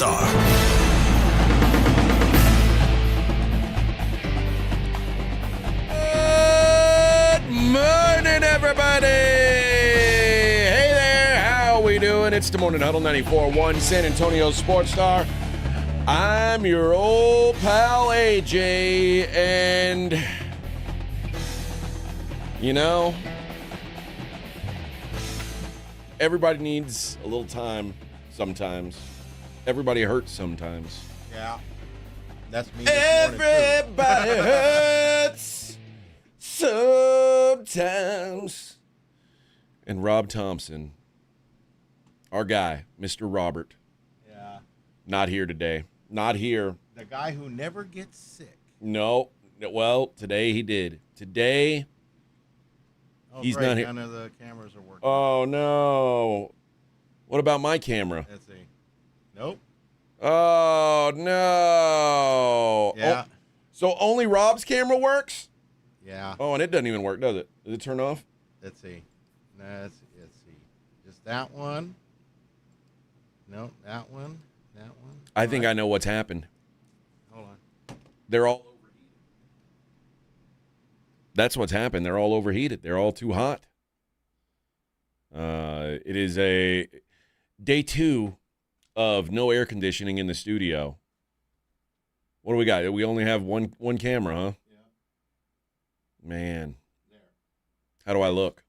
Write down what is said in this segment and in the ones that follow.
Sportstar. Good morning, everybody. Hey there, how we doing? It's the Morning Huddle 94.1 San Antonio Sports Star. I'm your old pal AJ, and you know, everybody needs a little time sometimes. Everybody hurts sometimes. Yeah. That's me. Everybody hurts sometimes. And Rob Thompson, our guy, Mr. Robert, Yeah. not here today. Not here. The guy who never gets sick. No. Well, today he did. Today, he's great. not here. None of the cameras are working. Oh, no. What about my camera? Let's see. Nope. Oh, no. Yeah. Oh, so only Rob's camera works? Yeah. Oh, and it doesn't even work, does it? Does it turn off? Let's see. Let's see. Just that one. Nope. That one. That one. I think I know what's happened. Hold on. They're all overheated. That's what's happened. They're all overheated. They're all too hot. It is a day 2 of no air conditioning in the studio. What do we got? We only have one camera, huh? Yeah. Man. There. How do I look?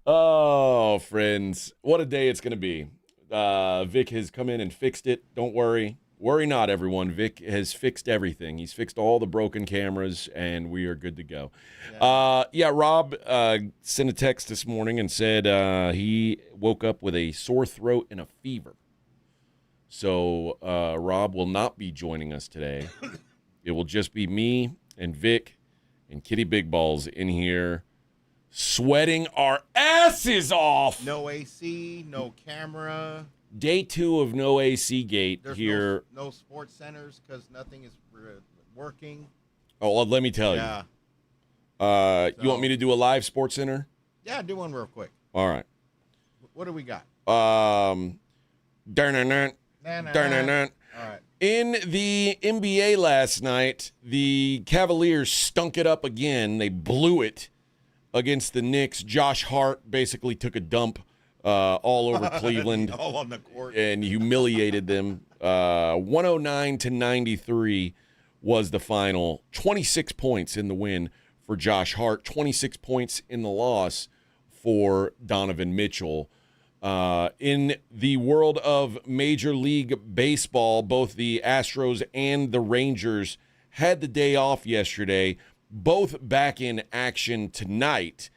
Oh, friends. What a day it's going to be. Vic has come in and fixed it. Don't worry. Worry not, everyone. Vic has fixed everything. He's fixed all the broken cameras, and we are good to go. Rob sent a text this morning and said he woke up with a sore throat and a fever. So Rob will not be joining us today. It will just be me and Vic and Kitty Big Balls in here sweating our asses off. No AC, no camera. Day 2 of no AC gate. There's here. No sports centers because nothing is working. Oh, well, let me tell you. Yeah. You want me to do a live sports center? Yeah, do one real quick. All right. What do we got? Darn. All right. In the NBA last night, the Cavaliers stunk it up again. They blew it against the Knicks. Josh Hart basically took a dump all over Cleveland. All on the court. And humiliated them. 109-93 was the final. 26 points in the win for Josh Hart. 26 points in the loss for Donovan Mitchell. In the world of Major League Baseball, both the Astros and the Rangers had the day off yesterday, both back in action tonight.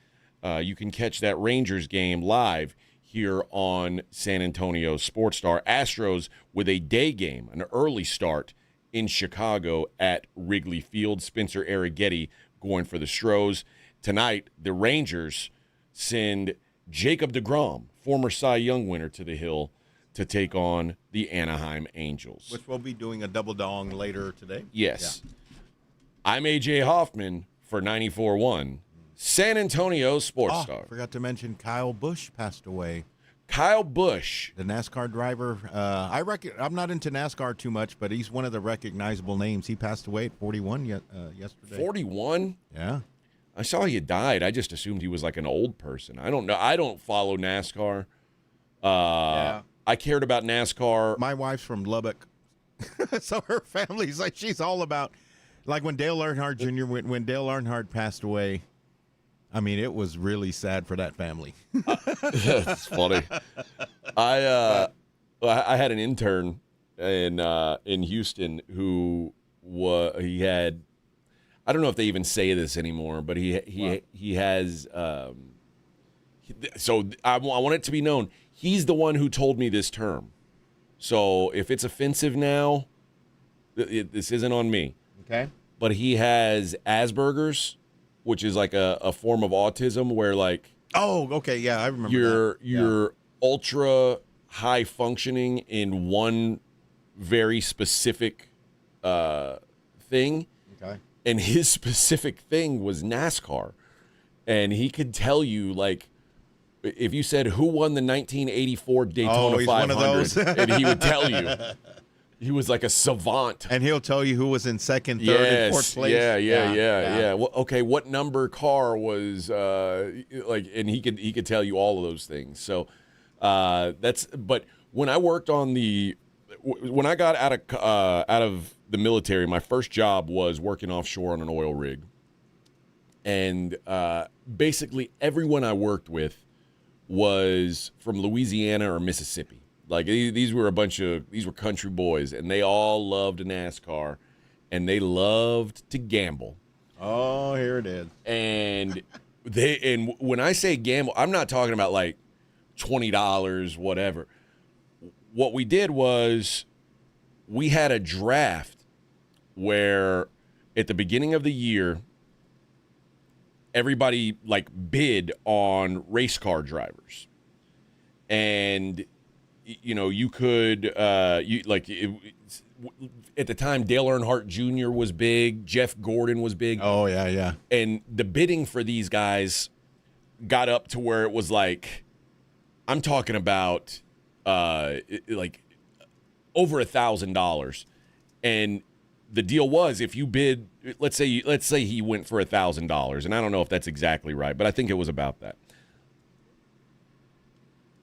You can catch that Rangers game live here on San Antonio Sports Star. Astros with a day game, an early start in Chicago at Wrigley Field. Spencer Arrighetti going for the Stros. Tonight, the Rangers send Jacob deGrom, former Cy Young winner, to the Hill to take on the Anaheim Angels. Which we'll be doing a double dong later today. Yes. Yeah. I'm A.J. Hoffman for 94.1 San Antonio Sports Star. Forgot to mention Kyle Busch passed away. Kyle Busch. The NASCAR driver. I'm not into NASCAR too much, but he's one of the recognizable names. He passed away at 41 yesterday. 41? Yeah. I saw he had died. I just assumed he was like an old person. I don't know. I don't follow NASCAR. I cared about NASCAR. My wife's from Lubbock, so her family's like, she's all about, like when Dale Earnhardt Jr., when Dale Earnhardt passed away, I mean, it was really sad for that family. That's funny. I had an intern in Houston who he had, I don't know if they even say this anymore, but he has. So I want it to be known, he's the one who told me this term. So if it's offensive now, this isn't on me. Okay. But he has Asperger's, which is like a form of autism where like. Oh, okay, yeah, I remember you're ultra high functioning in one very specific thing. Okay. And his specific thing was NASCAR. And he could tell you, like, if you said who won the 1984 Daytona he's 500, one of those. and he would tell you. He was like a savant. And he'll tell you who was in second, third, and fourth place. Yeah. Well, okay, what number car was and he could tell you all of those things. So but when I worked on when I got out of the military, my first job was working offshore on an oil rig. And basically everyone I worked with was from Louisiana or Mississippi. Like these were country boys, and they all loved NASCAR, and they loved to gamble. Oh, here it is. And when I say gamble, I'm not talking about like $20, whatever. What we did was we had a draft where at the beginning of the year, everybody like bid on race car drivers, and you could at the time Dale Earnhardt Jr. was big, Jeff Gordon was big. Oh yeah. And the bidding for these guys got up to where it was like, I'm talking about like over $1,000, and the deal was if you bid, let's say he went for $1,000, and I don't know if that's exactly right, but I think it was about that.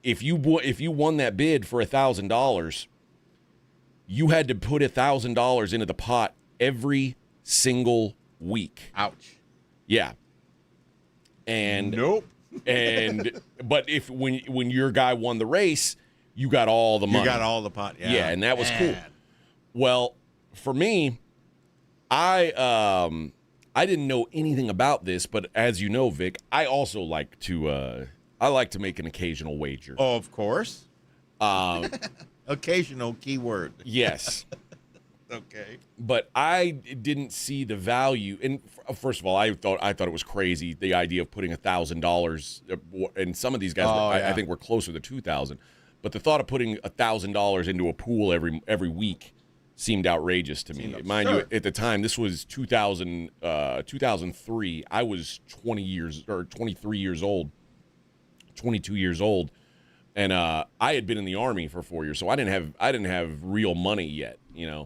If you won that bid for $1,000, you had to put $1,000 into the pot every single week. Ouch. Yeah. And nope. But when your guy won the race, you got all the money. You got all the pot. Yeah, and that was cool. Well, for me, I didn't know anything about this, but as you know, Vic, I also like to make an occasional wager. Oh, of course. Occasional keyword. Yes. Okay. But I didn't see the value. And first of all, I thought it was crazy, the idea of putting $1,000, and some of these guys I think were closer to $2,000. But the thought of putting $1,000 into a pool every week seemed outrageous to me. Mind you, at the time, this was 2003. I was 23 years old, 22 years old, and I had been in the Army for 4 years, so I didn't have real money yet.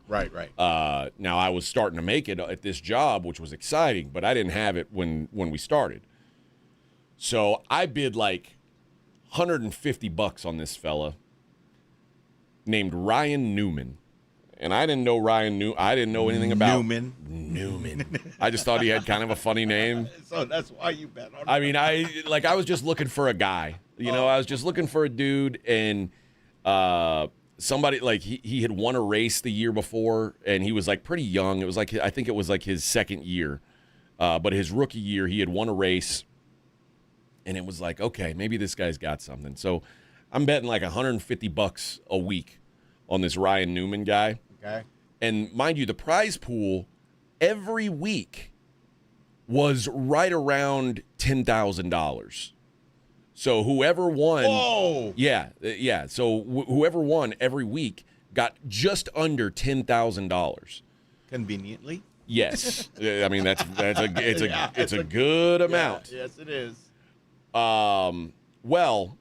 Right. Now I was starting to make it at this job, which was exciting, but I didn't have it when we started. So I bid like $150 on this fella named Ryan Newman. And I didn't know I didn't know anything about Newman. I just thought he had kind of a funny name. So that's why you bet on him. I mean, I was just looking for a guy. I was just looking for a dude, and somebody like he had won a race the year before, and he was like pretty young. It was like, I think it was like his second year. But his rookie year, he had won a race. And it was like, okay, maybe this guy's got something. So I'm betting like $150 a week on this Ryan Newman guy. Okay. And mind you, the prize pool every week was right around $10,000. So whoever won. Whoa. Yeah. So whoever won every week got just under $10,000. Conveniently. Yes. I mean, it's a good amount. Yeah, yes, it is. Well,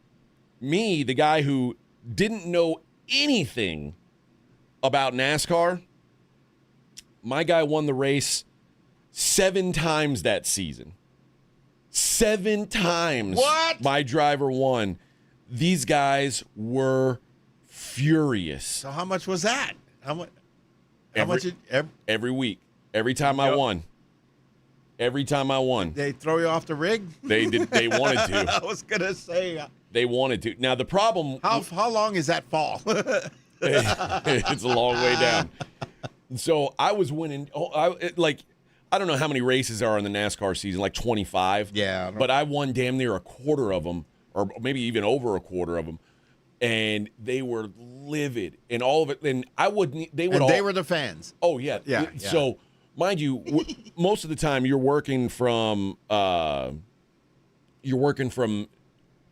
me, the guy who didn't know anything about NASCAR, my guy won the race 7 times that season. 7 times. What? My driver won. These guys were furious. So how much was that? Every week. Every time I won. Every time I won. They throw you off the rig? They did. They wanted to. I was going to say. They wanted to. Now, the problem. How long is that fall? It's a long way down. So I was winning. I don't know how many races are in the NASCAR season, like 25. Yeah. But I won damn near a quarter of them, or maybe even over a quarter of them. And they were livid. And all of it. And I wouldn't. They were the fans. Oh, yeah. Yeah. So. Mind you, most of the time you're working from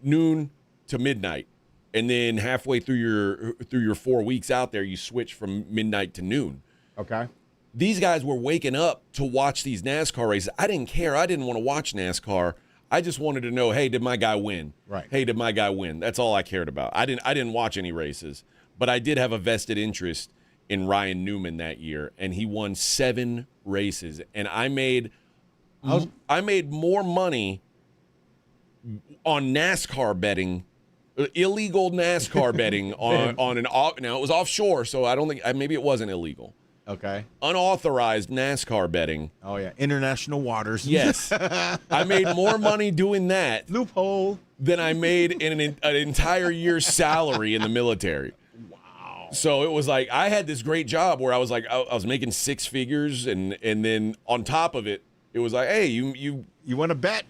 noon to midnight, and then halfway through your 4 weeks out there, you switch from midnight to noon. Okay. These guys were waking up to watch these NASCAR races. I didn't care. I didn't want to watch NASCAR. I just wanted to know, hey, did my guy win? Right. Hey, did my guy win? That's all I cared about. I didn't watch any races, but I did have a vested interest in Ryan Newman that year, and he won 7 races, and I made more money on NASCAR betting, illegal NASCAR betting on an off. Now it was offshore, so I don't think maybe it wasn't illegal. Okay. Unauthorized NASCAR betting. Oh yeah, international waters. Yes, I made more money doing that Loophole. than I made in an entire year's salary in the military. Wow. So it was like I had this great job where I was like I was making 6 figures, and then on top of it, it was like, hey, you want to bet?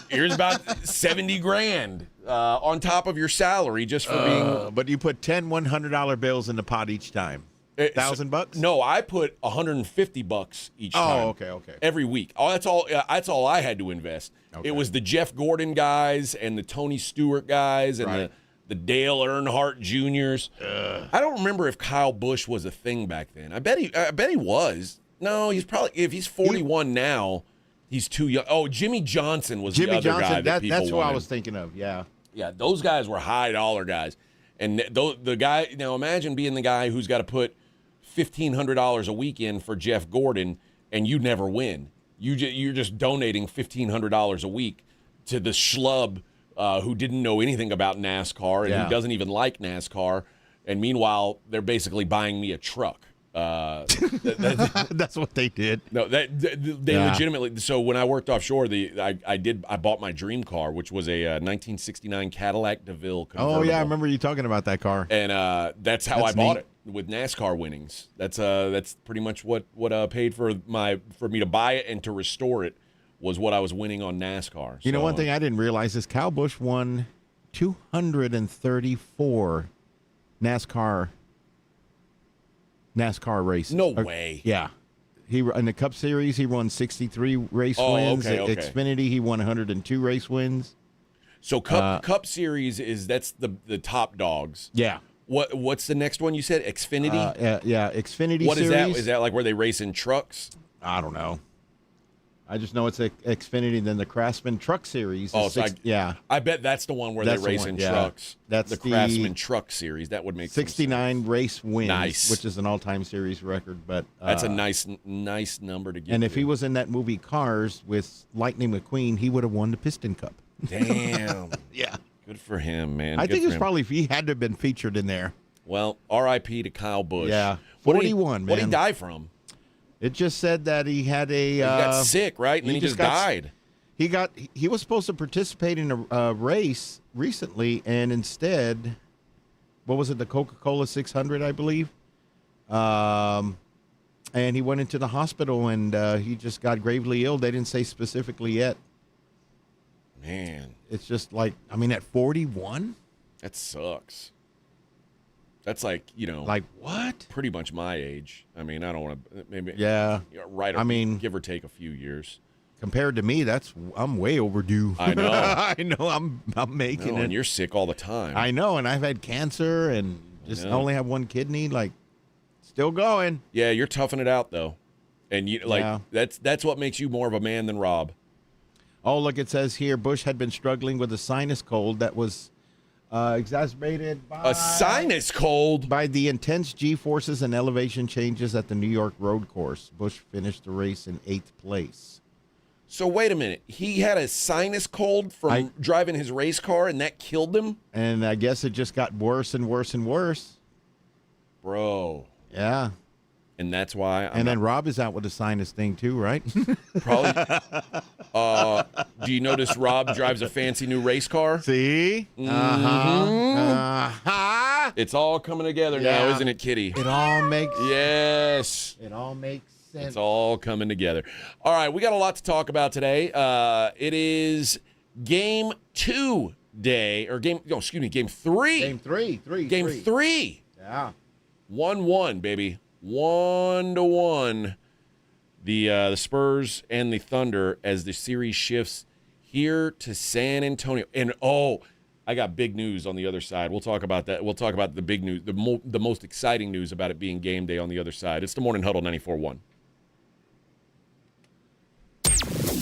here's about 70 grand on top of your salary just for being. But you put 10 $100 bills in the pot each time. $1,000? No, I put $150 each time. Oh, okay. Every week. Oh, that's all I had to invest. Okay. It was the Jeff Gordon guys and the Tony Stewart guys and Right. the Dale Earnhardt Juniors. I don't remember if Kyle Busch was a thing back then. I bet he was. No, he's probably, if he's 41 now, he's too young. Oh, Jimmy Johnson was the other guy that people that's what I wanted. was thinking of. Yeah. Yeah, those guys were high dollar guys. And the guy, now imagine being the guy who's got to put $1,500 a week in for Jeff Gordon, and you never win. You're just donating $1,500 a week to the schlub who didn't know anything about NASCAR and who doesn't even like NASCAR. And meanwhile, they're basically buying me a truck. That's what they did. No, they legitimately. So when I worked offshore, I bought my dream car, which was a 1969 Cadillac DeVille convertible. Oh yeah, I remember you talking about that car. And that's how I bought it, with NASCAR winnings. That's pretty much what paid for me to buy it and to restore it was what I was winning on NASCAR. You know, one thing I didn't realize is Kyle Busch won 234 NASCAR races. No way. Yeah. In the Cup Series, he won 63 race wins. Okay. At Xfinity, he won 102 race wins. So Cup Series that's the top dogs. Yeah. What's the next one you said? Xfinity? Yeah, Xfinity What Series. is that? Is that like where they race in trucks? I don't know. I just know it's Xfinity, then the Craftsman Truck Series. I bet that's the one where they race in trucks. That's the Craftsman Truck Series. That would make 69 race wins, nice, which is an all-time series record. But that's a nice number to get. And if he was in that movie Cars with Lightning McQueen, he would have won the Piston Cup. Damn. Yeah. Good for him, man. I think it was probably he had to have been featured in there. Well, R.I.P. to Kyle Busch. Yeah. 41, man. What did he die from? It just said that he had he got sick, right? And then he just died. He was supposed to participate in a race recently, and instead, what was it, the Coca-Cola 600, I believe? And he went into the hospital, and he just got gravely ill. They didn't say specifically yet. Man. It's just like, I mean, at 41? That sucks. That's like, like what? Pretty much my age. I mean, I don't want to maybe. Yeah. Right. I mean, give or take a few years. Compared to me, I'm way overdue. I know. I know. I'm making it. And you're sick all the time. I know, and I've had cancer and just only have one kidney. Like, still going. Yeah, you're toughing it out though, and that's what makes you more of a man than Rob. Oh, look! It says here Busch had been struggling with a sinus cold that was exacerbated by a sinus cold by the intense G-forces and elevation changes at the New York road course. Busch finished the race in 8th place. So wait a minute. He had a sinus cold from driving his race car, and that killed him? And I guess it just got worse and worse and worse. Bro. Yeah. And that's why. Then Rob is out with a sinus thing too, right? Probably. Do you notice Rob drives a fancy new race car? See? Uh-huh. It's all coming together now, isn't it, Kitty? It all makes Yes. It all makes sense. It's all coming together. All right, we got a lot to talk about today. It is game 2 day, or game 3. Game 3. Game 3. Yeah. 1-1, baby. 1-1. The Spurs and the Thunder as the series shifts here to San Antonio. And I got big news on the other side. We'll talk about that. We'll talk about the big news, the most exciting news about it being game day on the other side. It's the Morning Huddle 94.1.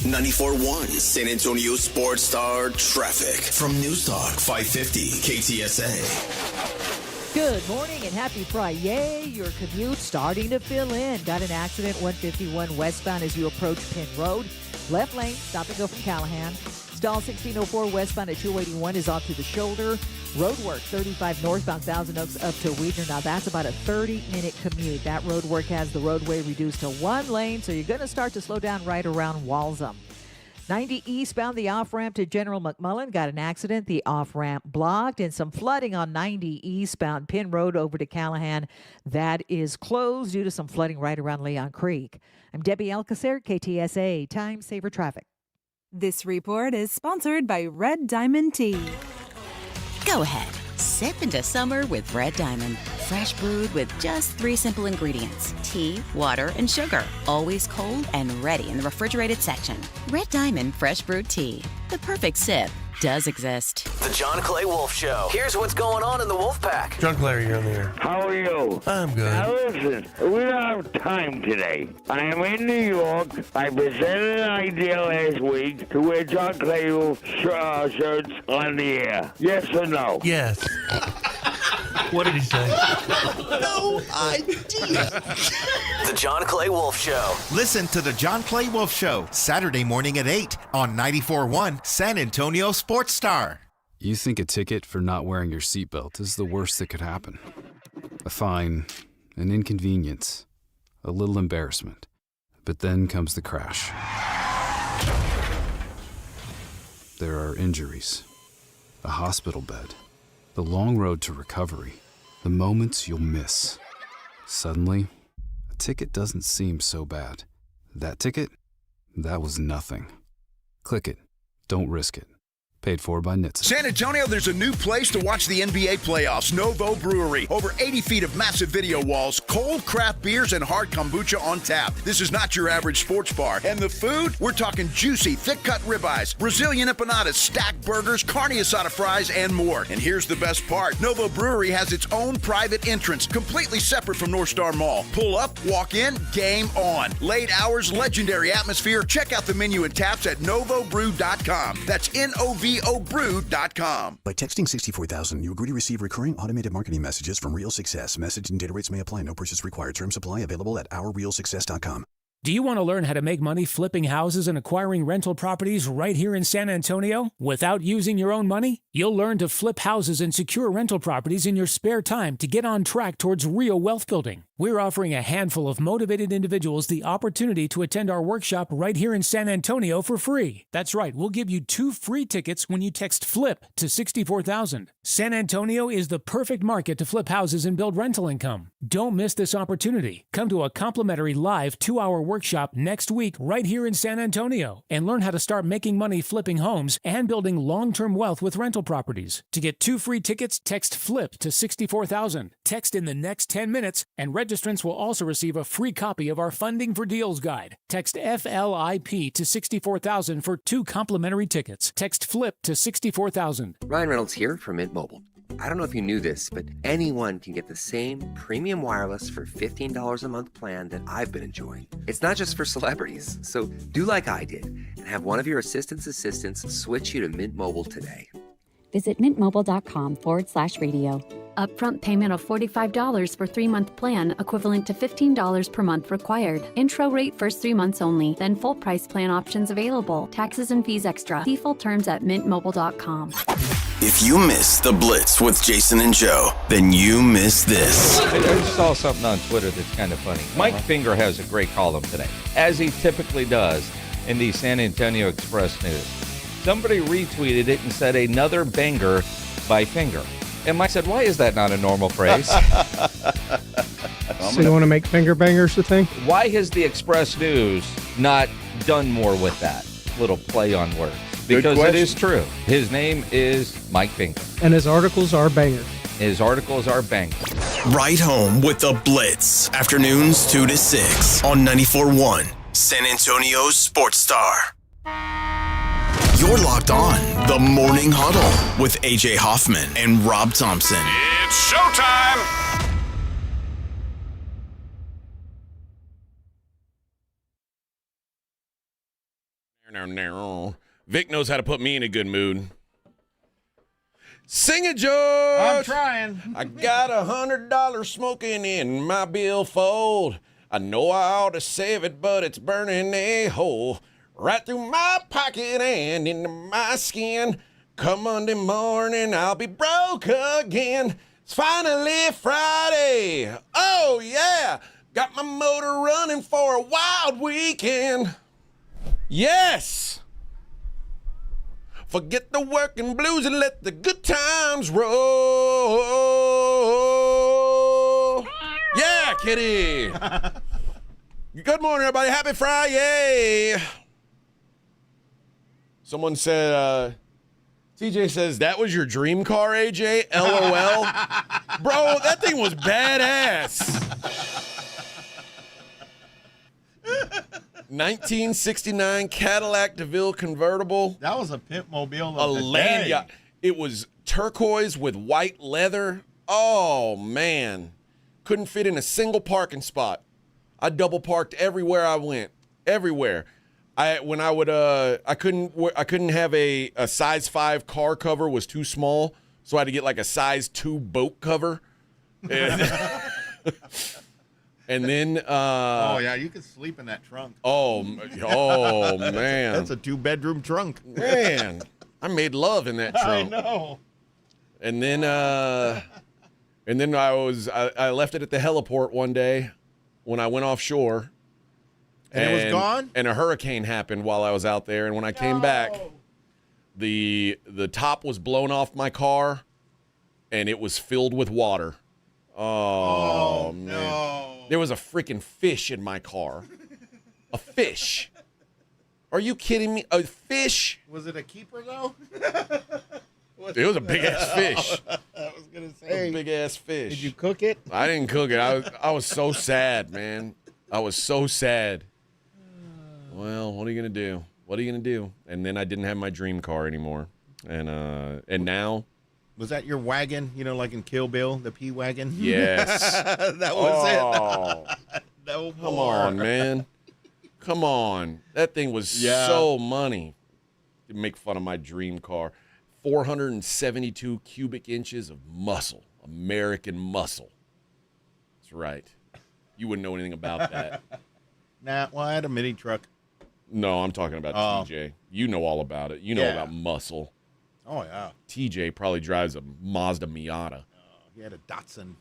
94.1 San Antonio Sports Star traffic from News Talk 550 KTSA. Good morning and happy Fri-yay. Your commute starting to fill in. Got an accident 151 westbound as you approach Penn Road. Left lane, stop and go from Callahan. Stall 1604 westbound at 281 is off to the shoulder. Road work 35 northbound Thousand Oaks up to Weidner. Now that's about a 30-minute commute. That road work has the roadway reduced to one lane, so you're going to start to slow down right around Walsham. 90 eastbound, the off-ramp to General McMullen got an accident. The off-ramp blocked and some flooding on 90 eastbound Penn Road over to Callahan. That is closed due to some flooding right around Leon Creek. I'm Debbie Alcacer, KTSA Time Saver Traffic. This report is sponsored by Red Diamond Tea. Go ahead, sip into summer with Red Diamond. Fresh brewed with just 3 simple ingredients: tea, water, and sugar. Always cold and ready in the refrigerated section. Red Diamond Fresh Brewed Tea. The perfect sip does exist. The John Clay Wolf Show. Here's what's going on in the Wolf Pack. John Clay, you're on the air. How are you? I'm good. Now listen, we don't have time today. I am in New York. I presented an idea last week to wear John Clay Wolf shirts on the air. Yes or no? Yes. What did he say? No idea. The John Clay Wolf Show. Listen to the John Clay Wolf Show, Saturday morning at 8 on 94.1 San Antonio Sports Star. You think a ticket for not wearing your seatbelt is the worst that could happen. A fine, an inconvenience, a little embarrassment. But then comes the crash. There are injuries, a hospital bed, the long road to recovery, the moments you'll miss. Suddenly, a ticket doesn't seem so bad. That ticket? That was nothing. Click it. Don't risk it. Paid for by NHTSA. San Antonio, there's a new place to watch the NBA playoffs. Novo Brewery. Over 80 feet of massive video walls, cold craft beers, and hard kombucha on tap. This is not your average sports bar. And the food? We're talking juicy, thick-cut ribeyes, Brazilian empanadas, stacked burgers, carne asada fries, and more. And here's the best part. Novo Brewery has its own private entrance, completely separate from North Star Mall. Pull up, walk in, game on. Late hours, legendary atmosphere. Check out the menu and taps at novobrew.com. That's NOVOBrew.com. By texting 64,000, you agree to receive recurring automated marketing messages from Real Success. Message and data rates may apply. No purchase required. Terms apply. Available at ourrealsuccess.com. Do you want to learn how to make money flipping houses and acquiring rental properties right here in San Antonio without using your own money? You'll learn to flip houses and secure rental properties in your spare time to get on track towards real wealth building. We're offering a handful of motivated individuals the opportunity to attend our workshop right here in San Antonio for free. That's right, we'll give you 2 free tickets when you text FLIP to 64,000. San Antonio is the perfect market to flip houses and build rental income. Don't miss this opportunity. Come to a complimentary live 2-hour workshop next week right here in San Antonio and learn how to start making money flipping homes and building long-term wealth with rental properties. To get 2 free tickets, text FLIP to 64,000. Text in the next 10 minutes and registrants will also receive a free copy of our Funding for Deals guide. Text FLIP to 64,000 for 2 complimentary tickets. Text FLIP to 64,000. Ryan Reynolds here from Mint Mobile. I don't know if you knew this, but anyone can get the same premium wireless for $15 a month plan that I've been enjoying. It's not just for celebrities, so do like I did and have one of your assistants switch you to Mint Mobile today. Visit mintmobile.com/radio. Upfront payment of $45 for 3-month plan, equivalent to $15 per month required. Intro rate first 3 months only, then full price plan options available. Taxes and fees extra. See full terms at mintmobile.com. If you miss the Blitz with Jason and Joe, then you miss this. I just saw something on Twitter that's kind of funny. Mike Finger has a great column today, as he typically does in the San Antonio Express News. Somebody retweeted it and said, "Another banger by Finger." And Mike said, "Why is that not a normal phrase?" So you want to make finger bangers the thing? Why has the Express News not done more with that little play on words? Because it is true. His name is Mike Finger. And his articles are bangers. His articles are bangers. Right home with the Blitz. Afternoons 2 to 6 on 94.1 San Antonio Sports Star. You're locked on the Morning Huddle with AJ Hoffman and Rob Thompson. It's showtime! Vic knows how to put me in a good mood. Sing it, George. I'm trying. I got $100 smoking in my billfold. I know I ought to save it, but it's burning a hole right through my pocket and into my skin. Come Monday morning, I'll be broke again. It's finally Friday. Oh, yeah. Got my motor running for a wild weekend. Yes. Forget the working blues and let the good times roll. Yeah, kitty. Good morning, everybody. Happy Fri-yay. Someone said, TJ says, that was your dream car, AJ? LOL. Bro, that thing was badass. 1969 Cadillac DeVille convertible. That was a pimp mobile A of the land day. yacht. It was turquoise with white leather. Oh, man. Couldn't fit in a single parking spot. I double parked everywhere I went. Everywhere. I couldn't have a size 5 car cover, was too small, so I had to get like a size 2 boat cover. And then oh yeah, you could sleep in that trunk. Oh man. That's a 2-bedroom trunk. Man, I made love in that trunk. I know. And then I left it at the heliport one day when I went offshore. And it was gone? And a hurricane happened while I was out there. And when I came back, the top was blown off my car, and it was filled with water. Oh man. No. There was a freaking fish in my car. A fish. Are you kidding me? A fish? Was it a keeper though? It was a big ass fish. I was gonna say a big ass fish. Did you cook it? I didn't cook it. I was so sad, man. I was so sad. Well, what are you gonna do? What are you gonna do? And then I didn't have my dream car anymore. And now. Was that your wagon? You know, like in Kill Bill, the P wagon. Yes. That was it. No Come more. on, man. Come on. That thing was so money. To make fun of my dream car. 472 cubic inches of muscle. American muscle. That's right. You wouldn't know anything about that. Nah, well, I had a mini truck. No, I'm talking about TJ. You know all about it. You know about muscle. Oh, yeah. TJ probably drives a Mazda Miata. He had a Datsun.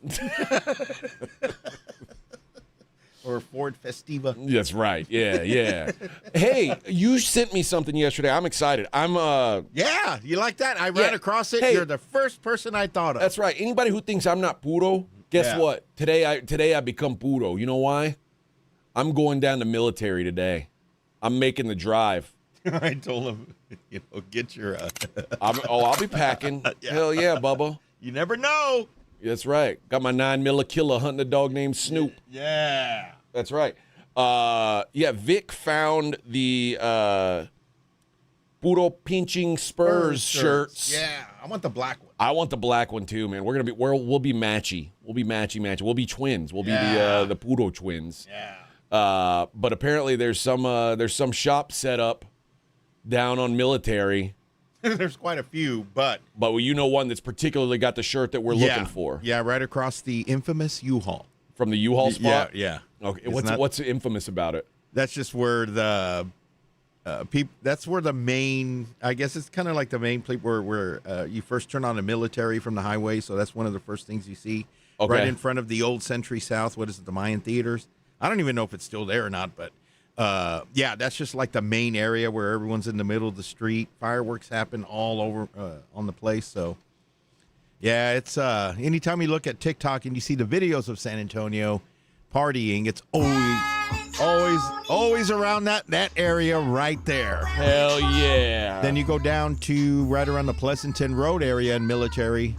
Or a Ford Festiva. That's right. Yeah, yeah. Hey, you sent me something yesterday. I'm excited. Yeah, you like that? I ran across it. Hey, you're the first person I thought of. That's right. Anybody who thinks I'm not puro, guess what? Today I become puro. You know why? I'm going down to military today. I'm making the drive. I told him, get your... I'll be packing. Hell yeah, Bubba. You never know. That's right. Got my 9mm killer hunting a dog named Snoop. Yeah. That's right. Vic found the puro pinching Spurs shirts. Yeah, I want the black one. I want the black one too, man. We'll be matchy. We'll be matchy. We'll be twins. We'll be the puro twins. Yeah. But apparently there's some shop set up down on military. There's quite a few, but you know one that's particularly got the shirt that we're looking for. Yeah, right across the infamous U-Haul. From the U-Haul spot? Yeah. Okay. What's infamous about it? That's just where the that's where the main, I guess it's kind of like the main place where you first turn on the military from the highway, so that's one of the first things you see. Okay. Right in front of the old Century South, what is it, the Mayan Theaters? I don't even know if it's still there or not, but that's just like the main area where everyone's in the middle of the street. Fireworks happen all over on the place. So, yeah, it's anytime you look at TikTok and you see the videos of San Antonio partying, it's always around that area right there. Hell yeah. Then you go down to right around the Pleasanton Road area in military,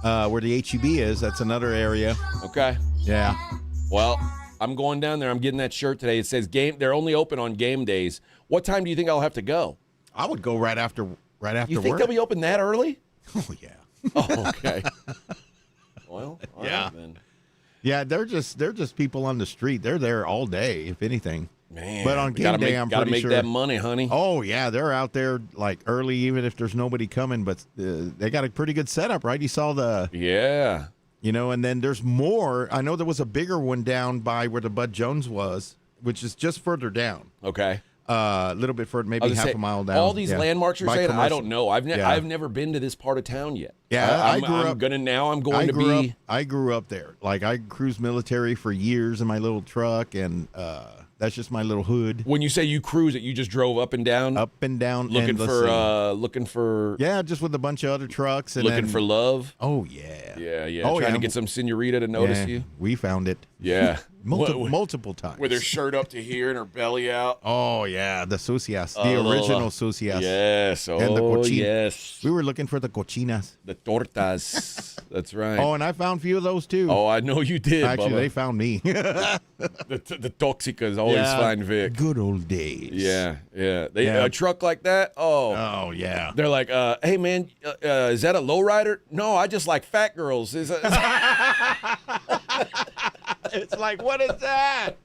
where the HEB is. That's another area. Okay. Yeah. Well, I'm going down there. I'm getting that shirt today. It says they're only open on game days. What time do you think I'll have to go? I would go right after You think work. they'll be open that early? Oh, yeah. Oh, okay. Well, all right then. Yeah, they're just people on the street. They're there all day, if anything. Man, but on game day, I'm gotta pretty make sure that money, honey. Oh yeah, they're out there like early, even if there's nobody coming. But they got a pretty good setup, right? You saw the and then there's more. I know there was a bigger one down by where the Bud Jones was, which is just further down. Okay. A little bit further, maybe half a mile down. All these landmarks you're By saying, I commercial. don't know. I've never been to this part of town yet. Yeah, I'm going to be. I grew up there. Like I cruised military for years in my little truck, and that's just my little hood. When you say you cruise it, you just drove up and down, looking for. Yeah, just with a bunch of other trucks and looking for love. Oh yeah, yeah. Oh, Trying yeah. to get some senorita to notice you. We found it. Yeah, multiple times. with her shirt up to here and her belly out. Oh yeah, the sucias, the original sucias. Yes, and the cochina. yes. We were looking for the cochinas, the tortas. That's right. Oh, and I found a few of those too. Oh, I know you did. Actually, Bubba. they found me. the Toxicas always find Vic. Good old days. Yeah. A truck like that. Oh yeah. They're like, hey man, is that a lowrider? No, I just like fat girls. It's like, what is that?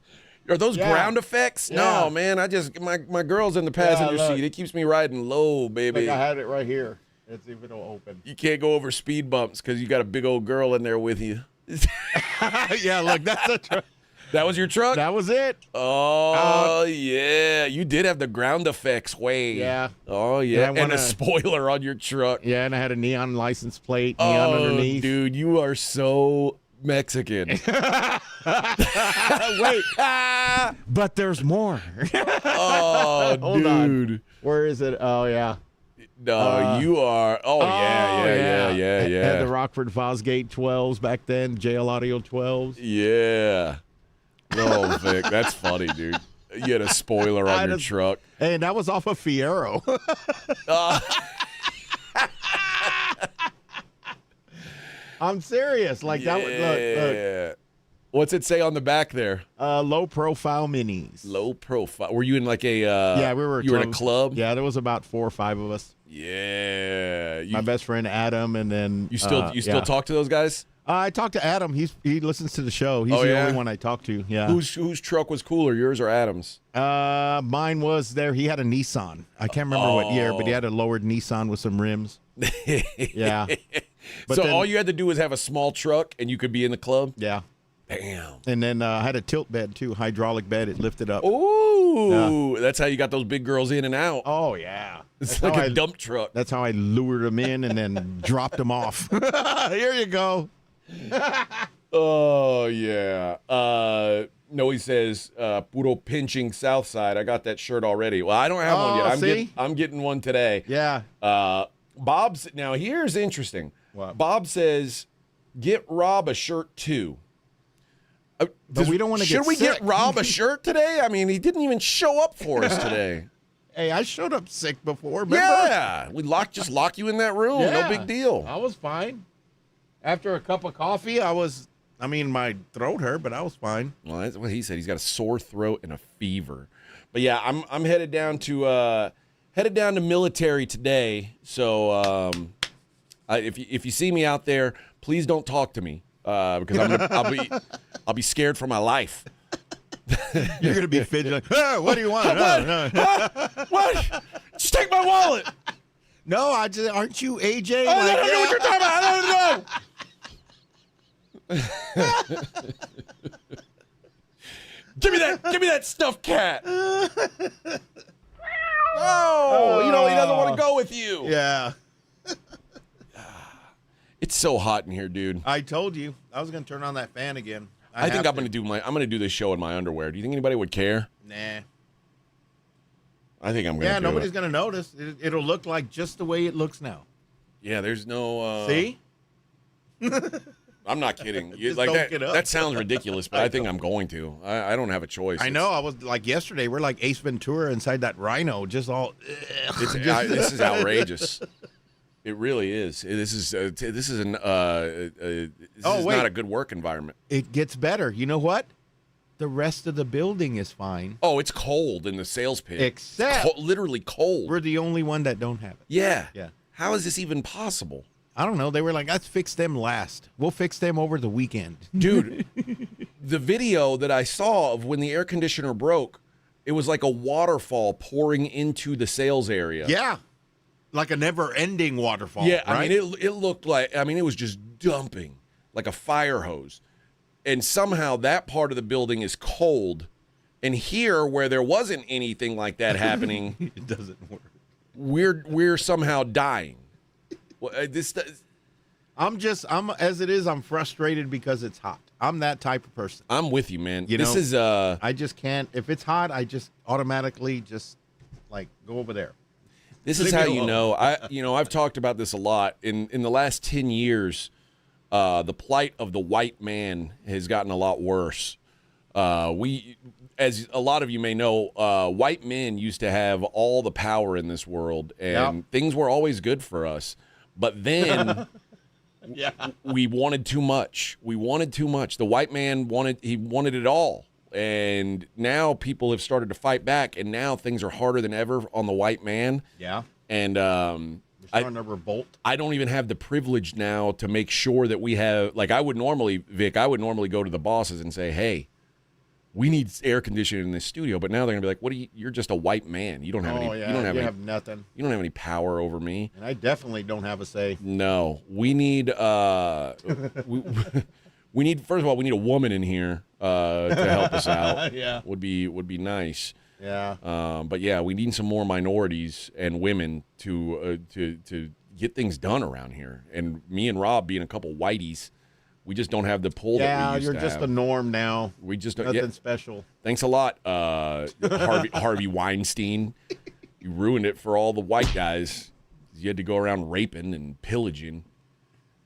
Are those ground effects? Yeah. No, man. I just my girl's in the passenger seat. It keeps me riding low, I baby. think I had it right here. Let's see if it'll open. You can't go over speed bumps because you got a big old girl in there with you. Yeah, look, that's a truck. That was your truck? That was it. Oh, yeah. You did have the ground effects way. Yeah. Oh, yeah. And a spoiler on your truck. Yeah, and I had a neon license plate, neon underneath. Dude, you are so Mexican. Wait. But there's more. Oh, Hold dude. on. Where is it? Oh, yeah. No, you are. Oh, yeah. Had the Rockford Fosgate 12s back then, JL Audio 12s. Yeah. Oh, Vic, that's funny, dude. You had a spoiler on your truck. And that was off of Fiero. I'm serious. Like that was look. What's it say on the back there? Low profile minis. Low profile. Were you in like a yeah, we were you were in a club? Yeah, there was about 4 or 5 of us. Yeah. My best friend Adam, and then you still talk to those guys? I talked to Adam. He listens to the show. He's the only one I talk to. Yeah. Whose truck was cooler, yours or Adam's? Mine was there. He had a Nissan. I can't remember what year, but he had a lowered Nissan with some rims. Yeah. But so all you had to do was have a small truck, and you could be in the club. Yeah. Damn. And then I had a tilt bed too, hydraulic bed. It lifted up. Ooh, that's how you got those big girls in and out. Oh yeah. It's like a dump truck. That's how I lured them in and then dropped them off. Here you go. Oh yeah. Noe says puro pinching South Side. I got that shirt already. Well, I don't have one yet. I'm getting one today. Yeah. Bob's now here's interesting. What? Bob says get Rob a shirt too. But we don't want to get Should we sick. get Rob a shirt today? I mean, he didn't even show up for us today. Hey, I showed up sick before. Remember? Yeah, we just lock you in that room. Yeah. No big deal. I was fine. After a cup of coffee, my throat hurt, but I was fine. Well, that's what he said. He's got a sore throat and a fever. But yeah, I'm headed down to military today. So if you see me out there, please don't talk to me because I'll be scared for my life. You're gonna be fidgeting. Oh, what do you want? What? Just take my wallet. No, aren't you AJ? I don't know what you're talking about. I don't know. Give me that stuffed cat. Oh, he doesn't want to go with you. Yeah. It's so hot in here, dude. I told you I was gonna turn on that fan again. I think I'm gonna do this show in my underwear. Do you think anybody would care? Nah. I think I'm gonna. Yeah, do nobody's it. gonna notice. It'll look like just the way it looks now. Yeah, there's no. See? I'm not kidding. Don't get up. That sounds ridiculous, but I think I'm going to. I don't have a choice. I know. I was like yesterday. We're like Ace Ventura inside that rhino, just all. This is outrageous. It really is. This is not a good work environment. It gets better. You know what? The rest of the building is fine. Oh, it's cold in the sales pit. Except literally cold. We're the only one that don't have it. Yeah. Yeah. How is this even possible? I don't know. They were like, let's fix them last. We'll fix them over the weekend. Dude, the video that I saw of when the air conditioner broke, It was like a waterfall pouring into the sales area. Yeah. Like a never-ending waterfall. Yeah, right? I mean, it looked like, it was just dumping like a fire hose. And somehow that part of the building is cold. And here, where there wasn't anything like that happening, it doesn't work. We're somehow dying. I'm frustrated because it's hot. I'm that type of person. I'm with you, man. I just can't. If it's hot, I just automatically just like go over there. This is how you know. I've talked about this a lot. In the last 10 years, the plight of the white man has gotten a lot worse. As a lot of you may know, white men used to have all the power in this world, and things were always good for us. But then we wanted too much. We wanted too much. The white man wanted it all. And now people have started to fight back, and now things are harder than ever on the white man. Yeah. And we're starting to revolt. I don't even have the privilege now to make sure that we have, like I would normally go to the bosses and say, hey, we need air conditioning in this studio. But now they're gonna be like, you're just a white man. You don't have any. Yeah. You don't have nothing. You don't have any power over me. And I definitely don't have a say. No, we need we need, first of all, we need a woman in here to help us out. Yeah, would be nice. Yeah. But yeah, we need some more minorities and women to get things done around here. And me and Rob being a couple whiteys, we just don't have the pull that we used to have. Yeah, you're just the norm now. We just don't. Nothing special. Thanks a lot, Harvey Weinstein. You ruined it for all the white guys. You had to go around raping and pillaging.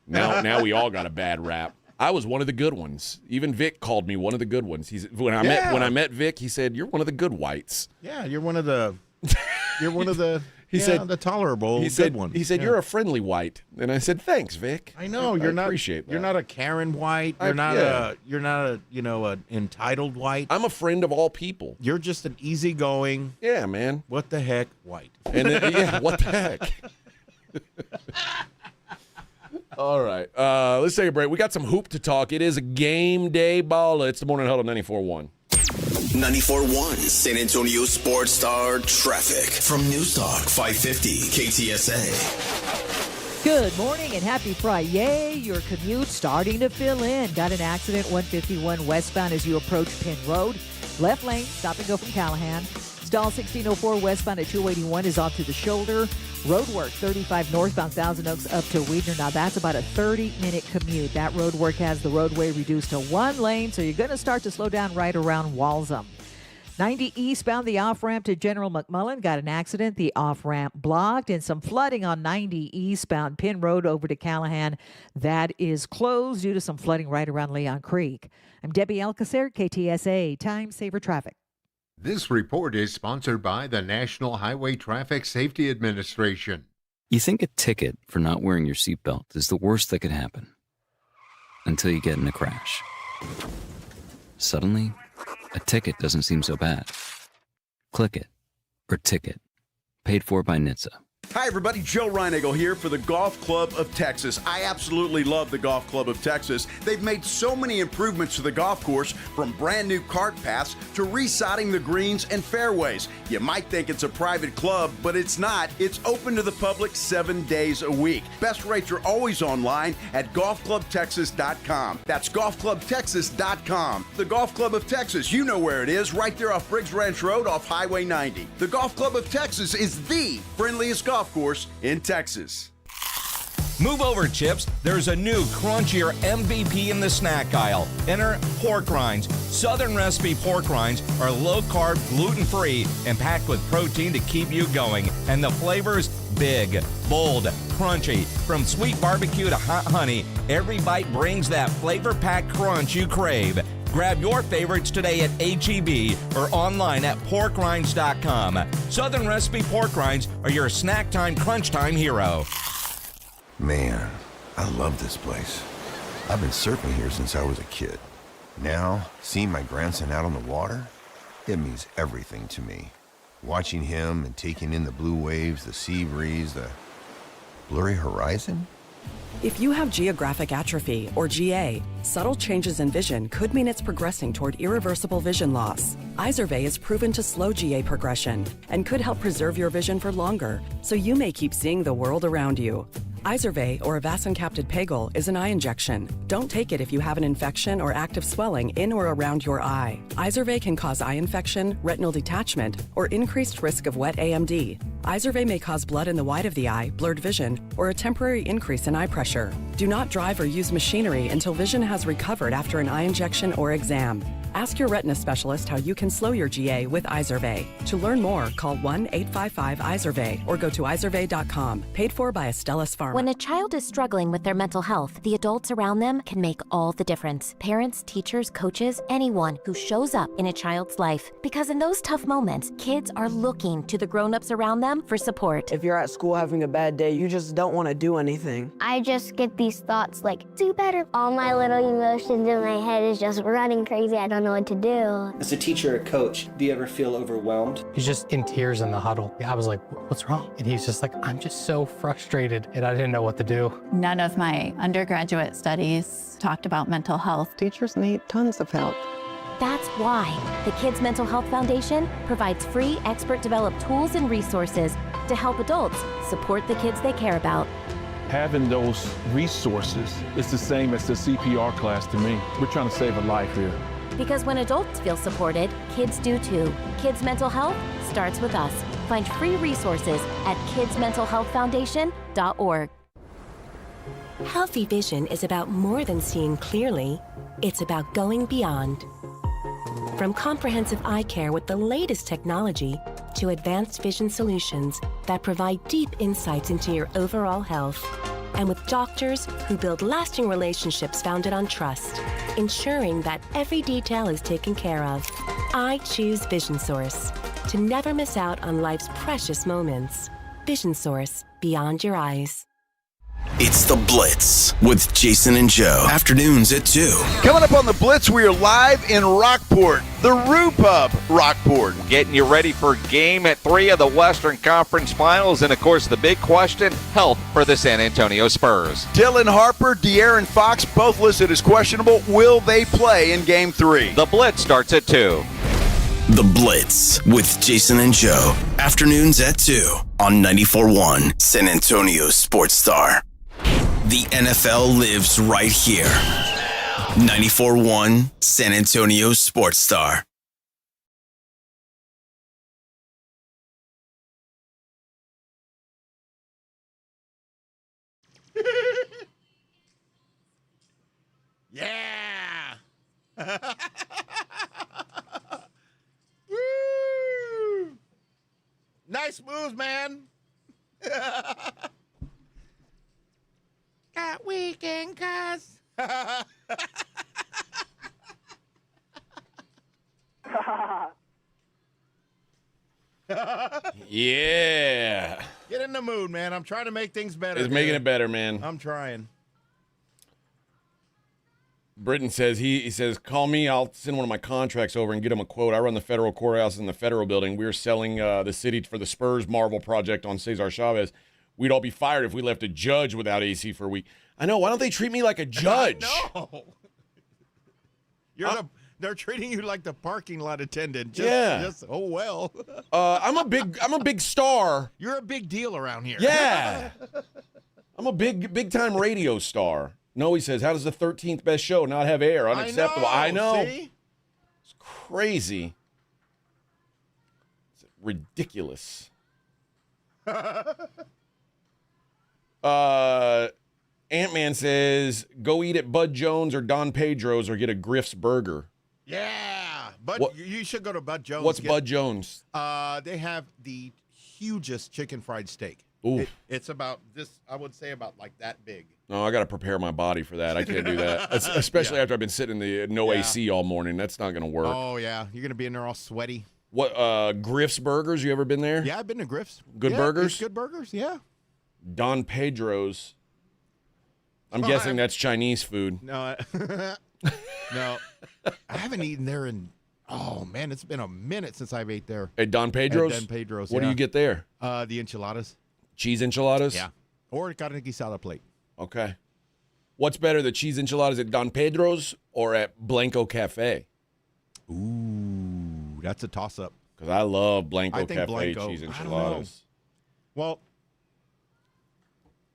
Now we all got a bad rap. I was one of the good ones. Even Vic called me one of the good ones. When I met Vic, he said, "You're one of the good whites." Yeah, you're one of the. He said the tolerable. Good one. He said, "You're a friendly white," and I said, "Thanks, Vic." I know I not. Appreciate that. You're not a Karen white. You're not an entitled white. I'm a friend of all people. You're just an easygoing. Yeah, man. What the heck, white? And what the heck? All right, let's take a break. We got some hoop to talk. It is a game day baller. It's the Morning Huddle 94.1. 94.1 San Antonio Sports Star traffic from News Talk 550 KTSA. Good morning and happy Fri-yay. Your commute starting to fill in. Got an accident 151 westbound as you approach Penn Road. Left lane, stop and go from Callahan. Stall 1604 westbound at 281 is off to the shoulder. Road work 35 northbound Thousand Oaks up to Weidner. Now that's about a 30-minute commute. That road work has the roadway reduced to one lane, so you're going to start to slow down right around Walsham. 90 eastbound, the off-ramp to General McMullen got an accident. The off-ramp blocked, and some flooding on 90 eastbound Penn Road over to Callahan. That is closed due to some flooding right around Leon Creek. I'm Debbie Alcacer, KTSA Time Saver Traffic. This report is sponsored by the National Highway Traffic Safety Administration. You think a ticket for not wearing your seatbelt is the worst that could happen. Until you get in a crash. Suddenly, a ticket doesn't seem so bad. Click it, or ticket. Paid for by NHTSA. Hi, everybody. Joe Reinagle here for the Golf Club of Texas. I absolutely love the Golf Club of Texas. They've made so many improvements to the golf course, from brand new cart paths to resodding the greens and fairways. You might think it's a private club, but it's not. It's open to the public 7 days a week. Best rates are always online at golfclubtexas.com. That's golfclubtexas.com. The Golf Club of Texas, you know where it is, right there off Briggs Ranch Road off Highway 90. The Golf Club of Texas is the friendliest golf course in Texas. Move over, Chips. There's a new crunchier MVP in the snack aisle. Enter pork rinds. Southern recipe pork rinds are low-carb, gluten-free, and packed with protein to keep you going. And the flavors, big, bold, crunchy. From sweet barbecue to hot honey, every bite brings that flavor-packed crunch you crave. Grab your favorites today at H-E-B or online at porkrinds.com. Southern recipe pork rinds are your snack time, crunch time hero. Man, I love this place. I've been surfing here since I was a kid. Now, seeing my grandson out on the water, it means everything to me. Watching him and taking in the blue waves, the sea breeze, the blurry horizon. If you have geographic atrophy, or GA, subtle changes in vision could mean it's progressing toward irreversible vision loss. Izervay is proven to slow GA progression and could help preserve your vision for longer, so you may keep seeing the world around you. Izervay, or avacincaptad pegol, is an eye injection. Don't take it if you have an infection or active swelling in or around your eye. Izervay can cause eye infection, retinal detachment, or increased risk of wet AMD. Izervay may cause blood in the white of the eye, blurred vision, or a temporary increase in eye pressure. Do not drive or use machinery until vision has recovered after an eye injection or exam. Ask your retina specialist how you can slow your GA with Izervay. To learn more, call 1-855-IZERVAY or go to izervay.com. Paid for by Astellas Pharma. When a child is struggling with their mental health, the adults around them can make all the difference. Parents, teachers, coaches, anyone who shows up in a child's life. Because in those tough moments, kids are looking to the grown-ups around them for support. If you're at school having a bad day, you just don't want to do anything. I just get these thoughts like, do better. All my little emotions in my head is just running crazy. I don't know what to do. As a teacher or coach, do you ever feel overwhelmed? He's just in tears in the huddle. I was like, what's wrong? And he's just like, I'm just so frustrated, and I didn't know what to do. None of my undergraduate studies talked about mental health. Teachers need tons of help. That's why the Kids Mental Health Foundation provides free expert-developed tools and resources to help adults support the kids they care about. Having those resources is the same as the CPR class to me. We're trying to save a life here. Because when adults feel supported, kids do too. Kids Mental Health starts with us. Find free resources at kidsmentalhealthfoundation.org. Healthy vision is about more than seeing clearly. It's about going beyond. From comprehensive eye care with the latest technology to advanced vision solutions that provide deep insights into your overall health. And with doctors who build lasting relationships founded on trust, ensuring that every detail is taken care of. I choose Vision Source to never miss out on life's precious moments. Vision Source, beyond your eyes. It's The Blitz with Jason and Joe. Afternoons at 2. Coming up on The Blitz, we are live in Rockport, the Rue Pub, Rockport. Getting you ready for Game 3 of the Western Conference Finals. And, of course, the big question, health for the San Antonio Spurs. Dylan Harper, De'Aaron Fox, both listed as questionable. Will they play in Game 3? The Blitz starts at 2. The Blitz with Jason and Joe. Afternoons at 2 on 94.1 San Antonio Sports Star. The NFL lives right here. 94.1 San Antonio Sports Star. Yeah! Woo! Nice moves, man. Got weekend cuz. Yeah. Get in the mood, man. I'm trying to make things better. It's making it better, man. I'm trying. Britton says, he says, call me. I'll send one of my contracts over and get him a quote. I run the federal courthouse in the federal building. We're selling the city for the Spurs Marvel project on Cesar Chavez. We'd all be fired if we left a judge without AC for a week. I know. Why don't they treat me like a judge? No. They're treating you like the parking lot attendant. Oh well. I'm a big star. You're a big deal around here. Yeah. I'm a big time radio star. No, he says, how does the 13th best show not have air? Unacceptable. I know. See? It's crazy. It's ridiculous. Ant-Man says, go eat at Bud Jones or Don Pedro's or get a Griff's Burger. Yeah. You should go to Bud Jones. What's Bud Jones? They have the hugest chicken fried steak. Ooh. It's about this, I would say about like that big. No, I got to prepare my body for that. I can't do that. Especially after I've been sitting in the AC all morning. That's not going to work. Oh, yeah. You're going to be in there all sweaty. What, Griff's Burgers? You ever been there? Yeah, I've been to Griff's. Good burgers? Good burgers, yeah. Don Pedro's. I'm guessing that's Chinese food. No. No. I haven't eaten there in, oh, man, it's been a minute since I've ate there. At Don Pedro's? At Don Pedro's, What do you get there? The enchiladas. Cheese enchiladas? Yeah. Or carne guisada plate. Okay. What's better, the cheese enchiladas at Don Pedro's or at Blanco Cafe? Ooh, that's a toss-up. Because I love Blanco I think Cafe Blanco. cheese I don't know. enchiladas. Well,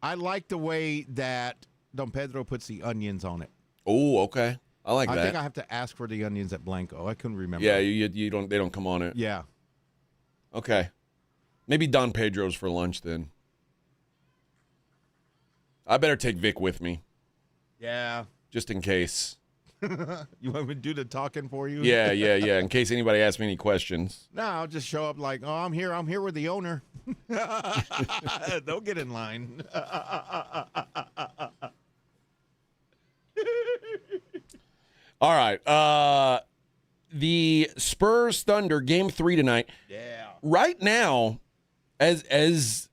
I like the way that Don Pedro puts the onions on it. Oh, okay. I like that. I think I have to ask for the onions at Blanco. I couldn't remember. Yeah, you don't. They don't come on it. Yeah. Okay. Maybe Don Pedro's for lunch then. I better take Vic with me. Yeah. Just in case. You want me to do the talking for you? Yeah. In case anybody asks me any questions. No, I'll just show up like, oh, I'm here with the owner. Don't get in line. All right. The Spurs Thunder Game 3 tonight. Yeah. Right now, as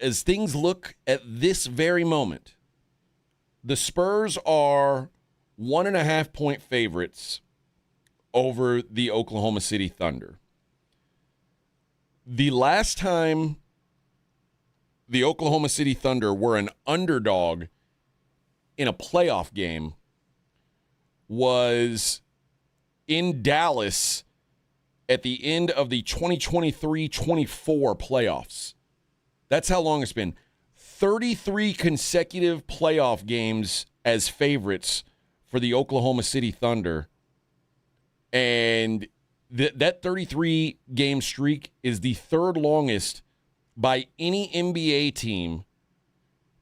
things look at this very moment, the Spurs are 1.5-point favorites over the Oklahoma City Thunder. The last time the Oklahoma City Thunder were an underdog in a playoff game was in Dallas at the end of the 2023-24 playoffs. That's how long it's been. 33 consecutive playoff games as favorites for the Oklahoma City Thunder. And that 33-game streak is the third longest by any NBA team,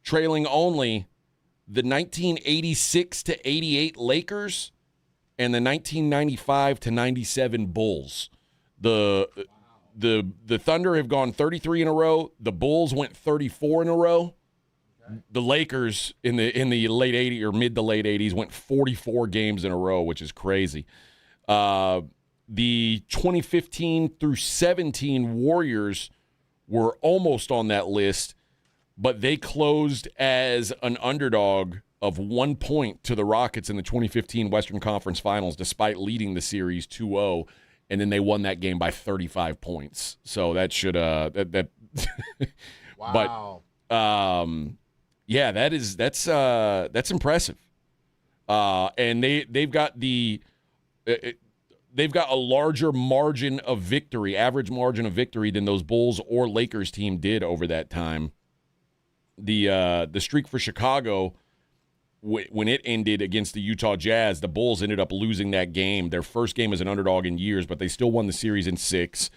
trailing only the 1986-88 Lakers and the 1995-97 Bulls. The Thunder have gone 33 in a row. The Bulls went 34 in a row. Okay. The Lakers in the late 80s or mid to late 80s went 44 games in a row, which is crazy. The 2015 through 17 Warriors were almost on that list, but they closed as an underdog of 1 point to the Rockets in the 2015 Western Conference Finals, despite leading the series 2-0, and then they won that game by 35 points. So that should Wow. But yeah, that's impressive. And they've got a larger margin of victory, average margin of victory than those Bulls or Lakers team did over that time. The streak for Chicago, when it ended against the Utah Jazz, the Bulls ended up losing that game, their first game as an underdog in years, but they still won the series in 6.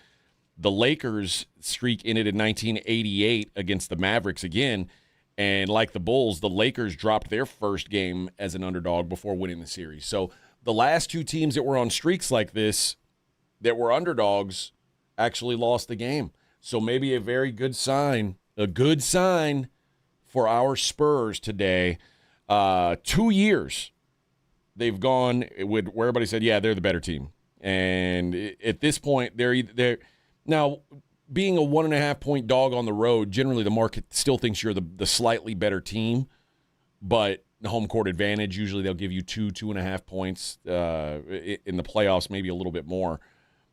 The Lakers streak ended in 1988 against the Mavericks again, and like the Bulls, the Lakers dropped their first game as an underdog before winning the series. So the last two teams that were on streaks like this, that were underdogs, actually lost the game. So maybe a very good sign, for our Spurs today. 2 years they've gone with where everybody said, yeah, they're the better team. And at this point, they're now being a 1.5-point dog on the road. Generally, the market still thinks you're the slightly better team, but the home court advantage, usually they'll give you 2.5 points in the playoffs, maybe a little bit more.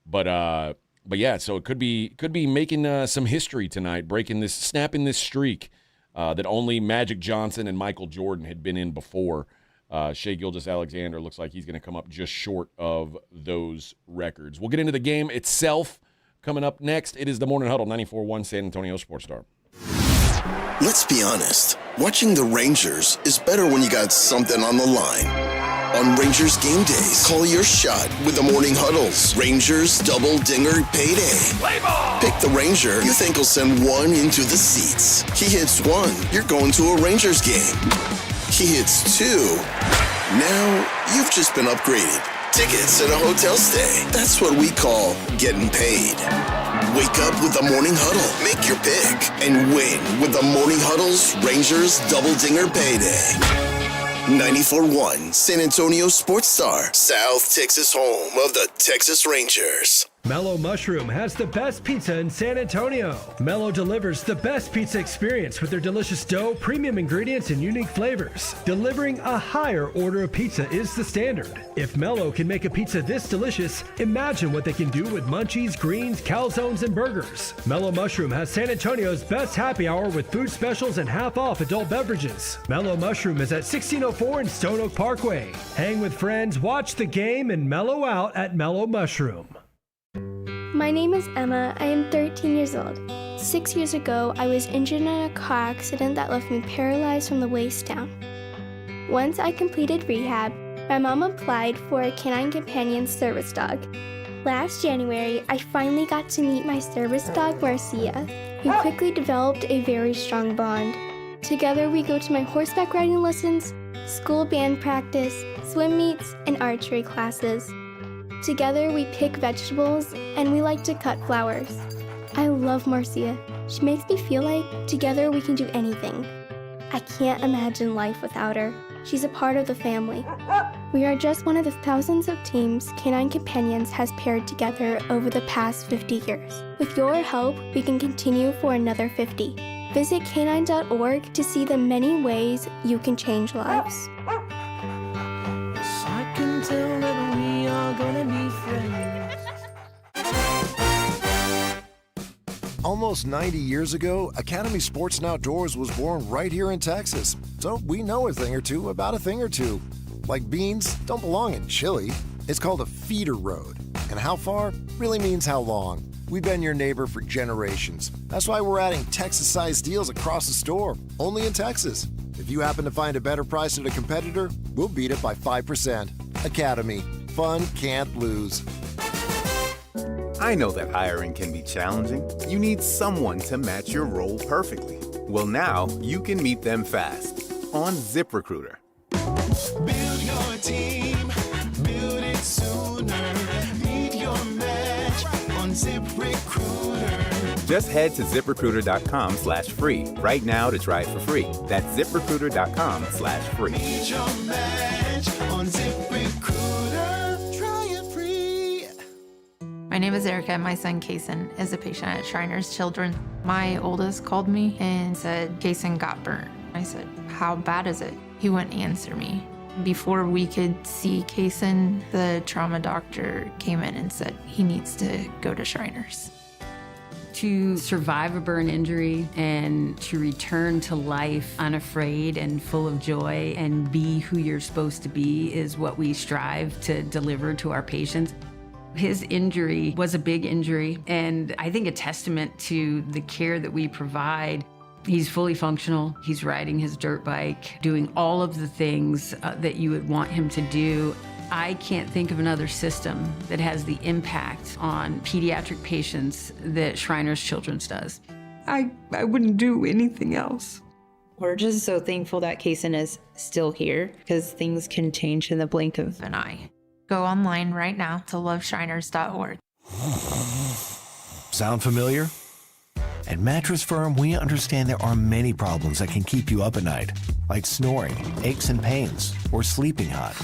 But yeah, so it could be making some history tonight, snapping this streak that only Magic Johnson and Michael Jordan had been in before. Shai Gilgeous-Alexander looks like he's going to come up just short of those records. We'll get into the game itself coming up next. It is the Morning Huddle, 94.1 San Antonio Sports Star. Let's be honest. Watching the Rangers is better when you got something on the line. On Rangers game days, call your shot with the Morning Huddles. Rangers Double Dinger Payday. Play ball! Pick the Ranger you think will send one into the seats. He hits one, you're going to a Rangers game. He hits two. Now you've just been upgraded. Tickets and a hotel stay. That's what we call getting paid. Wake up with the Morning Huddle. Make your pick and win with the Morning Huddle's Rangers Double Dinger Payday. 94.1 San Antonio Sports Star, South Texas home of the Texas Rangers. Mellow Mushroom has the best pizza in San Antonio. Mellow delivers the best pizza experience with their delicious dough, premium ingredients, and unique flavors. Delivering a higher order of pizza is the standard. If Mellow can make a pizza this delicious, imagine what they can do with munchies, greens, calzones, and burgers. Mellow Mushroom has San Antonio's best happy hour with food specials and half-off adult beverages. Mellow Mushroom is at 1604 in Stone Oak Parkway. Hang with friends, watch the game, and mellow out at Mellow Mushroom. My name is Emma. I am 13 years old. 6 years ago, I was injured in a car accident that left me paralyzed from the waist down. Once I completed rehab, my mom applied for a canine companion service dog. Last January, I finally got to meet my service dog, Marcia. We quickly developed a very strong bond. Together, we go to my horseback riding lessons, school band practice, swim meets, and archery classes. Together, we pick vegetables, and we like to cut flowers. I love Marcia. She makes me feel like together we can do anything. I can't imagine life without her. She's a part of the family. We are just one of the thousands of teams Canine Companions has paired together over the past 50 years. With your help, we can continue for another 50. Visit canine.org to see the many ways you can change lives. I can tell that we are gonna be friends. Almost 90 years ago, Academy Sports and Outdoors was born right here in Texas. So we know a thing or two about a thing or two. Like beans don't belong in chili. It's called a feeder road. And how far really means how long. We've been your neighbor for generations. That's why we're adding Texas-sized deals across the store, only in Texas. If you happen to find a better price at a competitor, we'll beat it by 5%. Academy. Fun can't lose. I know that hiring can be challenging. You need someone to match your role perfectly. Well, now you can meet them fast on ZipRecruiter. Build your team, build it sooner. Meet your match on ZipRecruiter. Just head to ZipRecruiter.com/free right now to try it for free. That's ZipRecruiter.com/free. Meet your match on ZipRecruiter. Try it free. My name is Erica, and my son Kason is a patient at Shriners Children. My oldest called me and said Kason got burnt. I said, how bad is it? He wouldn't answer me. Before we could see Kason, the trauma doctor came in and said he needs to go to Shriners. To survive a burn injury and to return to life unafraid and full of joy and be who you're supposed to be is what we strive to deliver to our patients. His injury was a big injury, and I think a testament to the care that we provide. He's fully functional. He's riding his dirt bike, doing all of the things that you would want him to do. I can't think of another system that has the impact on pediatric patients that Shriners Children's does. I wouldn't do anything else. We're just so thankful that Kason is still here because things can change in the blink of an eye. Go online right now to loveshriners.org. Sound familiar? At Mattress Firm, we understand there are many problems that can keep you up at night, like snoring, aches and pains, or sleeping hot.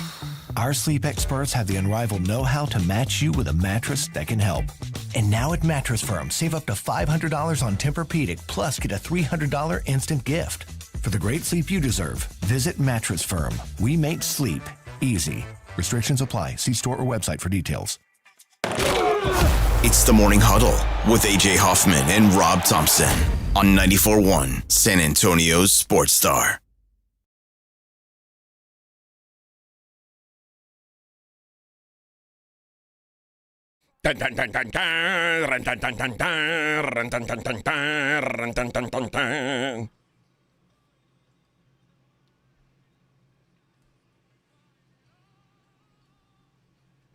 Our sleep experts have the unrivaled know-how to match you with a mattress that can help. And now at Mattress Firm, save up to $500 on Tempur-Pedic, plus get a $300 instant gift. For the great sleep you deserve, visit Mattress Firm. We make sleep easy. Restrictions apply. See store or website for details. It's the Morning Huddle with AJ Hoffman and Rob Thompson on 94.1 San Antonio's Sports Star.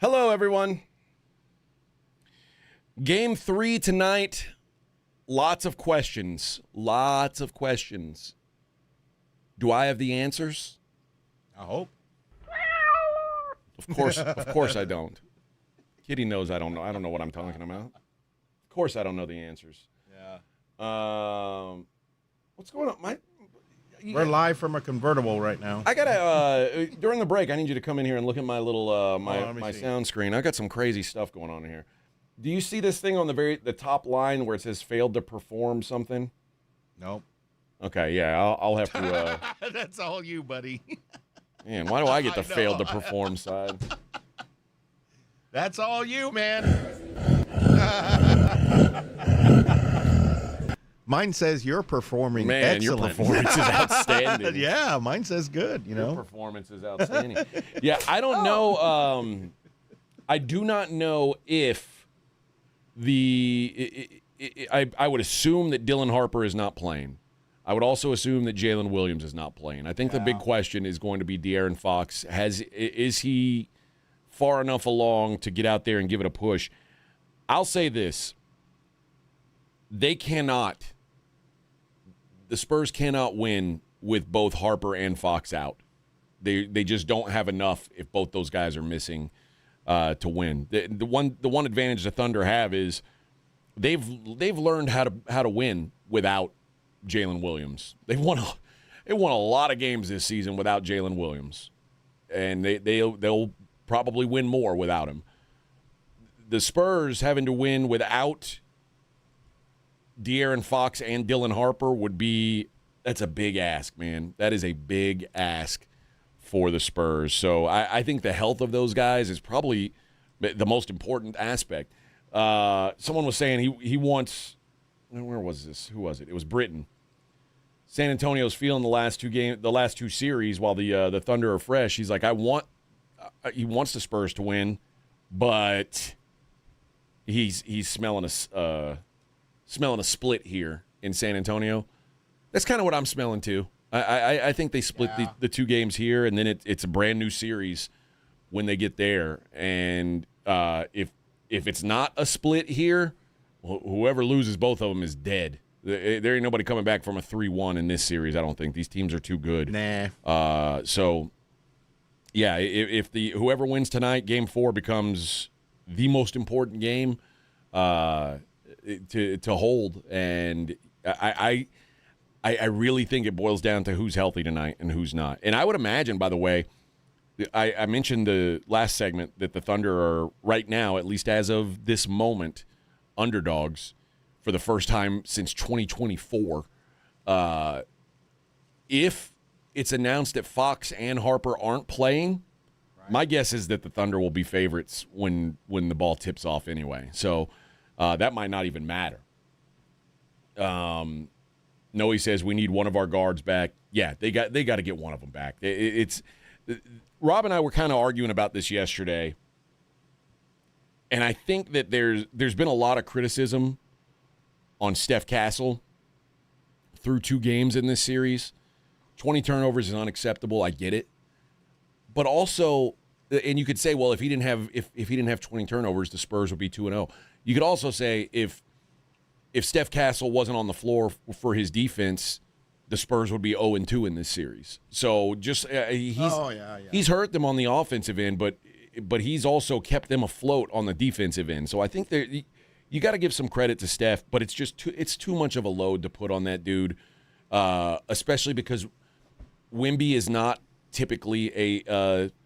Hello, everyone. Game 3 tonight. Lots of questions. Lots of questions. Do I have the answers? I hope. Of course I don't. Kitty knows I don't know. I don't know what I'm talking about. Of course I don't know the answers. Yeah. What's going on? We're live from a convertible right now. I gotta during the break. I need you to come in here and look at my little my sound screen. I got some crazy stuff going on in here. Do you see this thing on the top line where it says failed to perform something? Nope. Okay, yeah, I'll have to. That's all you, buddy. Man, why do I get the failed to perform side? That's all you, man. Mine says you're performing excellent. Your performance is outstanding. Yeah, mine says good, Your performance is outstanding. Yeah, I don't know. I do not know if I would assume that Dylan Harper is not playing. I would also assume that Jalen Williams is not playing. I think the big question is going to be De'Aaron Fox. Is he far enough along to get out there and give it a push? I'll say this. The Spurs cannot win with both Harper and Fox out. They just don't have enough if both those guys are missing to win. The one advantage the Thunder have is they've learned how to win without Jalen Williams. They won a lot of games this season without Jalen Williams, and they'll probably win more without him. The Spurs having to win without De'Aaron Fox and Dylan Harper that's a big ask, man. That is a big ask for the Spurs. So I think the health of those guys is probably the most important aspect. Someone was saying he wants – where was this? Who was it? It was Britain. San Antonio's feeling the last two series while the Thunder are fresh. He's like, he wants the Spurs to win, but he's smelling a split here in San Antonio. That's kind of what I'm smelling too. I think they split the two games here, and then it's a brand new series when they get there. And if it's not a split here, whoever loses both of them is dead. There ain't nobody coming back from a 3-1 in this series, I don't think. These teams are too good. Nah. So, yeah, if whoever wins tonight, Game 4 becomes the most important game to hold. And I really think it boils down to who's healthy tonight and who's not. And I would imagine, by the way, I mentioned the last segment that the Thunder are right now, at least as of this moment, underdogs for the first time since 2024. If it's announced that Fox and Harper aren't playing, my guess is that the Thunder will be favorites when the ball tips off anyway. So that might not even matter. Noe says we need one of our guards back. Yeah, they got to get one of them back. Rob and I were kind of arguing about this yesterday, and I think that there's been a lot of criticism on Steph Castle through 2 games in this series. 20 turnovers is unacceptable. I get it. But also, and you could say, well, if he didn't have 20 turnovers, the Spurs would be 2-0. You could also say if Steph Castle wasn't on the floor for his defense, the Spurs would be 0-2 in this series. So just he's hurt them on the offensive end, but he's also kept them afloat on the defensive end. So I think you got to give some credit to Steph, but it's just too much of a load to put on that dude, especially because Wemby is not typically a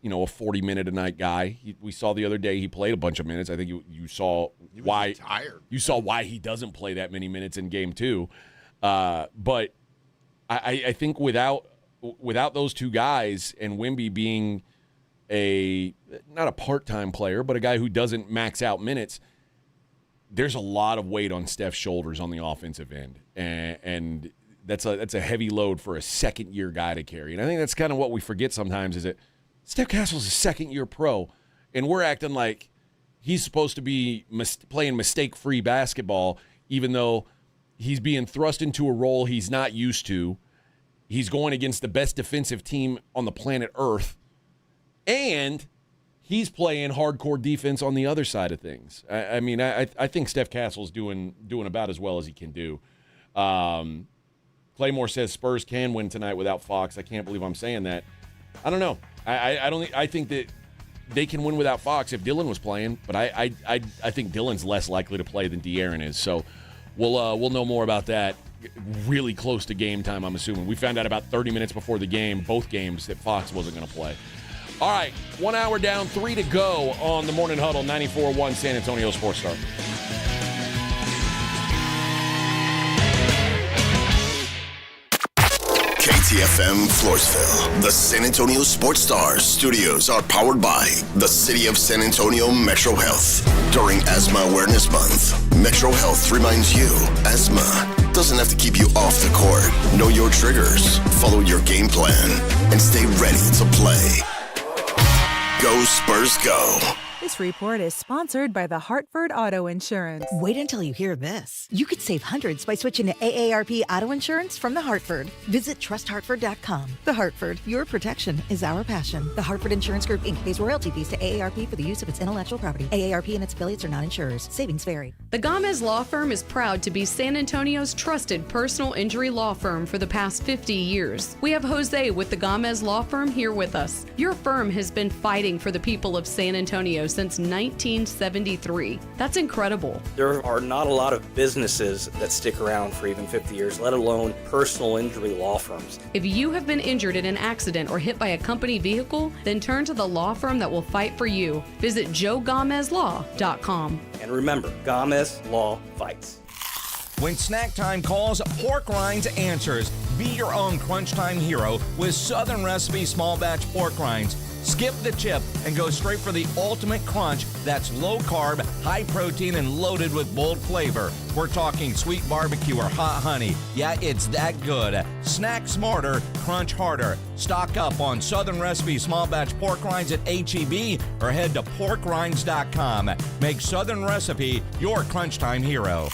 40-minute a night guy. We saw the other day he played a bunch of minutes. I think you saw why he doesn't play that many minutes in Game 2. But I think without those two guys and Wemby being not a part-time player, but a guy who doesn't max out minutes, there's a lot of weight on Steph's shoulders on the offensive end, and that's a heavy load for a second-year guy to carry. And I think that's kind of what we forget sometimes is that Steph Castle's a second-year pro, and we're acting like he's supposed to be playing mistake-free basketball, even though he's being thrust into a role he's not used to. He's going against the best defensive team on the planet Earth, and he's playing hardcore defense on the other side of things. I think Steph Castle's doing about as well as he can do. Claymore says Spurs can win tonight without Fox. I can't believe I'm saying that. I don't know. I think that they can win without Fox if Dylan was playing, but I think Dylan's less likely to play than De'Aaron is. So we'll know more about that really close to game time, I'm assuming. We found out about 30 minutes before the game, both games, that Fox wasn't going to play. All right, 1 hour down, 3 to go on the Morning Huddle, 94.1 San Antonio Sports Star. KTFM Floresville. The San Antonio Sports Stars studios are powered by the City of San Antonio Metro Health. During Asthma Awareness Month, Metro Health reminds you asthma doesn't have to keep you off the court. Know your triggers, follow your game plan, and stay ready to play. Go Spurs go. This report is sponsored by the Hartford Auto Insurance. Wait until you hear this. You could save hundreds by switching to AARP Auto Insurance from The Hartford. Visit trusthartford.com. The Hartford, your protection is our passion. The Hartford Insurance Group, Inc. pays royalty fees to AARP for the use of its intellectual property. AARP and its affiliates are not insurers. Savings vary. The Gomez Law Firm is proud to be San Antonio's trusted personal injury law firm for the past 50 years. We have Jose with the Gomez Law Firm here with us. Your firm has been fighting for the people of San Antonio since 1973. That's incredible. There are not a lot of businesses that stick around for even 50 years, let alone personal injury law firms. If you have been injured in an accident or hit by a company vehicle, then turn to the law firm that will fight for you. Visit joegomezlaw.com. And remember, Gomez Law fights. When snack time calls, Pork Rinds answers. Be your own crunch time hero with Southern Recipe small batch pork rinds. Skip the chip and go straight for the ultimate crunch that's low carb, high protein, and loaded with bold flavor. We're talking sweet barbecue or hot honey. Yeah, it's that good. Snack smarter, crunch harder. Stock up on Southern Recipe small batch pork rinds at H-E-B or head to porkrinds.com. Make Southern Recipe your crunch time hero.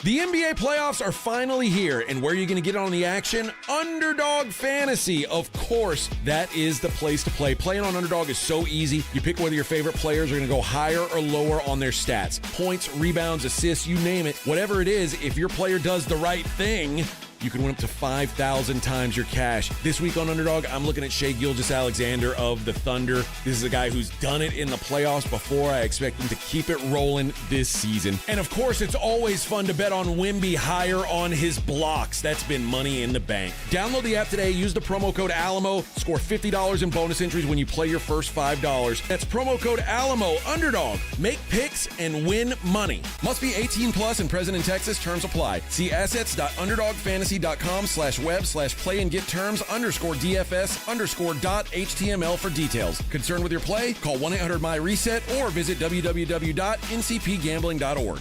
The NBA playoffs are finally here, and where are you going to get on the action? Underdog Fantasy. Of course, that is the place to play. Playing on Underdog is so easy. You pick whether your favorite players are going to go higher or lower on their stats. Points, rebounds, assists, you name it. Whatever it is, if your player does the right thing, you can win up to 5,000 times your cash. This week on Underdog, I'm looking at Shai Gilgeous-Alexander of the Thunder. This is a guy who's done it in the playoffs before. I expect him to keep it rolling this season. And of course, it's always fun to bet on Wemby higher on his blocks. That's been money in the bank. Download the app today. Use the promo code Alamo. Score $50 in bonus entries when you play your first $5. That's promo code Alamo. Underdog. Make picks and win money. Must be 18 plus and present in Texas. Terms apply. See assets.underdogfantasy.com/web/play-and-get-terms_DFS_.html for details. Concerned with your play? Call 1-800-MY-RESET or visit www.ncpgambling.org.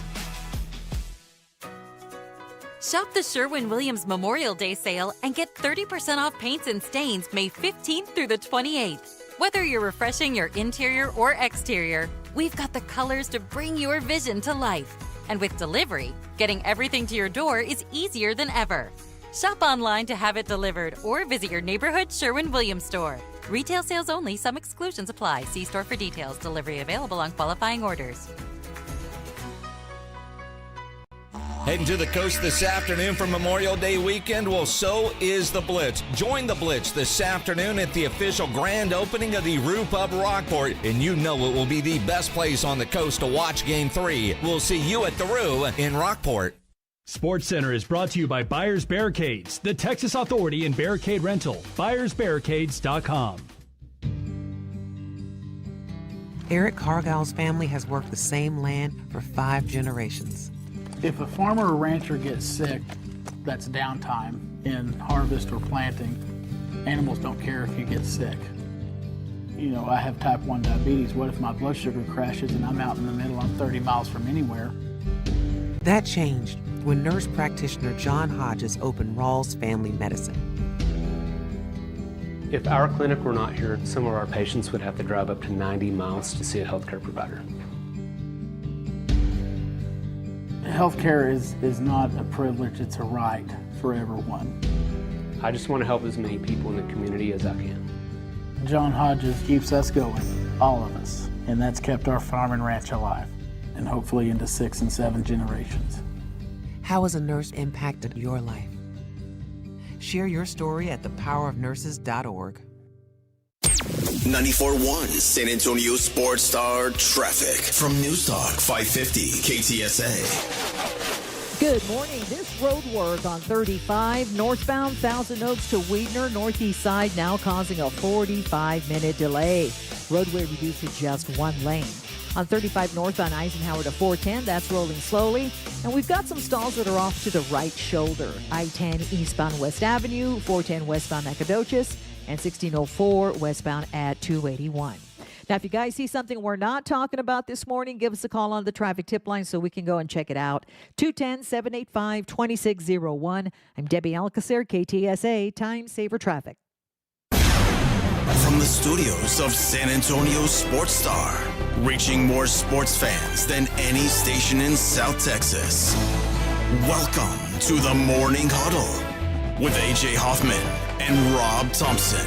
Shop the Sherwin-Williams Memorial Day sale and get 30% off paints and stains May 15th through the 28th. Whether you're refreshing your interior or exterior, we've got the colors to bring your vision to life. And with delivery, getting everything to your door is easier than ever. Shop online to have it delivered or visit your neighborhood Sherwin-Williams store. Retail sales only. Some exclusions apply. See store for details. Delivery available on qualifying orders. Heading to the coast this afternoon for Memorial Day weekend? Well, so is the Blitz. Join the Blitz this afternoon at the official grand opening of the Rue Pub Rockport, and you know it will be the best place on the coast to watch Game 3. We'll see you at the Rue in Rockport. Sports Center is brought to you by Buyers Barricades, the Texas authority in barricade rental. BuyersBarricades.com. Eric Cargill's family has worked the same land for 5 generations. If a farmer or rancher gets sick, that's downtime in harvest or planting. Animals don't care if you get sick. You know, I have type 1 diabetes. What if my blood sugar crashes and I'm out in the middle, I'm 30 miles from anywhere? That changed when nurse practitioner John Hodges opened Rawls Family Medicine. If our clinic were not here, some of our patients would have to drive up to 90 miles to see a healthcare provider. Healthcare is not a privilege, it's a right for everyone. I just want to help as many people in the community as I can. John Hodges keeps us going, all of us, and that's kept our farm and ranch alive, and hopefully into 6 and 7 generations. How has a nurse impacted your life? Share your story at thepowerofnurses.org. 94.1 San Antonio Sports Star Traffic from Newstalk 550 KTSA. Good morning. This road work on 35 northbound Thousand Oaks to Weidner northeast side now causing a 45-minute delay. Roadway reduced to just one lane. On 35 north on Eisenhower to 410, that's rolling slowly. And we've got some stalls that are off to the right shoulder. I-10 eastbound West Avenue, 410 westbound Nacogdoches, and 1604 westbound at 281. Now, if you guys see something we're not talking about this morning, give us a call on the traffic tip line so we can go and check it out. 210-785-2601. I'm Debbie Alcacer, KTSA Time Saver Traffic. From from the studios of San Antonio Sports Star, reaching more sports fans than any station in South Texas. Welcome to the Morning Huddle with AJ Hoffman and Rob Thompson.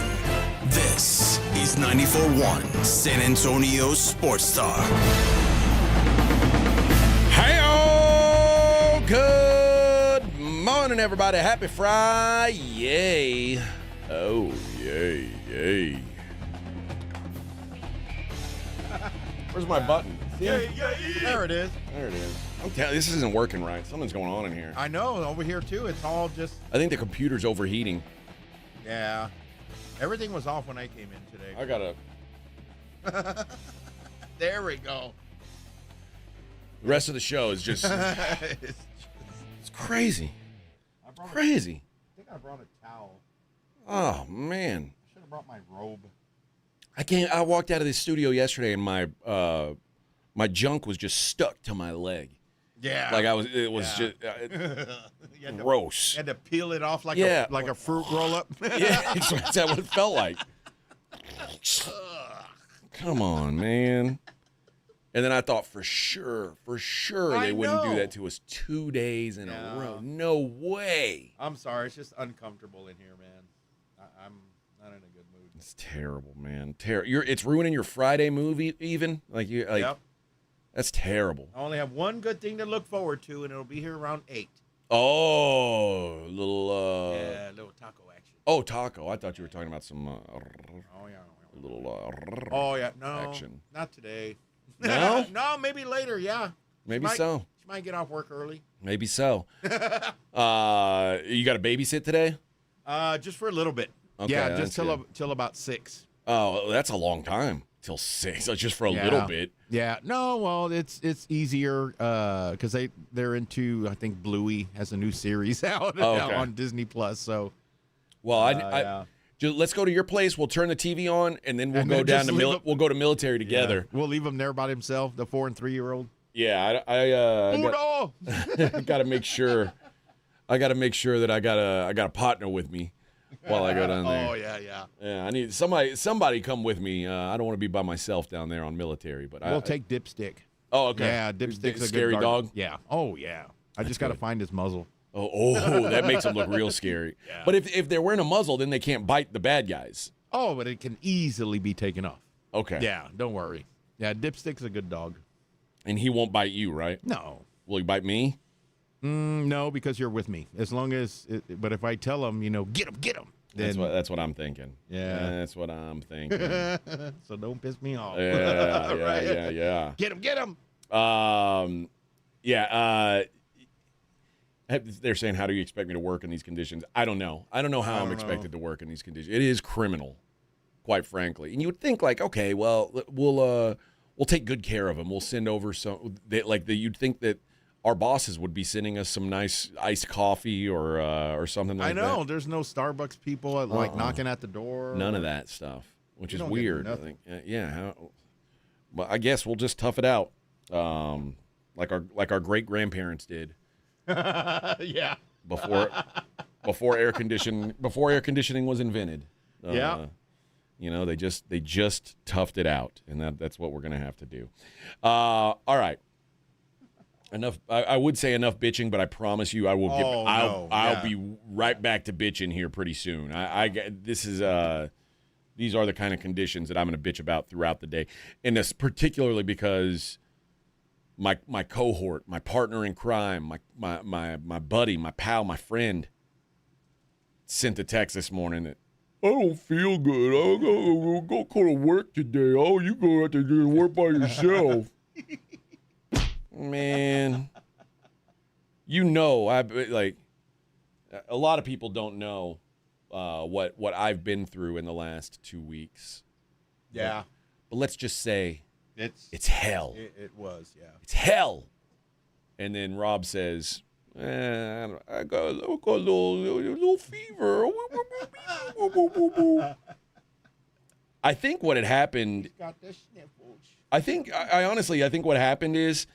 This is 94.1 San Antonio Sports Star. Hey-o! Good morning, everybody. Happy Fri-yay. Oh, yay, yay. Where's my button? There it is. There it is. I'm telling you, this isn't working right. Something's going on in here. I know. Over here, too. It's all just... I think the computer's overheating. Yeah. Everything was off when I came in today. I gotta... There we go. The rest of the show is just... it's crazy. Crazy. I think I brought a towel. Oh, man. I should have brought my robe. I walked out of the studio yesterday and my my junk was just stuck to my leg. Yeah. Like it was just gross. You had to peel it off like a fruit roll up. Yeah, that's what it felt like. Come on, man. And then I thought for sure they wouldn't do that to us 2 days in a row. No way. I'm sorry, it's just uncomfortable in here, man. I'm not in a good mood. It's terrible, man. It's ruining your Friday movie, even. Yep. That's terrible. I only have one good thing to look forward to, and it'll be here around 8. Oh, little little taco action. Oh, taco. I thought you were talking about some action. Not today. No? No, maybe later, yeah. Maybe She so. might get off work early. Maybe so. You got to babysit today? Just for a little bit. Okay, yeah, just that's till about 6. Oh, that's a long time. Till 6. So just for a little bit. Yeah. No, well, it's easier because they're into, I think Bluey has a new series out on Disney Plus. So, well, let's go to your place. We'll turn the TV on, and then we'll go down to we'll go to military together. Yeah. We'll leave him there by himself, the 4 and 3-year-old. Yeah, I got to make sure. I got to make sure that I got a partner with me while I go down there. Oh yeah. Yeah, I need somebody come with me. I don't want to be by myself down there on military, but we'll take Dipstick. Oh, okay. Yeah, Dipstick's a scary good dog. Yeah. Oh yeah. I just got to find his muzzle. Oh, that makes him look real scary. Yeah. But if they're wearing a muzzle, then they can't bite the bad guys. Oh, but it can easily be taken off. Okay. Yeah, don't worry. Yeah, Dipstick's a good dog. And he won't bite you, right? No. Will he bite me? No, because you're with me. As long as, but if I tell him, get him. Then, that's what I'm thinking. Yeah. That's what I'm thinking. So don't piss me off. Yeah, right? yeah. Get him. They're saying, how do you expect me to work in these conditions? I don't know. I don't know how I'm expected to work in these conditions. It is criminal, quite frankly. And you would think okay, well, we'll take good care of them. We'll send over you'd think that our bosses would be sending us some nice iced coffee or something like that. I know. There's no Starbucks people knocking at the door. None of that stuff, which is weird. I think. But I guess we'll just tough it out, like our great grandparents did. Yeah. Before air conditioning was invented. Yeah. They just toughed it out, and that's what we're gonna have to do. All right. Enough. I would say enough bitching, but I promise you, I will I'll be right back to bitching here pretty soon. These are the kind of conditions that I'm going to bitch about throughout the day, and this particularly because my cohort, my partner in crime, my buddy, my pal, my friend, sent a text this morning that, I don't feel good. I'm going to go to work today. Oh, you going to have to do work by yourself. Man, a lot of people don't know what I've been through in the last 2 weeks. Yeah. But let's just say it's hell. It was, yeah. It's hell. And then Rob says, I got a little fever. I think what had happened. He's got the sniffles. I honestly think what happened is,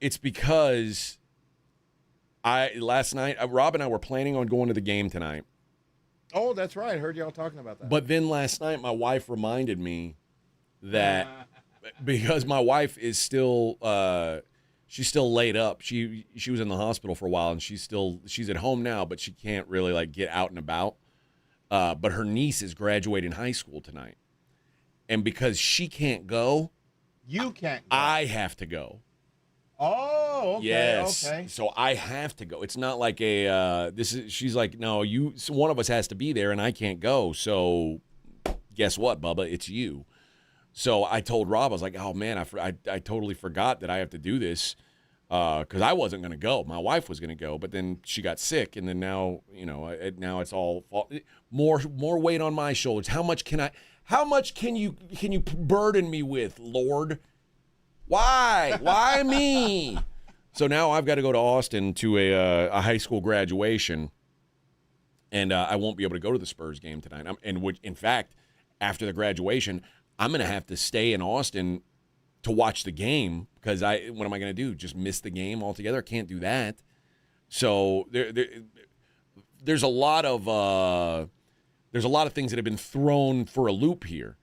it's because last night Rob and I were planning on going to the game tonight, Oh, that's right. I heard y'all talking about that. But then last night, my wife reminded me that because my wife is still she's still laid up. She was in the hospital for a while, and she's at home now, but she can't really like get out and about. But her niece is graduating high school tonight, and because she can't go, you can't go. I have to go. Oh, okay. Yes. Okay. So I have to go. It's not like she's like, no, so one of us has to be there and I can't go. So guess what, Bubba? It's you. So I told Rob, I was like, oh man, I totally forgot that I have to do this. Cause I wasn't going to go. My wife was going to go, but then she got sick. And then now, now it's all more weight on my shoulders. How much can you burden me with, Lord? Why? Why me? So now I've got to go to Austin to a high school graduation, and I won't be able to go to the Spurs game tonight. In fact, after the graduation, I'm going to have to stay in Austin to watch the game because what am I going to do? Just miss the game altogether? I can't do that. So there's a lot of things that have been thrown for a loop here.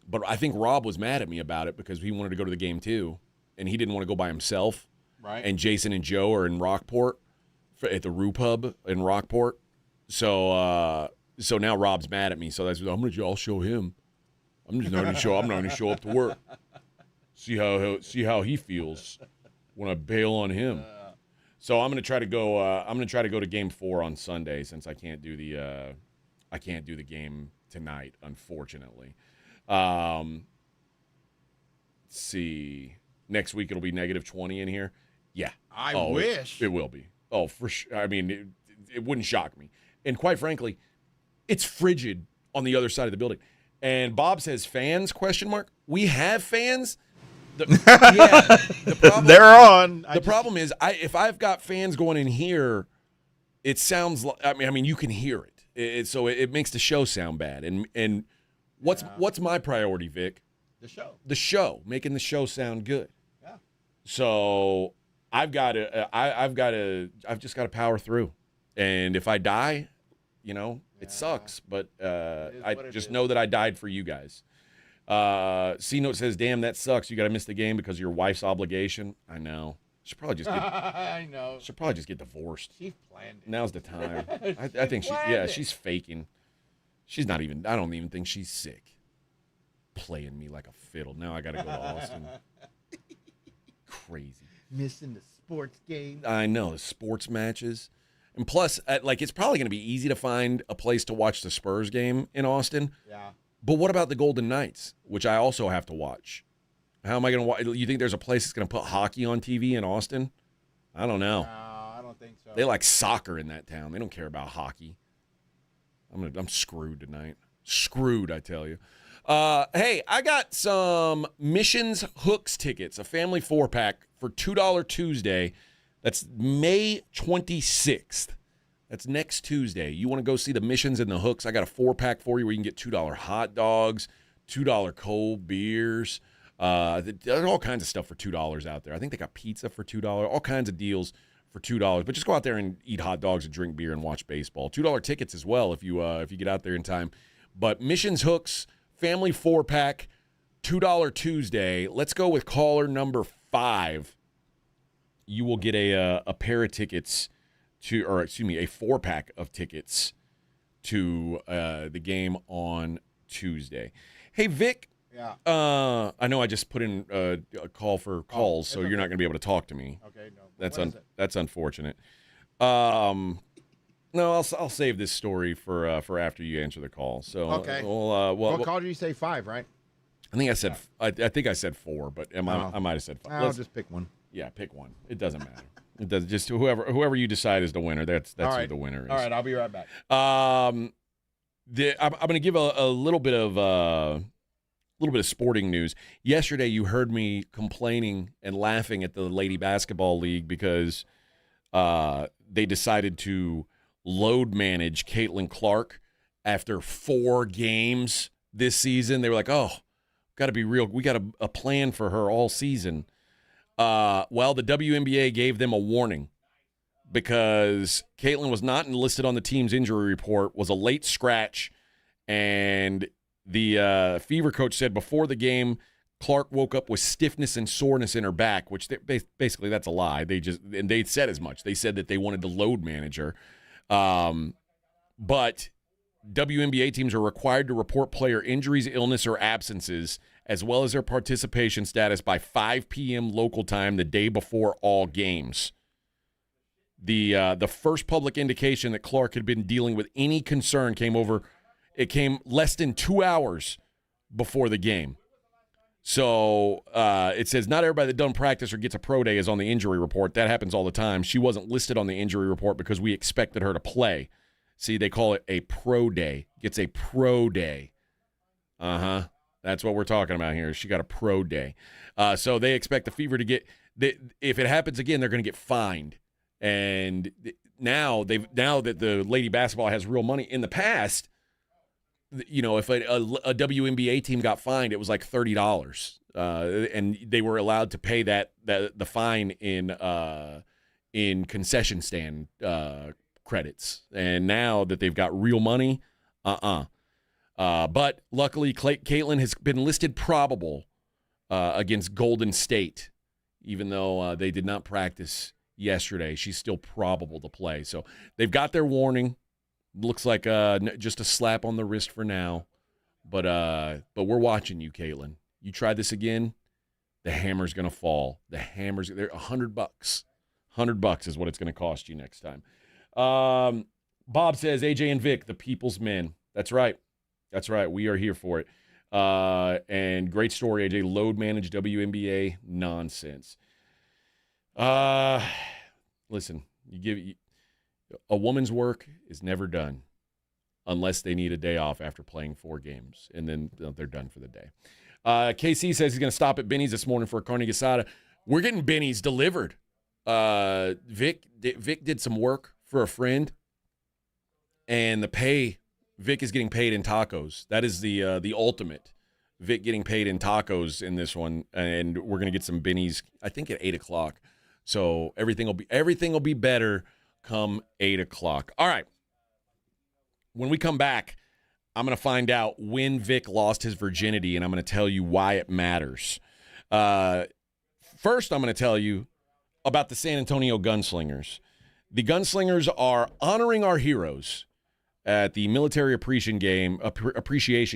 But I think Rob was mad at me about it because he wanted to go to the game too, and he didn't want to go by himself. Right. And Jason and Joe are in Rockport at the Roo Pub in Rockport. So now Rob's mad at me. So I'll show him. I'm not going to show up to work. See how he feels when I bail on him. So I'm going to try to go. I'm going to try to go to Game 4 on Sunday since I can't do the game tonight, unfortunately. Let's see. Next week it'll be -20 in here. Yeah. I wish. It will be. Oh, for sure. I mean, it wouldn't shock me. And quite frankly, it's frigid on the other side of the building. And Bob says fans, ? We have fans. The problem, they're on. The problem is if I've got fans going in here, it sounds like, I mean you can hear it. So it makes the show sound bad. And what's my priority, Vic? The show, making the show sound good. Yeah. So I've just got to power through. And if I die, it sucks. But I just know that I died for you guys. C-Note says, damn, that sucks. You got to miss the game because of your wife's obligation. I know. Should probably just get. I know. Should probably just get divorced. She planned it. Now's the time. I think she's faking. She's not even. I don't even think she's sick. Playing me like a fiddle. Now I got to go to Austin. Crazy. Missing the sports game. I know, the sports matches. And plus, it's probably going to be easy to find a place to watch the Spurs game in Austin. Yeah. But what about the Golden Knights, which I also have to watch? How am I going to watch? You think there's a place that's going to put hockey on TV in Austin? I don't know. No, I don't think so. They like soccer in that town. They don't care about hockey. I'm screwed tonight. Screwed, I tell you. Hey, I got some Missions Hooks tickets, a family 4-pack for $2 Tuesday. That's May 26th. That's next Tuesday. You want to go see the Missions and the Hooks? I got a 4-pack for you where you can get $2 hot dogs, $2 cold beers. There's all kinds of stuff for $2 out there. I think they got pizza for $2, all kinds of deals for $2. But just go out there and eat hot dogs and drink beer and watch baseball. $2 tickets as well if you get out there in time. But Missions Hooks, family 4-pack, $2 Tuesday. Let's go with caller number 5. You will get a pair of tickets a 4-pack of tickets to the game on Tuesday. Hey, Vic. Yeah. I know I just put in a call for calls, so you're not going to be able to talk to me. Okay, no. That's unfortunate. No, I'll save this story for after you answer the call. So okay. What call did you say? 5, right? I think I said I think I said 4, but I might have said 5. I'll just pick one. Yeah, pick one. It doesn't matter. It does. Just whoever you decide is the winner. That's right. who the winner is. All right, I'll be right back. I'm going to give a little bit of sporting news. Yesterday, you heard me complaining and laughing at the Lady Basketball League because they decided to load manage Caitlin Clark after 4 games this season. They were like, "Oh, got to be real. We got a plan for her all season." Well, the WNBA gave them a warning. because Caitlin was not enlisted on the team's injury report, was a late scratch, and the Fever coach said before the game, Clark woke up with stiffness and soreness in her back, which basically that's a lie. They said as much. They said that they wanted to load manage her. But WNBA teams are required to report player injuries, illness, or absences, as well as their participation status by 5 p.m. local time the day before all games. The first public indication that Clark had been dealing with any concern came less than 2 hours before the game. So it says not everybody that doesn't practice or gets a pro day is on the injury report. That happens all the time. She wasn't listed on the injury report because we expected her to play. See, they call it a pro day. Gets a pro day. That's what we're talking about here. She got a pro day. So they expect the Fever to get if it happens again, they're going to get fined. And now that the lady basketball has real money. In the past, if a WNBA team got fined, it was like $30, and they were allowed to pay the fine in concession stand credits. And now that they've got real money, but luckily, Caitlin has been listed probable against Golden State, even though they did not practice yesterday. She's still probable to play. So they've got their warning. Looks like just a slap on the wrist for now. But we're watching you, Caitlin. You try this again, the hammer's going to fall. They're $100. $100 is what it's going to cost you next time. Bob says, AJ and Vic, the people's men. That's right. We are here for it. And great story, AJ. Load managed WNBA nonsense. Listen, a woman's work is never done unless they need a day off after playing 4 games, and then they're done for the day. KC says he's going to stop at Benny's this morning for a carne asada. We're getting Benny's delivered. Vic did some work for a friend, and Vic is getting paid in tacos. That is the ultimate. Vic getting paid in tacos in this one, and we're going to get some Benny's, I think, at 8 o'clock. So everything will be better come 8 o'clock. All right. When we come back, I'm going to find out when Vic lost his virginity, and I'm going to tell you why it matters. First, I'm going to tell you about the San Antonio Gunslingers. The Gunslingers are honoring our heroes at the Military Appreciation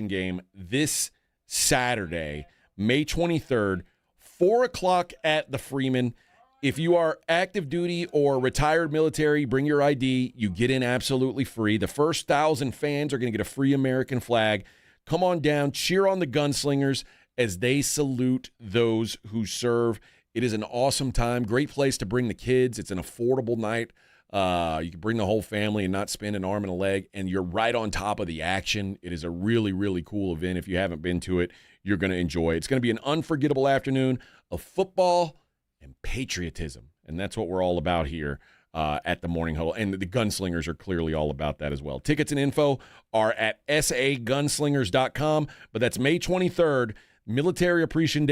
Game this Saturday, May 23rd, 4 o'clock at the Freeman. If you are active duty or retired military, bring your ID. You get in absolutely free. The first 1,000 fans are going to get a free American flag. Come on down, cheer on the Gunslingers as they salute those who serve. It is an awesome time. Great place to bring the kids. It's an affordable night. You can bring the whole family and not spend an arm and a leg, and you're right on top of the action. It is a really, really cool event. If you haven't been to it, you're going to enjoy it. It's going to be an unforgettable afternoon of football and patriotism, and that's what we're all about here at the Morning Huddle. And the Gunslingers are clearly all about that as well. Tickets and info are at sagunslingers.com, but that's May 23rd, Military Appreciation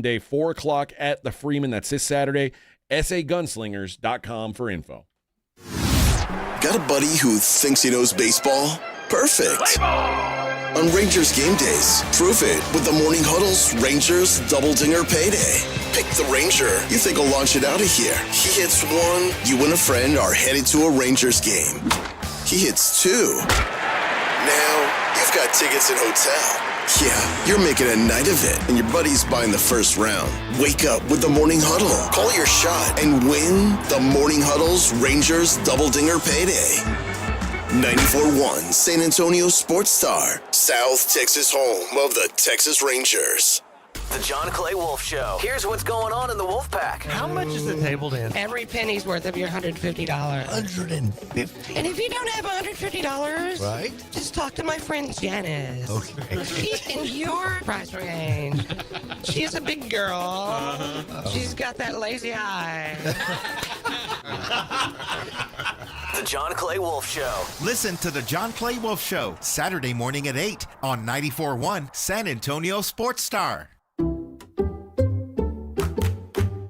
Day, 4 o'clock at the Freeman. That's this Saturday. sagunslingers.com for info. Got a buddy who thinks he knows baseball? Perfect. On Rangers game days, prove it with the Morning Huddle's Rangers Double Dinger Payday. Pick the Ranger you think will launch it out of here. He hits 1, you and a friend are headed to a Rangers game. He hits 2. Now, you've got tickets and hotel. Yeah, you're making a night of it, and your buddy's buying the first round. Wake up with the Morning Huddle. Call your shot and win the Morning Huddle's Rangers Double Dinger Payday. 94.1 San Antonio Sports Star, South Texas home of the Texas Rangers. The John Clay Wolf Show. Here's what's going on in the Wolf Pack. How much is the table dance? Every penny's worth of your $150. $150. And if you don't have $150, right? Just talk to my friend Janice. Okay. She's in your price range. She's a big girl. She's got that lazy eye. The John Clay Wolf Show. Listen to the John Clay Wolf Show, Saturday morning at 8 on 94.1 San Antonio Sports Star.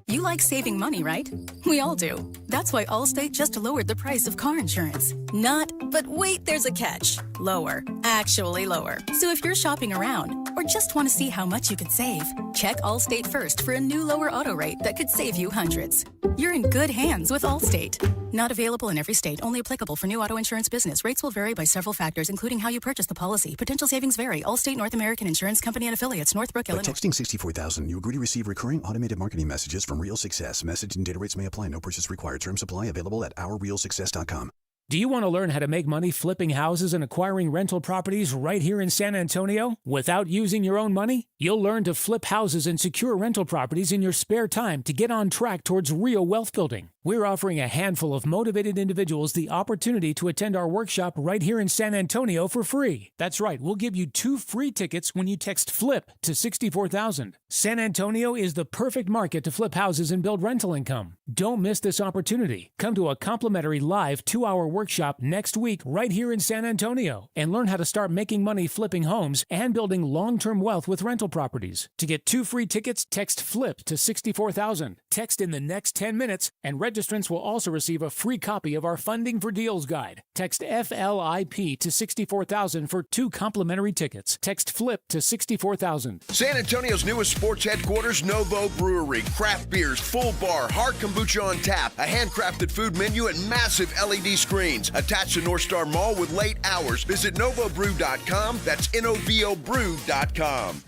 You like saving money, right? We all do. That's why Allstate just lowered the price of car insurance. Not, but wait, there's a catch. Lower. Actually lower. So if you're shopping around or just want to see how much you could save, check Allstate first for a new lower auto rate that could save you hundreds. You're in good hands with Allstate. Not available in every state. Only applicable for new auto insurance business. Rates will vary by several factors, including how you purchase the policy. Potential savings vary. Allstate North American Insurance Company and affiliates. Northbrook, By Illinois. texting 64,000, you agree to receive recurring automated marketing messages from Real Success. Message and data rates may apply. No purchase required. Terms apply. Available at ourrealsuccess.com. Do you want to learn how to make money flipping houses and acquiring rental properties right here in San Antonio without using your own money? You'll learn to flip houses and secure rental properties in your spare time to get on track towards real wealth building. We're offering a handful of motivated individuals the opportunity to attend our workshop right here in San Antonio for free. That's right, we'll give you 2 free tickets when you text FLIP to 64,000. San Antonio is the perfect market to flip houses and build rental income. Don't miss this opportunity. Come to a complimentary live 2-hour workshop next week right here in San Antonio and learn how to start making money flipping homes and building long-term wealth with rental properties. To get 2 free tickets, text FLIP to 64,000. Text in the next 10 minutes and registrants will also receive a free copy of our Funding for Deals guide. Text FLIP to 64,000 for 2 complimentary tickets. Text FLIP to 64,000. San Antonio's newest sports headquarters, Novo Brewery. Craft beers, full bar, hard kombucha on tap, a handcrafted food menu, and massive LED screens. Attached to North Star Mall with late hours. Visit novobrew.com. That's novobrew.com.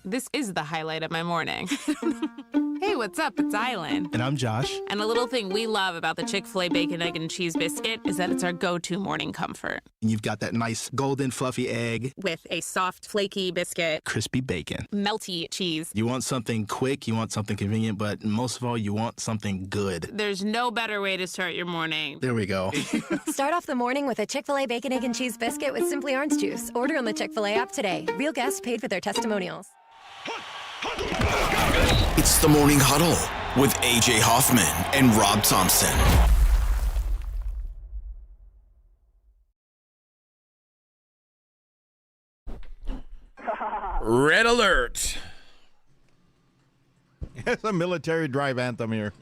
This is the highlight of my morning. Hey, what's up? It's Island. And I'm Josh. And a little thing we love about the Chick-fil-A Bacon, Egg, and Cheese Biscuit is that it's our go-to morning comfort. And you've got that nice golden fluffy egg. With a soft, flaky biscuit. Crispy bacon. Melty cheese. You want something quick, you want something convenient, but most of all, you want something good. There's no better way to start your morning. There we go. Start off the morning with a Chick-fil-A Bacon, Egg, and Cheese Biscuit with Simply Orange Juice. Order on the Chick-fil-A app today. Real guests paid for their testimonials. It's the Morning Huddle with AJ Hoffman and Rob Thompson. Red alert. It's a military drive anthem here.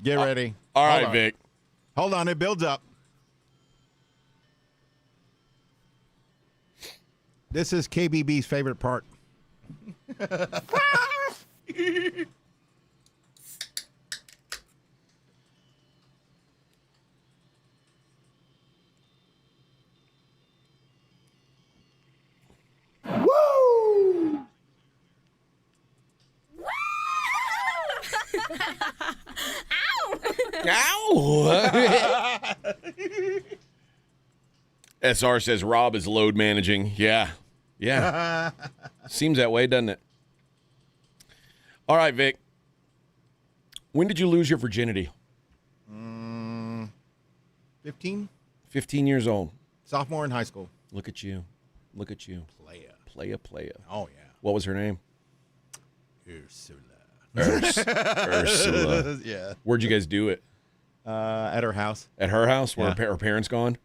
Get ready. All right, Vic. Hold on, it builds up. This is KBB's favorite part. Woo! Ow! SR says Rob is load managing. Yeah. Seems that way, doesn't it? All right, Vic. When did you lose your virginity? 15? 15 years old. Sophomore in high school. Look at you. Playa. Oh, yeah. What was her name? Ursula. Yeah. Where'd you guys do it? At her house. At her house? Where her parents gone?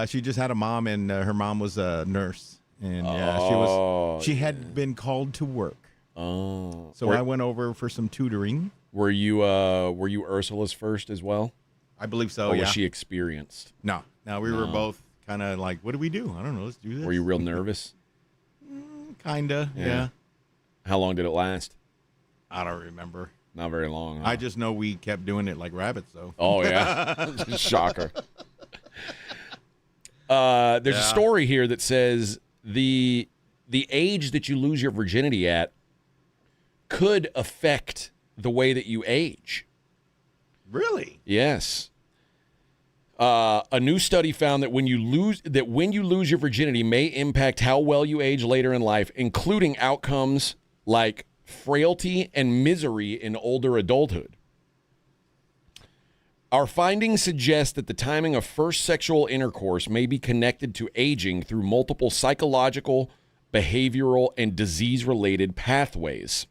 She just had a mom, and her mom was a nurse. And she had been called to work. Oh. So I went over for some tutoring. Were you Ursula's first as well? I believe so, Or yeah. was she experienced? No, we were both kind of like, what do we do? I don't know, let's do this. Were you real nervous? Kinda, yeah. How long did it last? I don't remember. Not very long. Huh? I just know we kept doing it like rabbits, though. Oh, yeah. Shocker. There's a story here that says the age that you lose your virginity at could affect the way that you age. Really? Yes. A new study found that when you lose your virginity may impact how well you age later in life, including outcomes like frailty and misery in older adulthood. Our findings suggest that the timing of first sexual intercourse may be connected to aging through multiple psychological, behavioral, and disease-related pathways.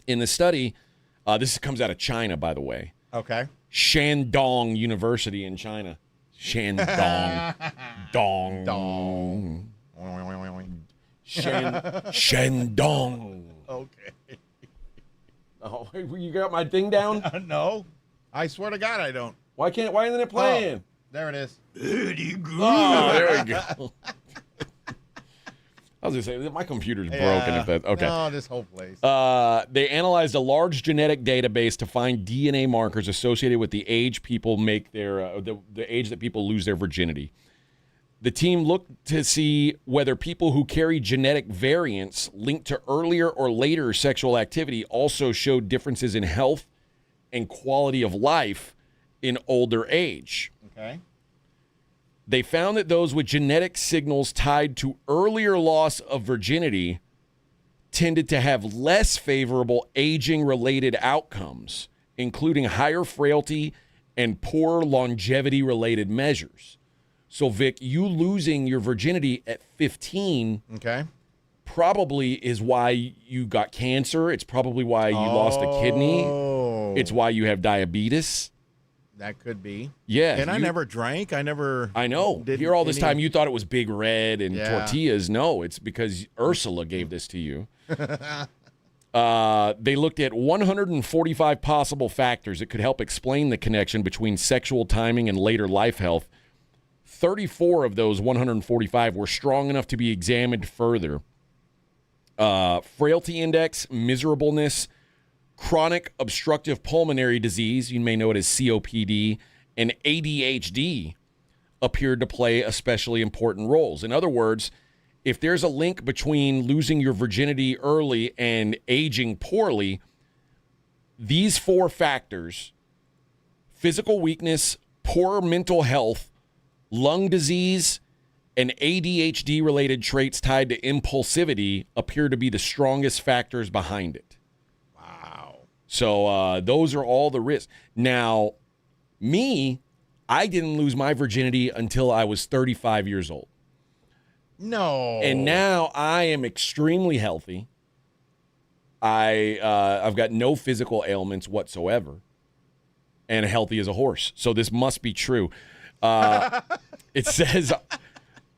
In the study, this comes out of China, by the way. Okay. Shandong University in China. Shandong. Dong. Shandong. Okay. Oh, you got my thing down? No. I swear to God I don't. Why isn't it playing? Oh, there it is. Oh, there we go. I was going to say, my computer's broken. If that, okay. No, this whole place. They analyzed a large genetic database to find DNA markers associated with the age people make their the age that people lose their virginity. The team looked to see whether people who carry genetic variants linked to earlier or later sexual activity also showed differences in health and quality of life in older age. Okay. They found that those with genetic signals tied to earlier loss of virginity tended to have less favorable aging-related outcomes, including higher frailty and poor longevity-related measures. So, Vic, you losing your virginity at 15 probably is why you got cancer. It's probably why you lost a kidney. It's why you have diabetes. That could be. Yeah. And I never drank. I know. Here all this time you thought it was Big Red and tortillas. No, it's because Ursula gave this to you. They looked at 145 possible factors that could help explain the connection between sexual timing and later life health. 34 of those 145 were strong enough to be examined further. Frailty index, miserableness, chronic obstructive pulmonary disease, you may know it as COPD, and ADHD appeared to play especially important roles. In other words, if there's a link between losing your virginity early and aging poorly, these 4 factors, physical weakness, poor mental health, lung disease, and ADHD-related traits tied to impulsivity appear to be the strongest factors behind it. So those are all the risks. Now, I didn't lose my virginity until I was 35 years old. No. And now I am extremely healthy. I've got no physical ailments whatsoever and healthy as a horse. So this must be true. It says,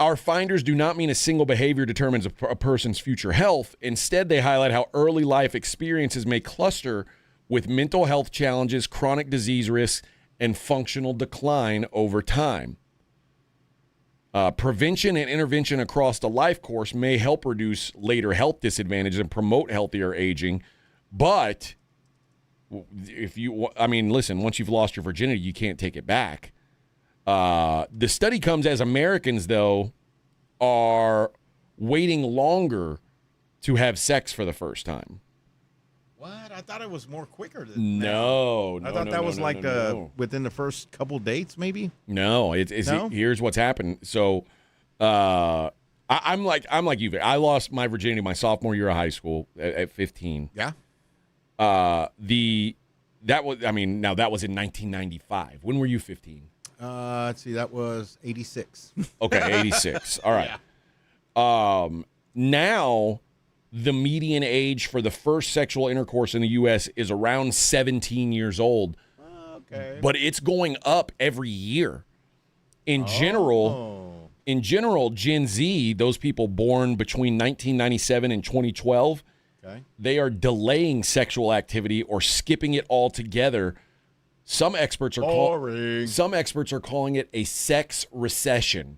our finders do not mean a single behavior determines a person's future health. Instead, they highlight how early life experiences may cluster with mental health challenges, chronic disease risks, and functional decline over time. Prevention and intervention across the life course may help reduce later health disadvantages and promote healthier aging. But listen, once you've lost your virginity, you can't take it back. The study comes as Americans, though, are waiting longer to have sex for the first time. What? I thought it was more quicker than No. I thought that was within the first couple dates, maybe. No, here's what's happened. So, I'm like you. I lost my virginity my sophomore year of high school at 15. Yeah. That was in 1995. When were you 15? Let's see, that was 86. Okay, 86. All right. Yeah. Now, the median age for the first sexual intercourse in the U.S. is around 17 years old. Okay. But it's going up every year. In general, Gen Z, those people born between 1997 and 2012, they are delaying sexual activity or skipping it altogether. Some experts are calling it a sex recession,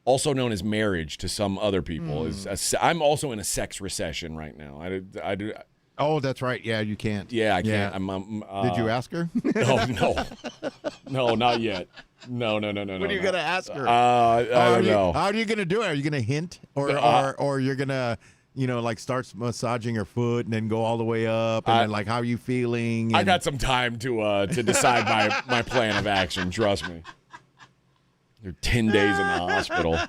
also known as marriage to some other people. I'm also in a sex recession right now. I do. Oh, that's right. Yeah, you can't. Yeah, I can't. Did you ask her? No, not yet. No. What are you gonna ask her? I don't know. How are you gonna do it? Are you gonna hint, or you're gonna, start massaging her foot and then go all the way up, and then how are you feeling? I got some time to decide my plan of action. Trust me. You're 10 days in the hospital.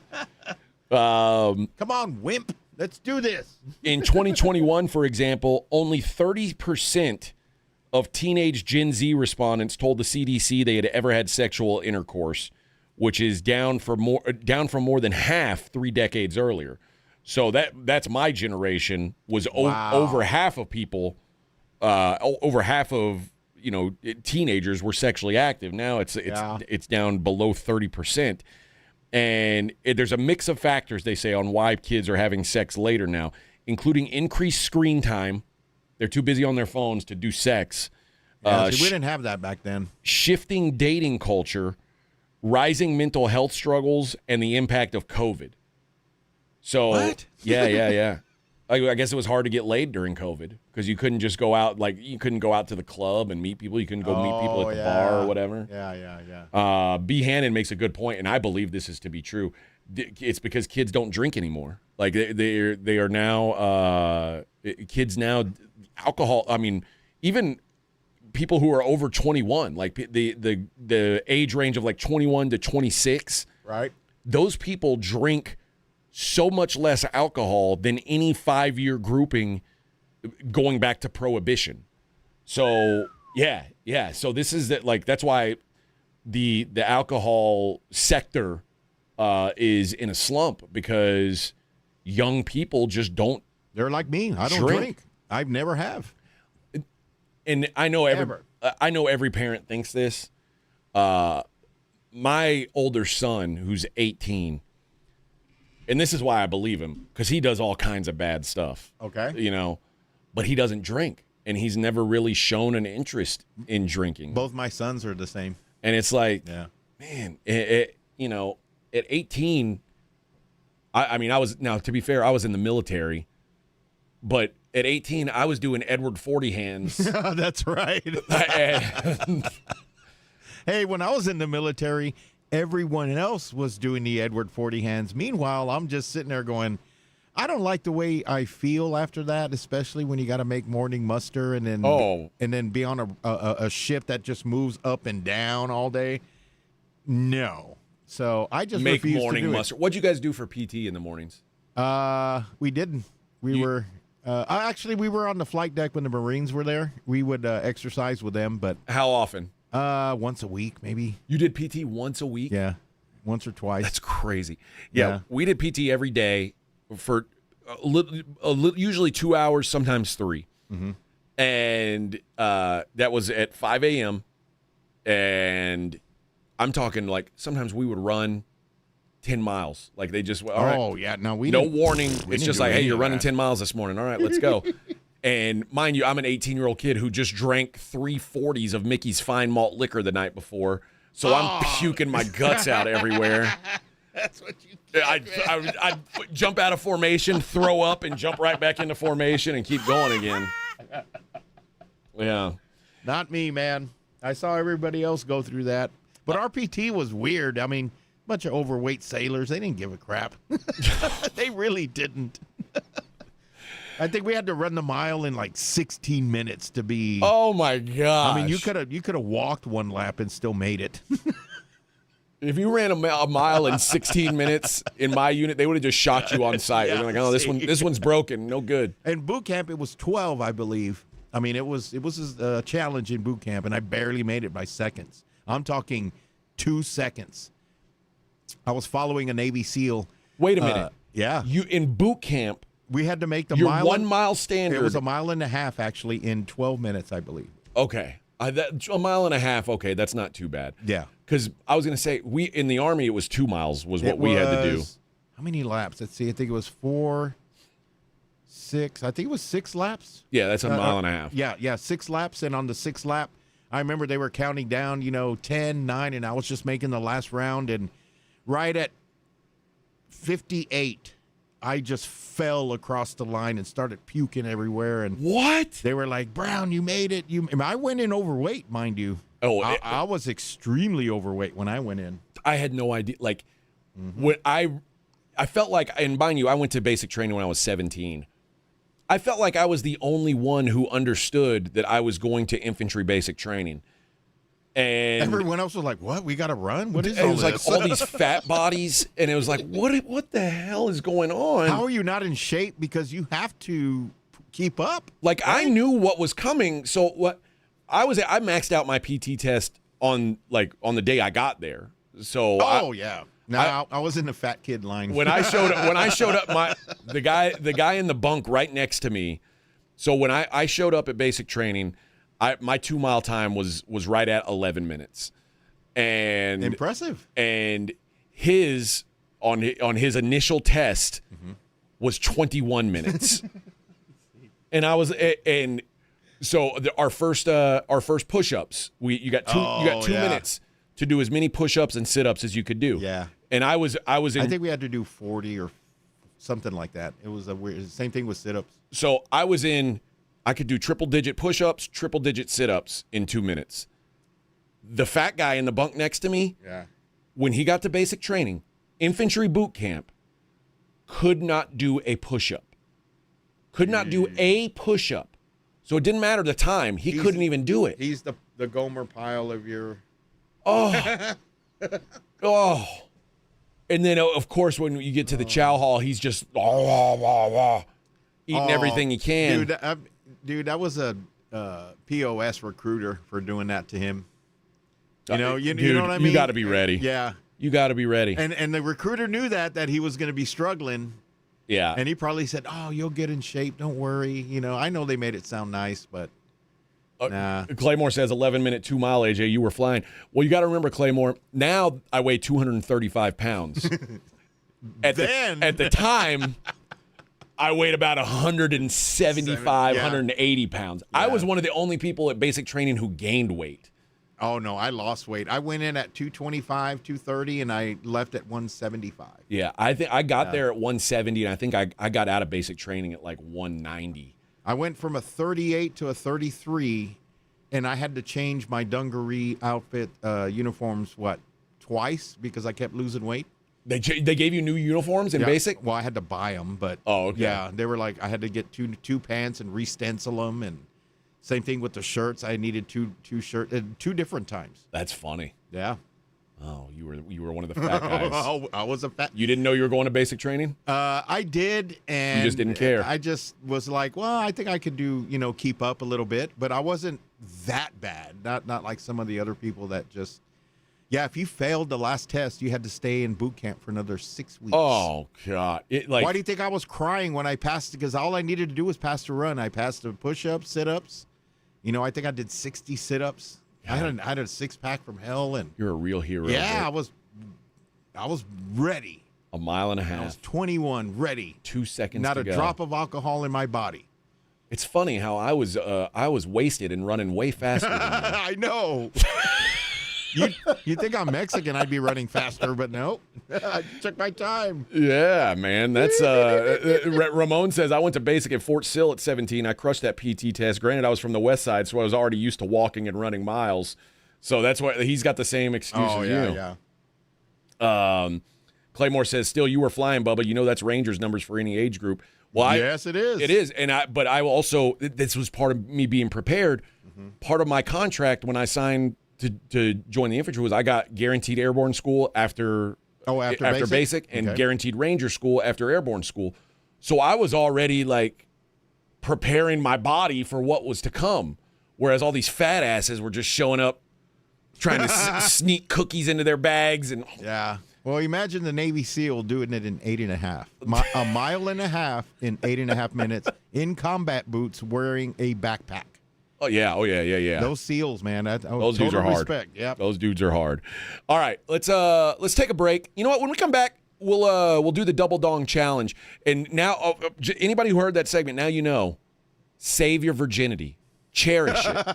Come on, wimp. Let's do this. In 2021, for example, only 30% of teenage Gen Z respondents told the CDC they had ever had sexual intercourse, which is down from more than half 3 decades earlier. So that's my generation. Was over half of people, over half of teenagers were sexually active. Now it's down below 30%. And there's a mix of factors, they say, on why kids are having sex later now, including increased screen time. They're too busy on their phones to do sex. Yeah, we didn't have that back then. Shifting dating culture, rising mental health struggles, and the impact of COVID. So, what? Yeah. I guess it was hard to get laid during COVID because you couldn't just go out. Like, you couldn't go out to the club and meet people. You couldn't go meet people at the bar or whatever. Yeah. B. Hannon makes a good point, and I believe this is to be true. It's because kids don't drink anymore. Like, they are now kids now. Alcohol. I mean, even people who are over 21, like the age range of like 21 to 26, right? Those people drink so much less alcohol than any 5-year grouping going back to Prohibition. So yeah. So this is that, like, that's why the alcohol sector is in a slump, because young people just don't. They're like me. I don't drink. I've never have. And I know every parent thinks this. My older son, who's 18, and this is why I believe him, because he does all kinds of bad stuff. Okay. But he doesn't drink, and he's never really shown an interest in drinking. Both my sons are the same. And it's like, man, at 18, I mean, to be fair, I was in the military, but at 18, I was doing Edward 40 hands. That's right. Hey, when I was in the military, everyone else was doing the Edward 40 hands. Meanwhile, I'm just sitting there going, I don't like the way I feel after that, especially when you got to make morning muster and then be on a ship that just moves up and down all day. No. So I just make refused morning to do muster. What'd you guys do for PT in the mornings? We didn't. We were on the flight deck when the Marines were there. We would exercise with them, but how often? Once a week, maybe. You did PT once a week? Yeah, once or twice. That's crazy. Yeah. We did PT every day for usually 2 hours, sometimes 3. Mm-hmm. And that was at 5 a.m. And I'm talking, like, sometimes we would run 10 miles. Like, they just, all right. Oh, yeah. No warning. It's just like, hey, you're running 10 miles this morning. All right, let's go. And mind you, I'm an 18-year-old kid who just drank 3 40s of Mickey's Fine Malt liquor the night before. So I'm puking my guts out everywhere. That's what you get. I'd jump out of formation, throw up, and jump right back into formation and keep going again. Yeah. Not me, man. I saw everybody else go through that. But our PT was weird. I mean, a bunch of overweight sailors. They didn't give a crap. They really didn't. I think we had to run the mile in like 16 minutes to be. Oh my gosh! I mean, you could have walked one lap and still made it. If you ran a mile in 16 minutes in my unit, they would have just shot you on sight. They're like, oh, this one's broken, no good. In boot camp, it was 12, I believe. I mean, it was a challenge in boot camp, and I barely made it by seconds. I'm talking 2 seconds. I was following a Navy SEAL. Wait a minute. Yeah. You in boot camp? We had to make the your mile. 1 mile standard. It was 1.5 miles, actually, in 12 minutes, I believe. Okay. A 1.5 miles. Okay, that's not too bad. Yeah. Because I was going to say, in the Army, it was 2 miles was what we had to do. How many laps? Let's see. I think it was 4, 6. I think it was 6 laps. Yeah, that's 1.5 miles. Yeah, 6 laps. And on the 6th lap, I remember they were counting down, 10, 9, and I was just making the last round. And right at 58, I just fell across the line and started puking everywhere. And what? They were like, Brown, you made it. I went in overweight, mind you. Oh, I was extremely overweight when I went in. I had no idea. Like, when I felt like, and mind you, I went to basic training when I was 17. I felt like I was the only one who understood that I was going to infantry basic training. And everyone else was like, what? We got to run? What is all this? It was like all these fat bodies, and it was like, what the hell is going on? How are you not in shape? Because you have to keep up. Like, right? I knew what was coming. So what I maxed out my PT test on the day I got there. So yeah. No, I was in the fat kid line. When I showed up, the guy in the bunk right next to me. So when I showed up at basic training, my 2 mile time was right at 11 minutes, and impressive. And his on his initial test was 21 minutes, and So our first push-ups, you got 2 minutes to do as many push-ups and sit-ups as you could do. Yeah. And I was in. I think we had to do 40 or something like that. It was a weird. Same thing with sit-ups. So I could do triple-digit push-ups, triple-digit sit-ups in 2 minutes. The fat guy in the bunk next to me, when he got to basic training, infantry boot camp, could not do a push-up. Could not do a push-up. So it didn't matter the time. He couldn't even do it. He's the Gomer Pyle of your... Oh. Oh. And then, of course, when you get to the chow hall, he's just eating everything he can. Dude, that was a POS recruiter for doing that to him. You know what I mean? You got to be ready. Yeah. You got to be ready. And the recruiter knew that he was going to be struggling. Yeah. And he probably said, "Oh, you'll get in shape. Don't worry." I know they made it sound nice, but nah. Claymore says 11-minute 2-mile, AJ. You were flying. Well, you got to remember, Claymore, now I weigh 235 pounds. At the time, I weighed about 175, 180 pounds. Yeah. I was one of the only people at basic training who gained weight. Oh, no, I lost weight. I went in at 225, 230, and I left at 175. Yeah, I think I got there at 170, and I think I got out of basic training at like 190. I went from a 38 to a 33, and I had to change my dungaree outfit uniforms, twice because I kept losing weight. They gave you new uniforms in basic? Well, I had to buy them, but yeah, they were like I had to get two pants and re-stencil them, and same thing with the shirts. I needed two shirts at 2 different times. That's funny. Yeah. Oh, you were one of the fat guys. I was a fat. You didn't know you were going to basic training? I did, and you just didn't care. I just was like, well, I think I could do, keep up a little bit, but I wasn't that bad. Not like some of the other people that just. Yeah, if you failed the last test, you had to stay in boot camp for another 6 weeks. Oh, God. Why do you think I was crying when I passed? Because all I needed to do was pass the run. I passed the push-ups, sit-ups. I think I did 60 sit-ups. I had a six-pack from hell. And you're a real hero. Yeah, I was ready. A mile and a half. I was 21, ready. 2 seconds Not to a go. drop of alcohol in my body. It's funny how I was wasted and running way faster than you. I know. You think I'm Mexican, I'd be running faster, but no. I took my time. Yeah, man. That's Ramon says, I went to basic at Fort Sill at 17. I crushed that PT test. Granted, I was from the west side, so I was already used to walking and running miles. So that's why he's got the same excuse as you. Yeah. Claymore says, still, you were flying, Bubba. That's Rangers numbers for any age group. Well, yes, it is. It is. But I also, this was part of me being prepared. Mm-hmm. Part of my contract when I signed to join the infantry was I got guaranteed airborne school after basic and guaranteed ranger school after airborne school. So I was already like preparing my body for what was to come. Whereas all these fat asses were just showing up trying to sneak cookies into their bags. And yeah. Well, imagine the Navy SEAL doing it in 8.5. A mile and a half in 8.5 minutes in combat boots wearing a backpack. Oh yeah. Those SEALs, man. Those dudes are hard. Respect. Yep. Those dudes are hard. All right, let's take a break. You know what? When we come back, we'll do the double dong challenge. And now, anybody who heard that segment, now you know. Save your virginity. Cherish it.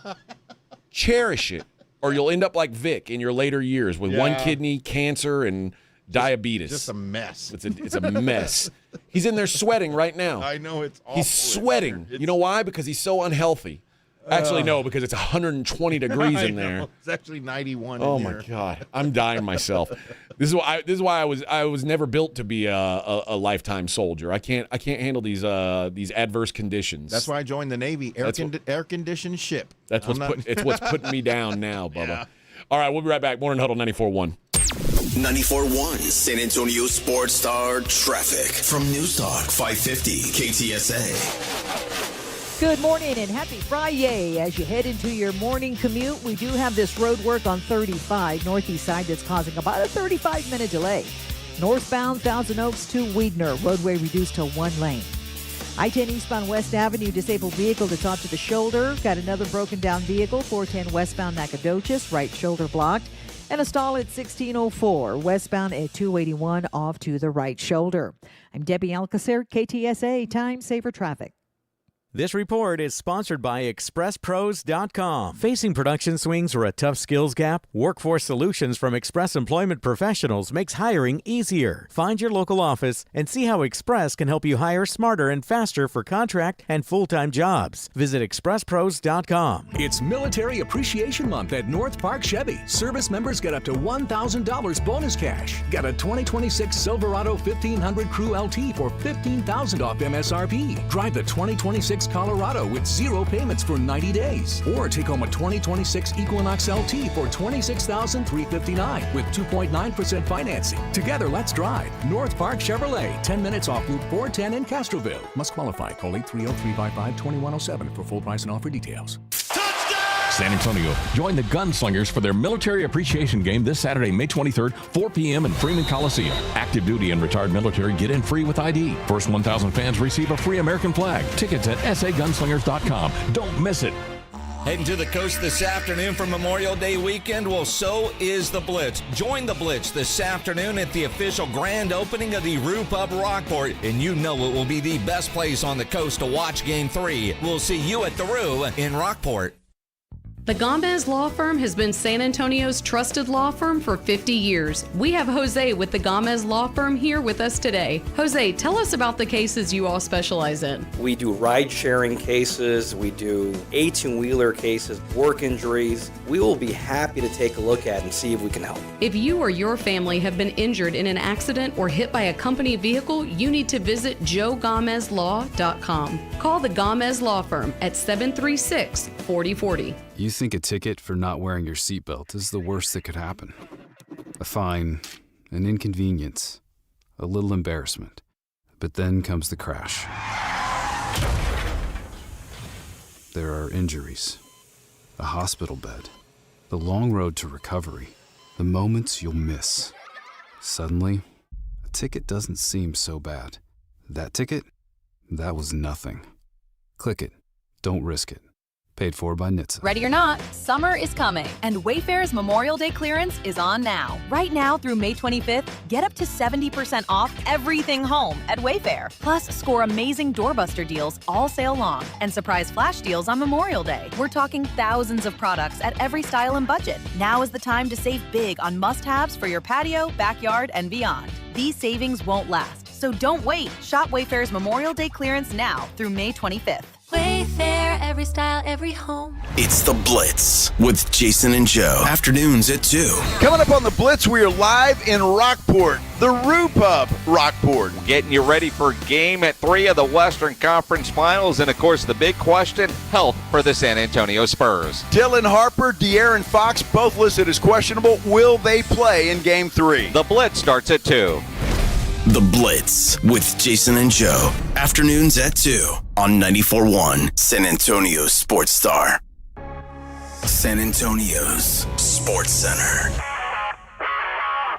Cherish it, or you'll end up like Vic in your later years with one kidney, cancer, and diabetes. Just a mess. It's a mess. He's in there sweating right now. I know, it's awful. He's sweating. You know why? Because he's so unhealthy. Actually, no, because it's 120 degrees in there. It's actually 91. Oh my God, I'm dying myself. This is why I was never built to be a lifetime soldier. I can't handle these adverse conditions. That's why I joined the Navy. Air conditioned ship. It's what's putting me down now, Bubba. Yeah. All right, we'll be right back. Morning Huddle 94.1. 94.1 San Antonio Sports Star traffic from News Talk 550 KTSA. Good morning and happy Fri-yay. As you head into your morning commute, we do have this road work on 35 northeast side that's causing about a 35-minute delay. Northbound Thousand Oaks to Weidner, roadway reduced to 1 lane. I-10 eastbound West Avenue, disabled vehicle that's off to the shoulder. Got another broken down vehicle, 410 westbound Nacogdoches, right shoulder blocked. And a stall at 1604, westbound at 281 off to the right shoulder. I'm Debbie Alcacer, KTSA Time Saver Traffic. This report is sponsored by ExpressPros.com. Facing production swings or a tough skills gap, Workforce Solutions from Express Employment Professionals makes hiring easier. Find your local office and see how Express can help you hire smarter and faster for contract and full-time jobs. Visit ExpressPros.com. It's Military Appreciation Month at North Park Chevy. Service members get up to $1,000 bonus cash. Got a 2026 Silverado 1500 Crew LT for $15,000 off MSRP. Drive the 2026 Colorado with 0 payments for 90 days. Or take home a 2026 Equinox LT for $26,359 with 2.9% financing. Together, let's drive. North Park Chevrolet, 10 minutes off Loop 410 in Castroville. Must qualify. Call 830-355-2107 for full price and offer details. San Antonio, join the Gunslingers for their Military Appreciation Game this Saturday, May 23rd, 4 p.m. in Freeman Coliseum. Active duty and retired military get in free with ID. First 1,000 fans receive a free American flag. Tickets at sagunslingers.com. Don't miss it. Heading to the coast this afternoon for Memorial Day weekend? Well, so is the Blitz. Join the Blitz this afternoon at the official grand opening of the Rue Pub Rockport, and you know it will be the best place on the coast to watch Game 3. We'll see you at the Rue in Rockport. The Gomez Law Firm has been San Antonio's trusted law firm for 50 years. We have Jose with the Gomez Law Firm here with us today. Jose, tell us about the cases you all specialize in. We do ride-sharing cases, we do 18-wheeler cases, work injuries. We will be happy to take a look at and see if we can help. If you or your family have been injured in an accident or hit by a company vehicle, you need to visit joegomezlaw.com. Call the Gomez Law Firm at 736-4040. You think a ticket for not wearing your seatbelt is the worst that could happen. A fine, an inconvenience, a little embarrassment. But then comes the crash. There are injuries, a hospital bed, the long road to recovery, the moments you'll miss. Suddenly, a ticket doesn't seem so bad. That ticket? That was nothing. Click it. Don't risk it. Paid for by NHTSA. Ready or not, summer is coming, and Wayfair's Memorial Day clearance is on now. Right now through May 25th, get up to 70% off everything home at Wayfair. Plus, score amazing doorbuster deals all sale long and surprise flash deals on Memorial Day. We're talking thousands of products at every style and budget. Now is the time to save big on must-haves for your patio, backyard, and beyond. These savings won't last, so don't wait. Shop Wayfair's Memorial Day clearance now through May 25th. Wayfair, every style, every home. It's the Blitz with Jason and Joe. Afternoons at 2. Coming up on the Blitz, we are live in Rockport, the Rue Pub Rockport. Getting you ready for Game 3 of the Western Conference Finals. And, of course, the big question, health for the San Antonio Spurs. Dylan Harper, De'Aaron Fox, both listed as questionable. Will they play in Game 3? The Blitz starts at 2. The Blitz with Jason and Joe. Afternoons at 2 on 94.1 San Antonio's Sports Star. San Antonio's Sports Center.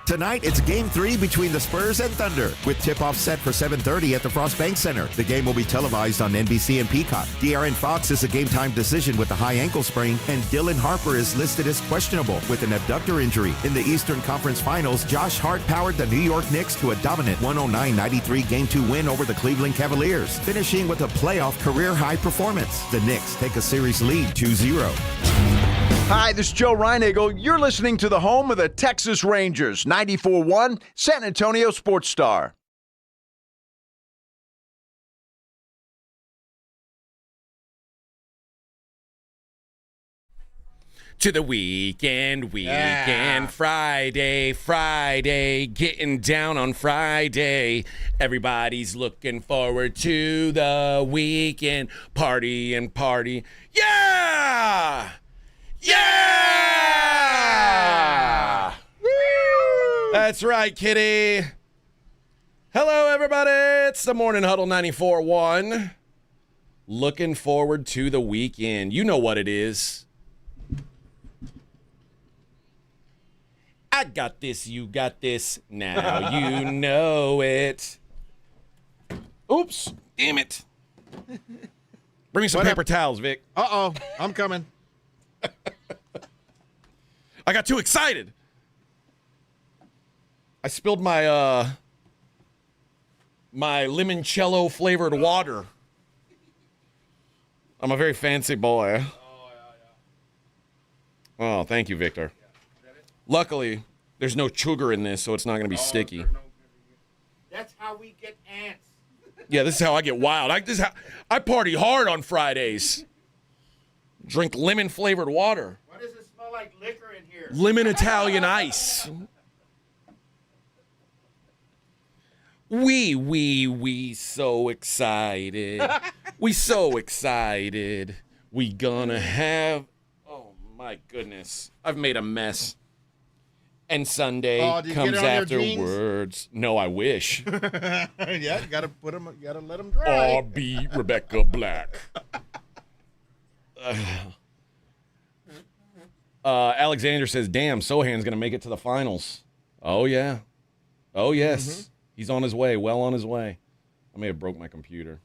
Tonight, it's Game 3 between the Spurs and Thunder, with tip-off set for 7:30 at the Frost Bank Center. The game will be televised on NBC and Peacock. De'Aaron Fox is a game-time decision with a high ankle sprain, and Dylan Harper is listed as questionable with an abductor injury. In the Eastern Conference Finals, Josh Hart powered the New York Knicks to a dominant 109-93 Game 2 win over the Cleveland Cavaliers, finishing with a playoff career-high performance. The Knicks take a series lead 2-0. Hi, this is Joe Reinagle. You're listening to the home of the Texas Rangers, 94.1 San Antonio Sports Star. To the weekend, Friday, getting down on Friday. Everybody's looking forward to the weekend, party. Yeah! Yeah! Woo! That's right, kitty. Hello, everybody. It's the Morning Huddle 94.1. Looking forward to the weekend. You know what it is. I got this, you got this. Now you know it. Oops, damn it. Bring me some paper towels, Vic. Uh-oh, I'm coming. I got too excited. I spilled my my limoncello flavored water I'm a very fancy boy. Oh, thank you, Victor. Luckily, there's no sugar in this, so it's not going to be sticky. That's how we get ants. Yeah, this is how I get wild. I party hard on Fridays. Drink lemon-flavored water. Why does it smell like liquor in here? Lemon Italian ice. We so excited. We so excited. We gonna have... Oh, my goodness. I've made a mess. And Sunday comes afterwards. No, I wish. Yeah, you gotta put them. You gotta let them dry. R.B. Rebecca Black. Alexander says, "Damn, Sohan's gonna make it to the finals." Oh yeah. Oh yes. Mm-hmm. He's on his way. Well on his way. I may have broke my computer.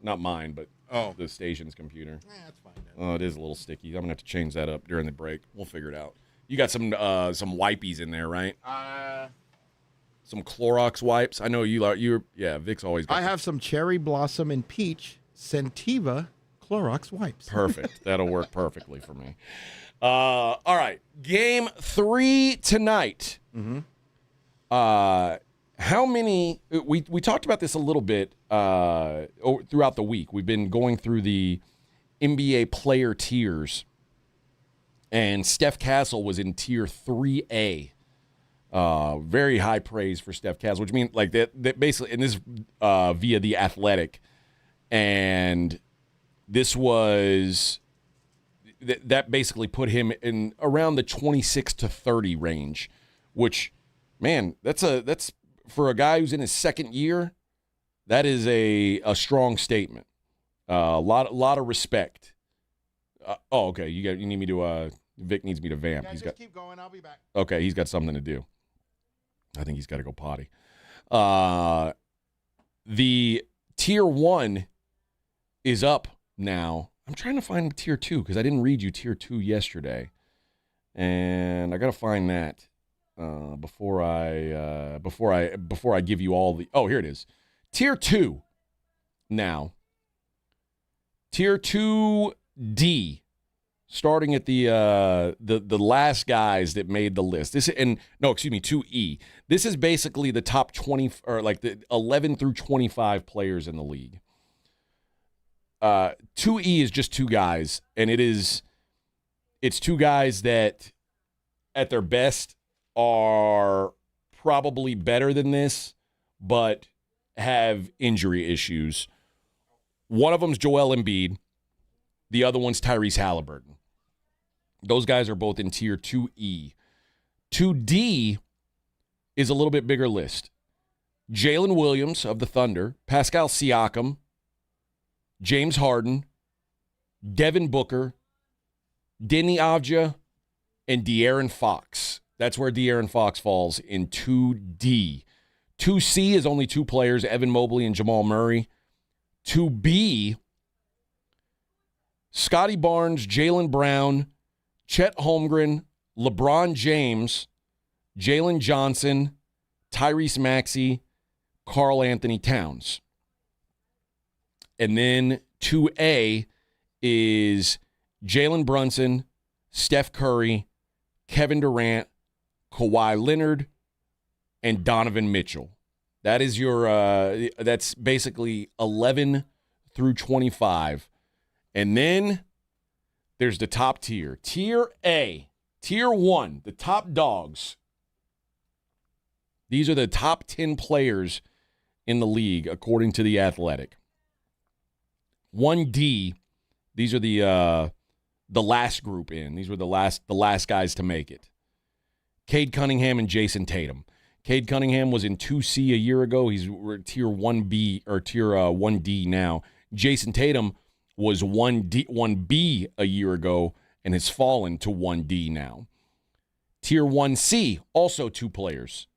Not mine, but the station's computer. That's fine. Oh, it is a little sticky. I'm gonna have to change that up during the break. We'll figure it out. You got some wipies in there, right? Some Clorox wipes. I know you're Vic's always got I have some cherry blossom and peach Scentiva Clorox wipes. Perfect. That'll work perfectly for me. All right. Game 3 tonight. Mm-hmm. How many we talked about this a little bit throughout the week. We've been going through the NBA player tiers. And Steph Castle was in tier 3A. Very high praise for Steph Castle, which means like that basically, and this via The Athletic. And this was, that basically put him in around the 26 to 30 range, which, man, that's for a guy who's in his second year, that is a strong statement. A lot of respect. Okay, you need me to Vic needs me to vamp. Yeah, keep going. I'll be back. Okay, he's got something to do. I think he's got to go potty. The tier 1 is up now. I'm trying to find tier 2 because I didn't read you tier 2 yesterday, and I got to find that before I give you all the. Oh, here it is. Tier 2 now. Tier 2D. Starting at the last guys that made the list. 2E. This is basically the top 20 or like the 11 through 25 players in the league. 2E is just two guys, and it's two guys that at their best are probably better than this, but have injury issues. One of them's Joel Embiid. The other one's Tyrese Halliburton. Those guys are both in tier 2E. 2D is a little bit bigger list. Jalen Williams of the Thunder, Pascal Siakam, James Harden, Devin Booker, Denny Avdija, and De'Aaron Fox. That's where De'Aaron Fox falls in 2D. 2C is only two players, Evan Mobley and Jamal Murray. 2B, Scotty Barnes, Jaylen Brown, Chet Holmgren, LeBron James, Jalen Johnson, Tyrese Maxey, Karl Anthony Towns. And then 2A is Jalen Brunson, Steph Curry, Kevin Durant, Kawhi Leonard, and Donovan Mitchell. That is that's basically 11 through 25. And then there's the top tier. Tier A, tier 1, the top dogs. These are the top 10 players in the league, according to The Athletic. 1D, these are the last group in. These were the last guys to make it. Cade Cunningham and Jason Tatum. Cade Cunningham was in 2C a year ago. He's tier 1B or tier 1D now. Jason Tatum was 1B a year ago and has fallen to 1D now. Tier 1C, also two players.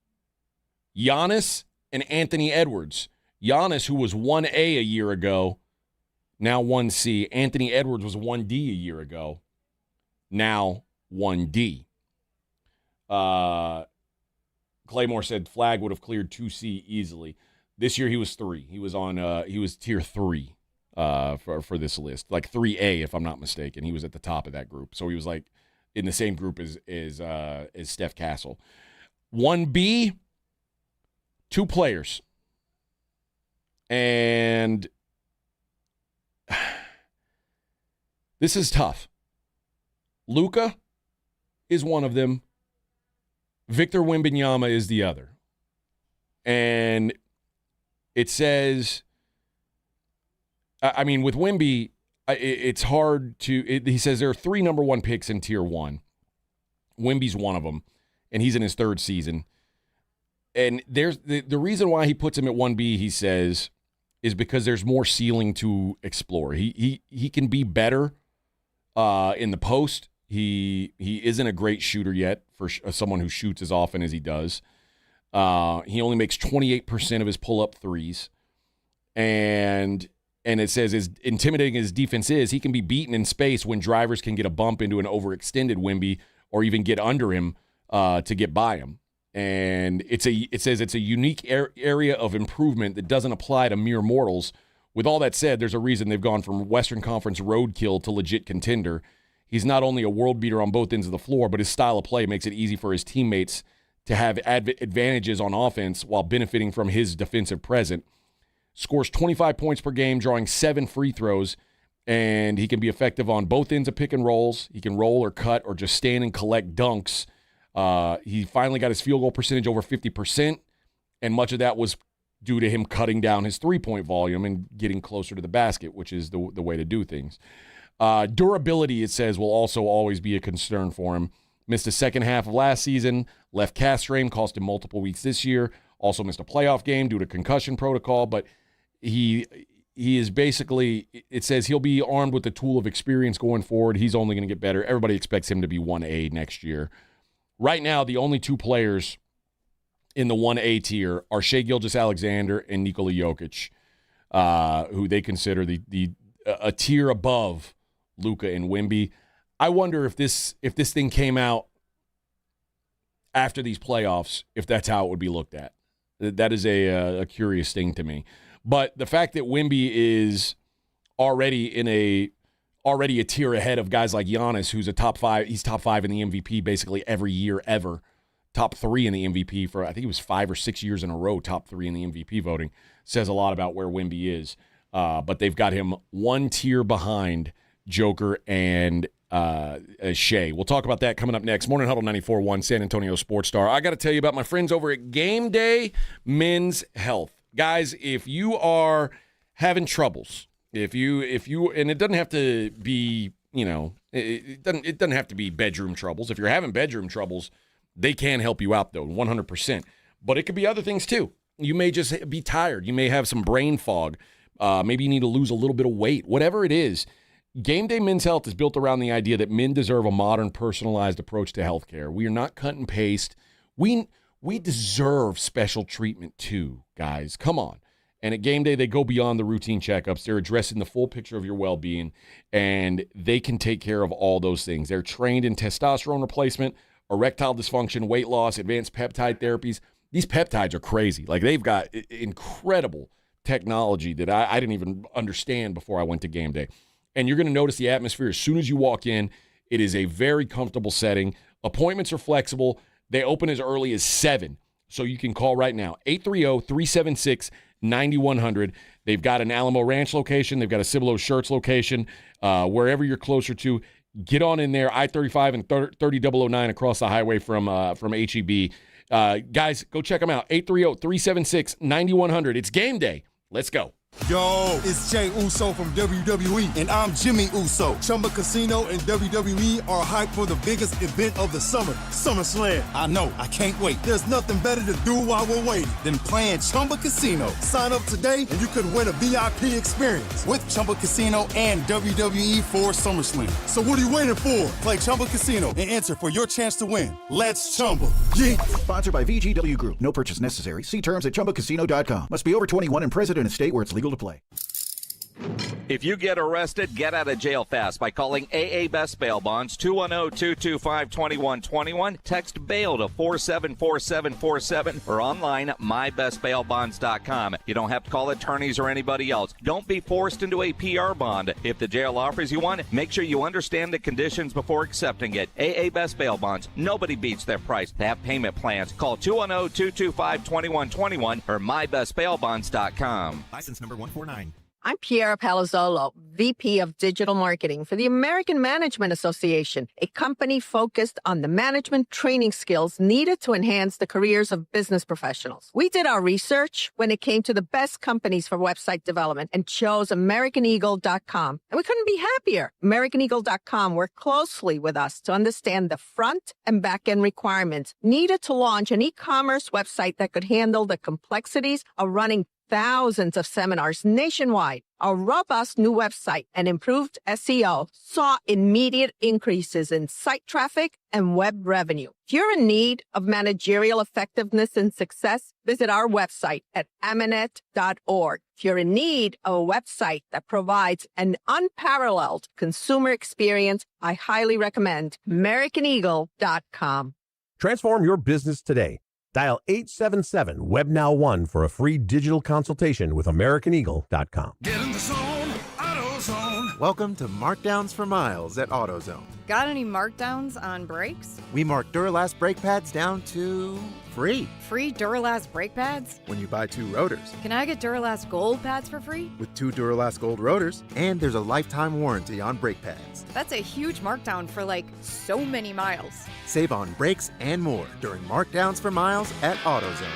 Giannis and Anthony Edwards. Giannis, who was 1A a year ago, now 1C. Anthony Edwards was 1D a year ago, now 1D. Claymore said Flag would have cleared 2C easily. This year he was 3. He was tier 3. for this list, like 3A, if I'm not mistaken. He was at the top of that group. So he was like in the same group as Steph Castle. 1B, 2 players. And this is tough. Luka is one of them. Victor Wembanyama is the other. And it says, I mean, with Wemby, it's hard to, he says there are 3 number 1 picks in tier 1. Wemby's one of them, and he's in his 3rd season. And there's the reason why he puts him at 1B, he says, is because there's more ceiling to explore. He can be better in the post. He isn't a great shooter yet for someone who shoots as often as he does. He only makes 28% of his pull-up threes. And it says as intimidating as defense is, he can be beaten in space when drivers can get a bump into an overextended Wemby or even get under him to get by him. And it says it's a unique area of improvement that doesn't apply to mere mortals. With all that said, there's a reason they've gone from Western Conference roadkill to legit contender. He's not only a world beater on both ends of the floor, but his style of play makes it easy for his teammates to have advantages on offense while benefiting from his defensive presence. Scores 25 points per game, drawing 7 free throws, and he can be effective on both ends of pick and rolls. He can roll or cut or just stand and collect dunks. He finally got his field goal percentage over 50%, and much of that was due to him cutting down his three-point volume and getting closer to the basket, which is the way to do things. Durability, it says, will also always be a concern for him. Missed the second half of last season, left calf strain, cost him multiple weeks this year. Also missed a playoff game due to concussion protocol, but he is basically, it says he'll be armed with the tool of experience going forward. He's only going to get better. Everybody expects him to be 1A next year. Right now, the only 2 players in the 1A tier are Shai Gilgeous-Alexander and Nikola Jokic, who they consider a tier above Luka and Wemby. I wonder if this thing came out after these playoffs, if that's how it would be looked at. That is a curious thing to me. But the fact that Wemby is already a tier ahead of guys like Giannis, who's top 5 in the MVP basically every year ever, top 3 in the MVP for, I think it was 5 or 6 years in a row, top 3 in the MVP voting, says a lot about where Wemby is. But they've got him 1 tier behind Joker and Shai. We'll talk about that coming up next. Morning Huddle 94.1, San Antonio Sports Star. I got to tell you about my friends over at Game Day Men's Health. Guys, if you are having troubles, if you and it doesn't have to be, it doesn't have to be bedroom troubles. If you're having bedroom troubles, they can help you out though, 100%. But it could be other things too. You may just be tired. You may have some brain fog. Maybe you need to lose a little bit of weight. Whatever it is, Game Day Men's Health is built around the idea that men deserve a modern, personalized approach to healthcare. We are not cut and paste. We deserve special treatment too, guys. Come on. And at Game Day, they go beyond the routine checkups. They're addressing the full picture of your well-being, and they can take care of all those things. They're trained in testosterone replacement, erectile dysfunction, weight loss, advanced peptide therapies. These peptides are crazy. Like, they've got incredible technology that I didn't even understand before I went to Game Day. And you're going to notice the atmosphere as soon as you walk in. It is a very comfortable setting. Appointments are flexible. They open as early as 7, so you can call right now, 830-376-9100. They've got an Alamo Ranch location. They've got a Cibolo Shirts location. Wherever you're closer to, get on in there, I-35 and 3009 across the highway from HEB. Guys, go check them out, 830-376-9100. It's Game Day. Let's go. Yo, it's Jay Uso from WWE, and I'm Jimmy Uso. Chumba Casino and WWE are hyped for the biggest event of the summer, SummerSlam. I know, I can't wait. There's nothing better to do while we're waiting than playing Chumba Casino. Sign up today, and you could win a VIP experience with Chumba Casino and WWE for SummerSlam. So what are you waiting for? Play Chumba Casino and enter for your chance to win. Let's Chumba. Yeah. Sponsored by VGW Group. No purchase necessary. See terms at ChumbaCasino.com. Must be over 21 and present in a state where it's legal to play. If you get arrested, get out of jail fast by calling AA Best Bail Bonds, 210-225-2121. Text bail to 474747 or online at mybestbailbonds.com. You don't have to call attorneys or anybody else. Don't be forced into a PR bond. If the jail offers you one, make sure you understand the conditions before accepting it. AA Best Bail Bonds. Nobody beats their price. They have payment plans. Call 210-225-2121 or mybestbailbonds.com. License number 149. I'm Piera Palazzolo, VP of Digital Marketing for the American Management Association, a company focused on the management training skills needed to enhance the careers of business professionals. We did our research when it came to the best companies for website development and chose AmericanEagle.com. And we couldn't be happier. AmericanEagle.com worked closely with us to understand the front and back end requirements needed to launch an e-commerce website that could handle the complexities of running thousands of seminars nationwide. Our robust new website and improved SEO saw immediate increases in site traffic and web revenue. If you're in need of managerial effectiveness and success, visit our website at amanet.org. If you're in need of a website that provides an unparalleled consumer experience, I highly recommend AmericanEagle.com. Transform your business today. Dial 877-WebNow1 for a free digital consultation with AmericanEagle.com. Get in the zone, AutoZone. Welcome to Markdowns for Miles at AutoZone. Got any markdowns on brakes? We mark Duralast brake pads down to free. Free Duralast brake pads? When you buy 2 rotors. Can I get Duralast Gold pads for free? With 2 Duralast Gold rotors, and there's a lifetime warranty on brake pads. That's a huge markdown for so many miles. Save on brakes and more during Markdowns for Miles at AutoZone.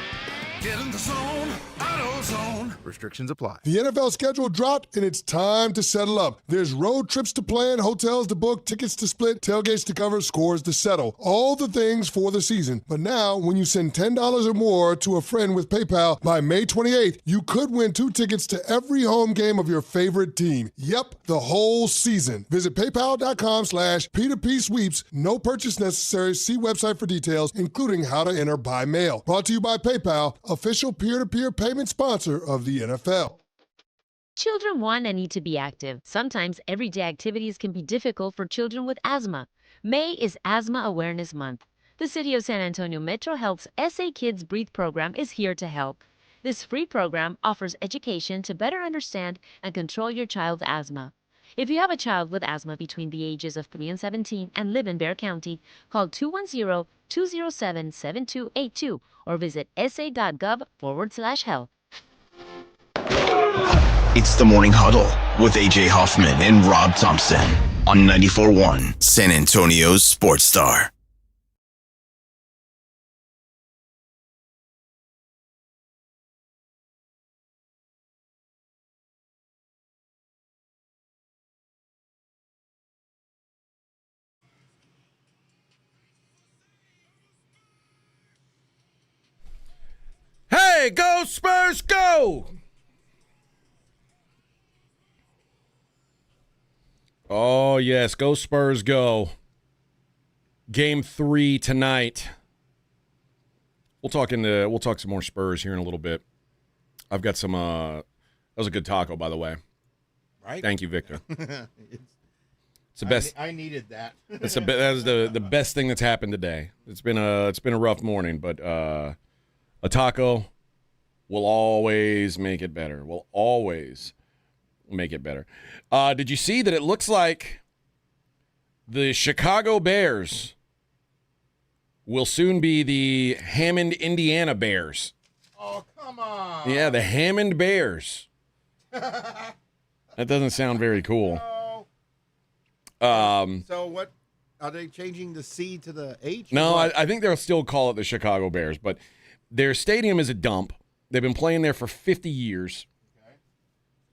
Get in the zone, AutoZone. Restrictions apply. The NFL schedule dropped, and it's time to settle up. There's road trips to plan, hotels to book, tickets to split, tailgates to cover, scores to settle. All the things for the season. But now, when you send $10 or more to a friend with PayPal by May 28th, you could win 2 tickets to every home game of your favorite team. Yep, the whole season. Visit paypal.com/P2P sweeps. No purchase necessary. See website for details, including how to enter by mail. Brought to you by PayPal, official peer-to-peer payment sponsor of the NFL. Children want and need to be active. Sometimes everyday activities can be difficult for children with asthma. May is Asthma Awareness Month. The City of San Antonio Metro Health's SA Kids Breathe program is here to help. This free program offers education to better understand and control your child's asthma. If you have a child with asthma between the ages of 3 and 17 and live in Bexar County, call 210-207-7282 or visit sa.gov/health. It's the Morning Huddle with AJ Hoffman and Rob Thompson on 94.1 San Antonio's Sports Star. Hey, go Spurs, go! Oh, yes, go Spurs, go. Game 3 tonight. We'll talk some more Spurs here in a little bit. I've got some that was a good taco, by the way. Right? Thank you, Victor. It's the best. I needed that. That was the best thing that's happened today. It's been a rough morning, but a taco will always make it better. Will always make it better. Did you see that it looks like the Chicago Bears will soon be the Hammond, Indiana Bears? Oh, come on. Yeah, the Hammond Bears. That doesn't sound very cool. No. So what, are they changing the C to the H? No, I think they'll still call it the Chicago Bears, but their stadium is a dump. They've been playing there for 50 years. Okay.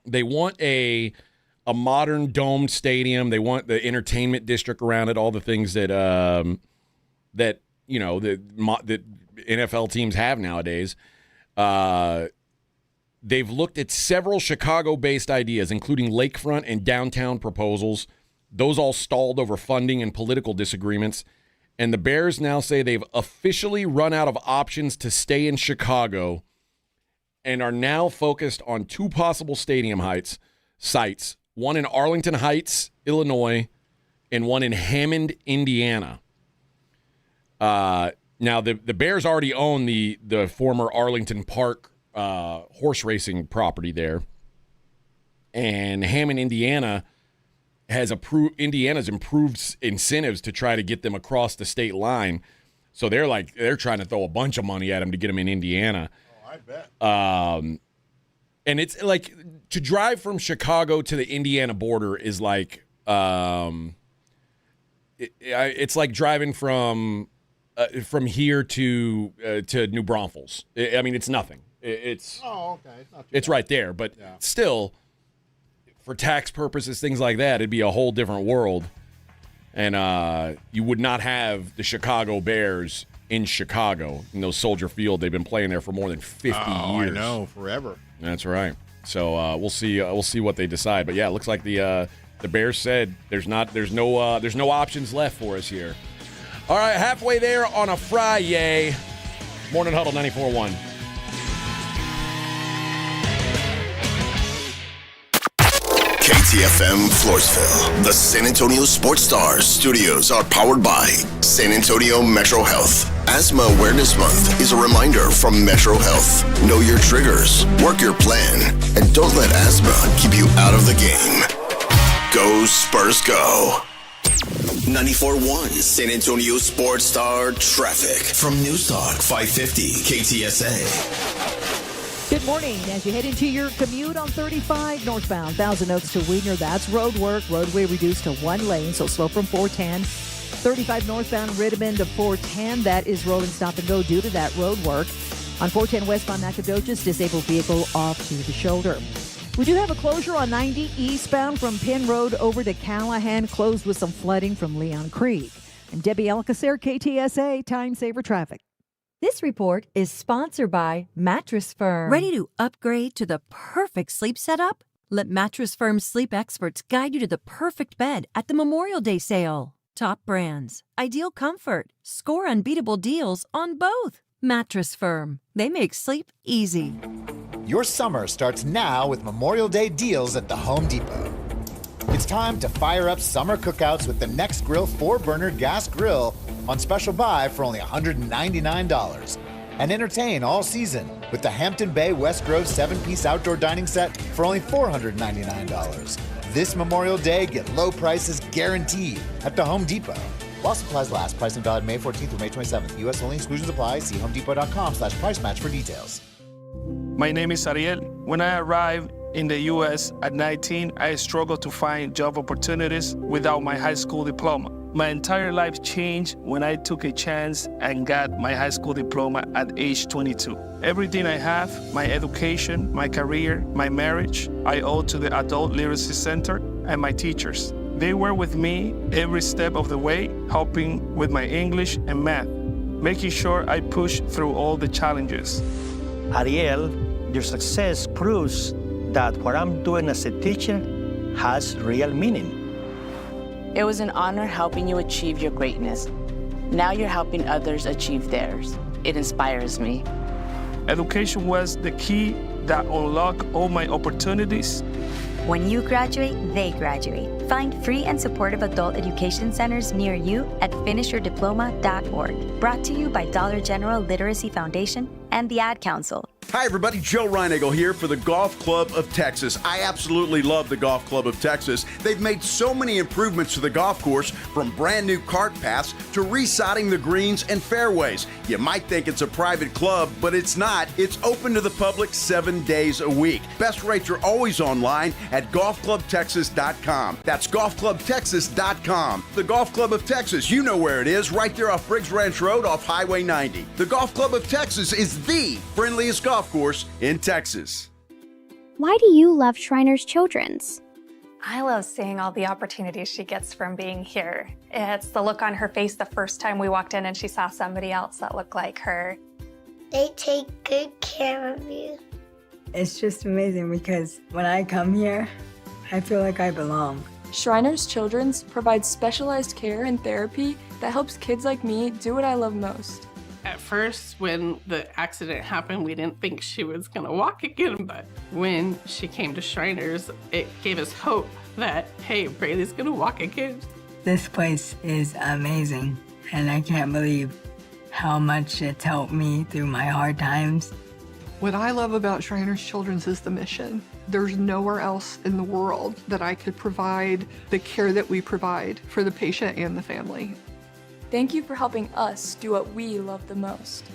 They want a modern domed stadium. They want the entertainment district around it, all the things that that NFL teams have nowadays. They've looked at several Chicago-based ideas, including lakefront and downtown proposals. Those all stalled over funding and political disagreements. And the Bears now say they've officially run out of options to stay in Chicago and are now focused on 2 possible stadium heights, sites, one in Arlington Heights, Illinois, and one in Hammond, Indiana. Now, the Bears already own the former Arlington Park horse racing property there. And Hammond, Indiana has Indiana's improved incentives to try to get them across the state line. So they're trying to throw a bunch of money at them to get them in Indiana. Oh, I bet. And it's like to drive from Chicago to the Indiana border is like it's like driving from here to New Braunfels. I mean, it's nothing. It's okay. It's not too it's bad. right there, but still, for tax purposes, things like that, it'd be a whole different world. And you would not have the Chicago Bears in Chicago, in those Soldier Field. They've been playing there for more than 50 years. I know, forever. That's right. So we'll see. We'll see what they decide. But yeah, it looks like the Bears said there's no options left for us here. All right, halfway there on a Fri-yay. Morning Huddle 94.1. KTFM Floresville. The San Antonio Sports Stars studios are powered by San Antonio Metro Health. Asthma Awareness Month is a reminder from Metro Health. Know your triggers, work your plan, and don't let asthma keep you out of the game. Go Spurs Go. 94.1 San Antonio Sports Star traffic from News Talk 550 KTSA. Good morning. As you head into your commute on 35 northbound, Thousand Oaks to Weidner, that's road work. Roadway reduced to one lane, so slow from 410. 35 northbound, Rittman to 410. That is rolling stop and go due to that road work. On 410 westbound Nacogdoches, disabled vehicle off to the shoulder. We do have a closure on 90 eastbound from Penn Road over to Callahan, closed with some flooding from Leon Creek. I'm Debbie Alcacer, KTSA, Time Saver Traffic. This report is sponsored by Mattress Firm. Ready to upgrade to the perfect sleep setup? Let Mattress Firm's sleep experts guide you to the perfect bed at the Memorial Day sale. Top brands, ideal comfort, score unbeatable deals on both. Mattress Firm. They make sleep easy. Your summer starts now with Memorial Day deals at the Home Depot. It's time to fire up summer cookouts with the Next Grill 4-burner gas grill on special buy for only $199. And entertain all season with the Hampton Bay West Grove 7-piece outdoor dining set for only $499. This Memorial Day, get low prices guaranteed at the Home Depot. While supplies last, pricing valid May 14th through May 27th. U.S. only, exclusions apply. See homedepot.com/price match for details. My name is Ariel. When I arrived in the U.S. at 19, I struggled to find job opportunities without my high school diploma. My entire life changed when I took a chance and got my high school diploma at age 22. Everything I have, my education, my career, my marriage, I owe to the Adult Literacy Center and my teachers. They were with me every step of the way, helping with my English and math, making sure I push through all the challenges. Ariel, your success proves that what I'm doing as a teacher has real meaning. It was an honor helping you achieve your greatness. Now you're helping others achieve theirs. It inspires me. Education was the key that unlocked all my opportunities. When you graduate, they graduate. Find free and supportive adult education centers near you at finishyourdiploma.org. Brought to you by Dollar General Literacy Foundation and the Ad Council. Hi, everybody. Joe Reinagle here for the Golf Club of Texas. I absolutely love the Golf Club of Texas. They've made so many improvements to the golf course, from brand new cart paths to resodding the greens and fairways. You might think it's a private club, but it's not. It's open to the public 7 days a week. Best rates are always online at golfclubtexas.com. That's golfclubtexas.com. The Golf Club of Texas, you know where it is, right there off Briggs Ranch Road off Highway 90. The Golf Club of Texas is the friendliest golf course in Texas. Why do you love Shriners Children's? I love seeing all the opportunities she gets from being here. It's the look on her face the first time we walked in and she saw somebody else that looked like her. They take good care of you. It's just amazing because when I come here, I feel like I belong. Shriners Children's provides specialized care and therapy that helps kids like me do what I love most. At first, when the accident happened, we didn't think she was gonna walk again, but when she came to Shriners, it gave us hope that, hey, Braylee's gonna walk again. This place is amazing, and I can't believe how much it's helped me through my hard times. What I love about Shriners Children's is the mission. There's nowhere else in the world that I could provide the care that we provide for the patient and the family. Thank you for helping us do what we love the most.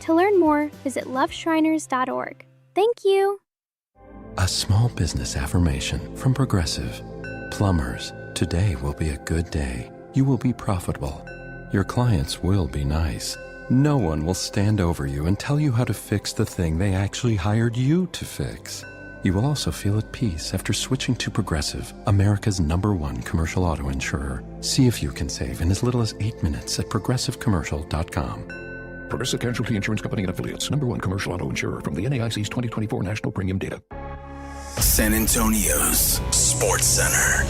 To learn more, visit loveshriners.org. Thank you. A small business affirmation from Progressive. Plumbers, today will be a good day. You will be profitable. Your clients will be nice. No one will stand over you and tell you how to fix the thing they actually hired you to fix. You will also feel at peace after switching to Progressive, America's #1 commercial auto insurer. See if you can save in as little as 8 minutes at progressivecommercial.com. Progressive Casualty Insurance Company and Affiliates, #1 commercial auto insurer from the NAIC's 2024 National Premium Data. San Antonio's Sports Center.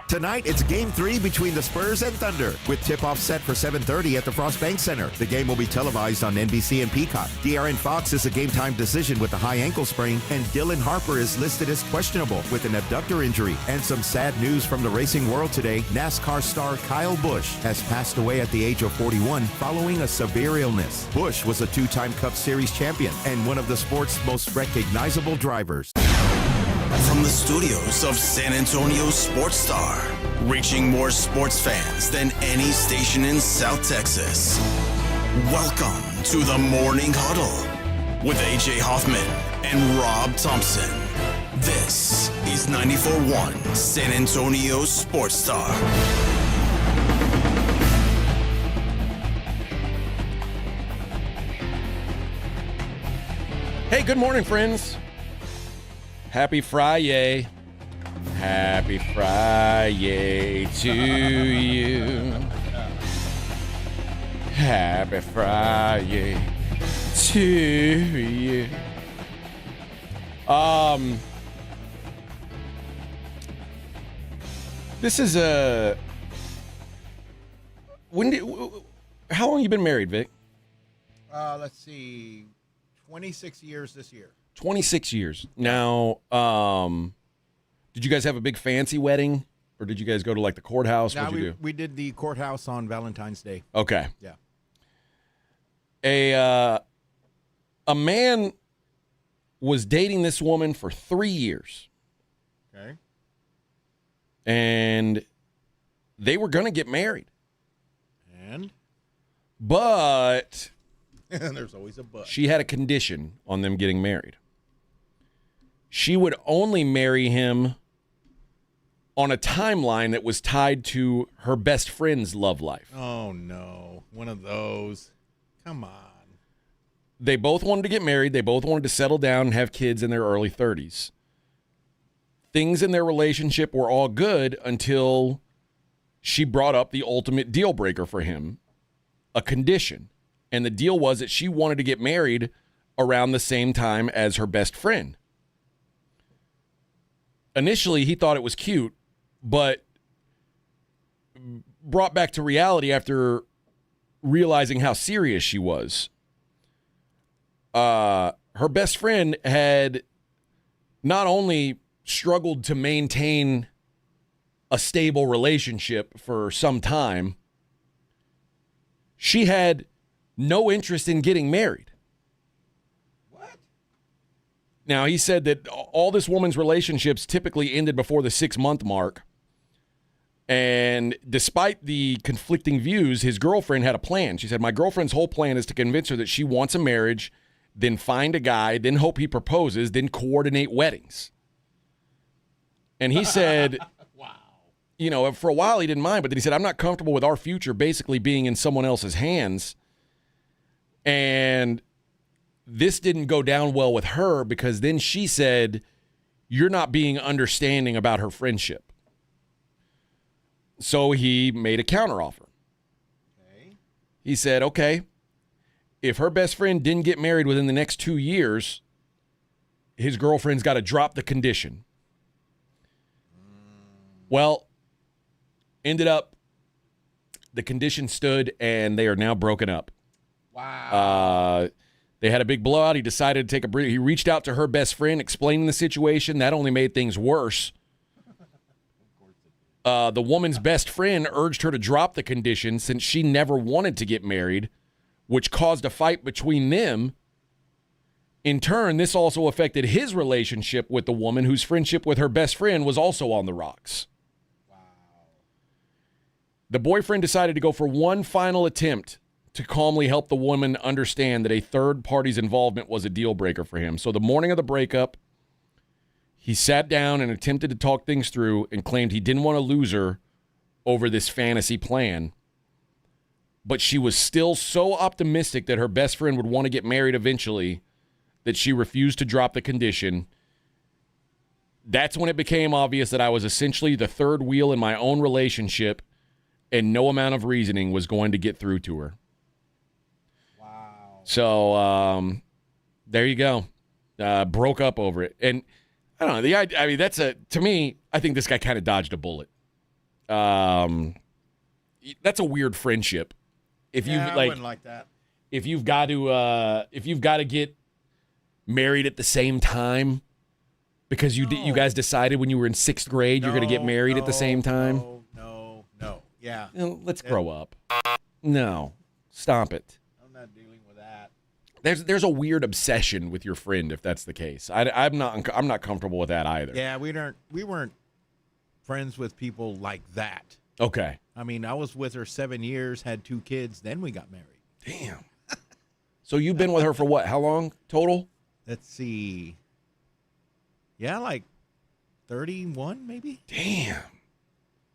Tonight, it's Game 3 between the Spurs and Thunder, with tip-off set for 7:30 at the Frost Bank Center. The game will be televised on NBC and Peacock. De'Aaron Fox is a game-time decision with a high ankle sprain, and Dylan Harper is listed as questionable with an abductor injury. And some sad news from the racing world today. NASCAR star Kyle Busch has passed away at the age of 41 following a severe illness. Busch was a two-time Cup Series champion and one of the sport's most recognizable drivers. From the studios of San Antonio Sports Star, reaching more sports fans than any station in South Texas. Welcome to the Morning Huddle with AJ Hoffman and Rob Thompson. This is 94.1 San Antonio Sports Star. Hey, good morning, friends. Happy Fri-yay. Happy Fri-yay to you. Happy Fri-yay to you. This is how long you been married, Vic? Let's see, 26 years this year. 26 years. Now, did you guys have a big fancy wedding, or did you guys go to like the courthouse? No, What'd you do? we did the courthouse on Valentine's Day. Okay. Yeah. A man was dating this woman for 3 years. Okay. And they were going to get married. And? But there's always a but. She had a condition on them getting married. She would only marry him on a timeline that was tied to her best friend's love life. Oh, no. One of those. Come on. They both wanted to get married. They both wanted to settle down and have kids in their early 30s. Things in their relationship were all good until she brought up the ultimate deal breaker for him, a condition. And the deal was that she wanted to get married around the same time as her best friend. Initially, he thought it was cute, but brought back to reality after realizing how serious she was. Her best friend had not only struggled to maintain a stable relationship for some time, she had no interest in getting married. What? Now, he said that all this woman's relationships typically ended before the 6-month mark. And despite the conflicting views, his girlfriend had a plan. She said, my girlfriend's whole plan is to convince her that she wants a marriage, then find a guy, then hope he proposes, then coordinate weddings. And he said, wow. You know, for a while he didn't mind, but then he said, I'm not comfortable with our future basically being in someone else's hands. And this didn't go down well with her because then she said, you're not being understanding about her friendship. So he made a counteroffer. Okay. He said, okay, if her best friend didn't get married within the next 2 years, his girlfriend's got to drop the condition. Well, ended up, the condition stood and they are now broken up. Wow. They had a big blowout. He decided to take a break. He reached out to her best friend, explaining the situation. That only made things worse. The woman's best friend urged her to drop the condition since she never wanted to get married, which caused a fight between them. In turn, this also affected his relationship with the woman, whose friendship with her best friend was also on the rocks. Wow. The boyfriend decided to go for one final attempt to calmly help the woman understand that a third party's involvement was a deal breaker for him. So the morning of the breakup, he sat down and attempted to talk things through and claimed he didn't want to lose her over this fantasy plan. But she was still so optimistic that her best friend would want to get married eventually that she refused to drop the condition. That's when it became obvious that I was essentially the third wheel in my own relationship, and no amount of reasoning was going to get through to her. Wow. So there you go. Broke up over it. And I don't know. I mean, to me, I think this guy kind of dodged a bullet. That's a weird friendship. If you I wouldn't like that. If you've got to get married at the same time because you guys decided when you were in 6th grade you're going to get married at the same time. No. Yeah. Let's grow up. No, stop it. I'm not dealing with that. There's a weird obsession with your friend if that's the case. I'm not comfortable with that either. Yeah, we weren't friends with people like that. Okay. I mean, I was with her 7 years, had 2 kids, then we got married. Damn. So you've been with her for what? How long total? Let's see. Yeah, like 31 maybe. Damn.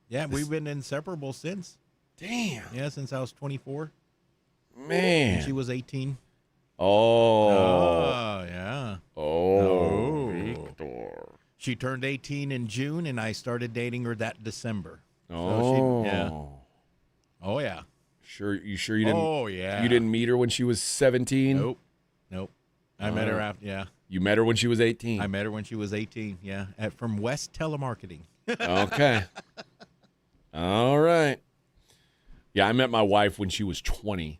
Yeah, we've been inseparable since. Damn. Yeah, since I was 24. Man. And she was 18. Oh. Yeah. Oh. Victor. She turned 18 in June, and I started dating her that December. Oh. So yeah. Oh, yeah. You sure you didn't? Oh, yeah. You didn't meet her when she was 17? Nope. I met her after, yeah. You met her when she was 18? I met her when she was 18, yeah, from West Telemarketing. Okay. All right. Yeah, I met my wife when she was 20.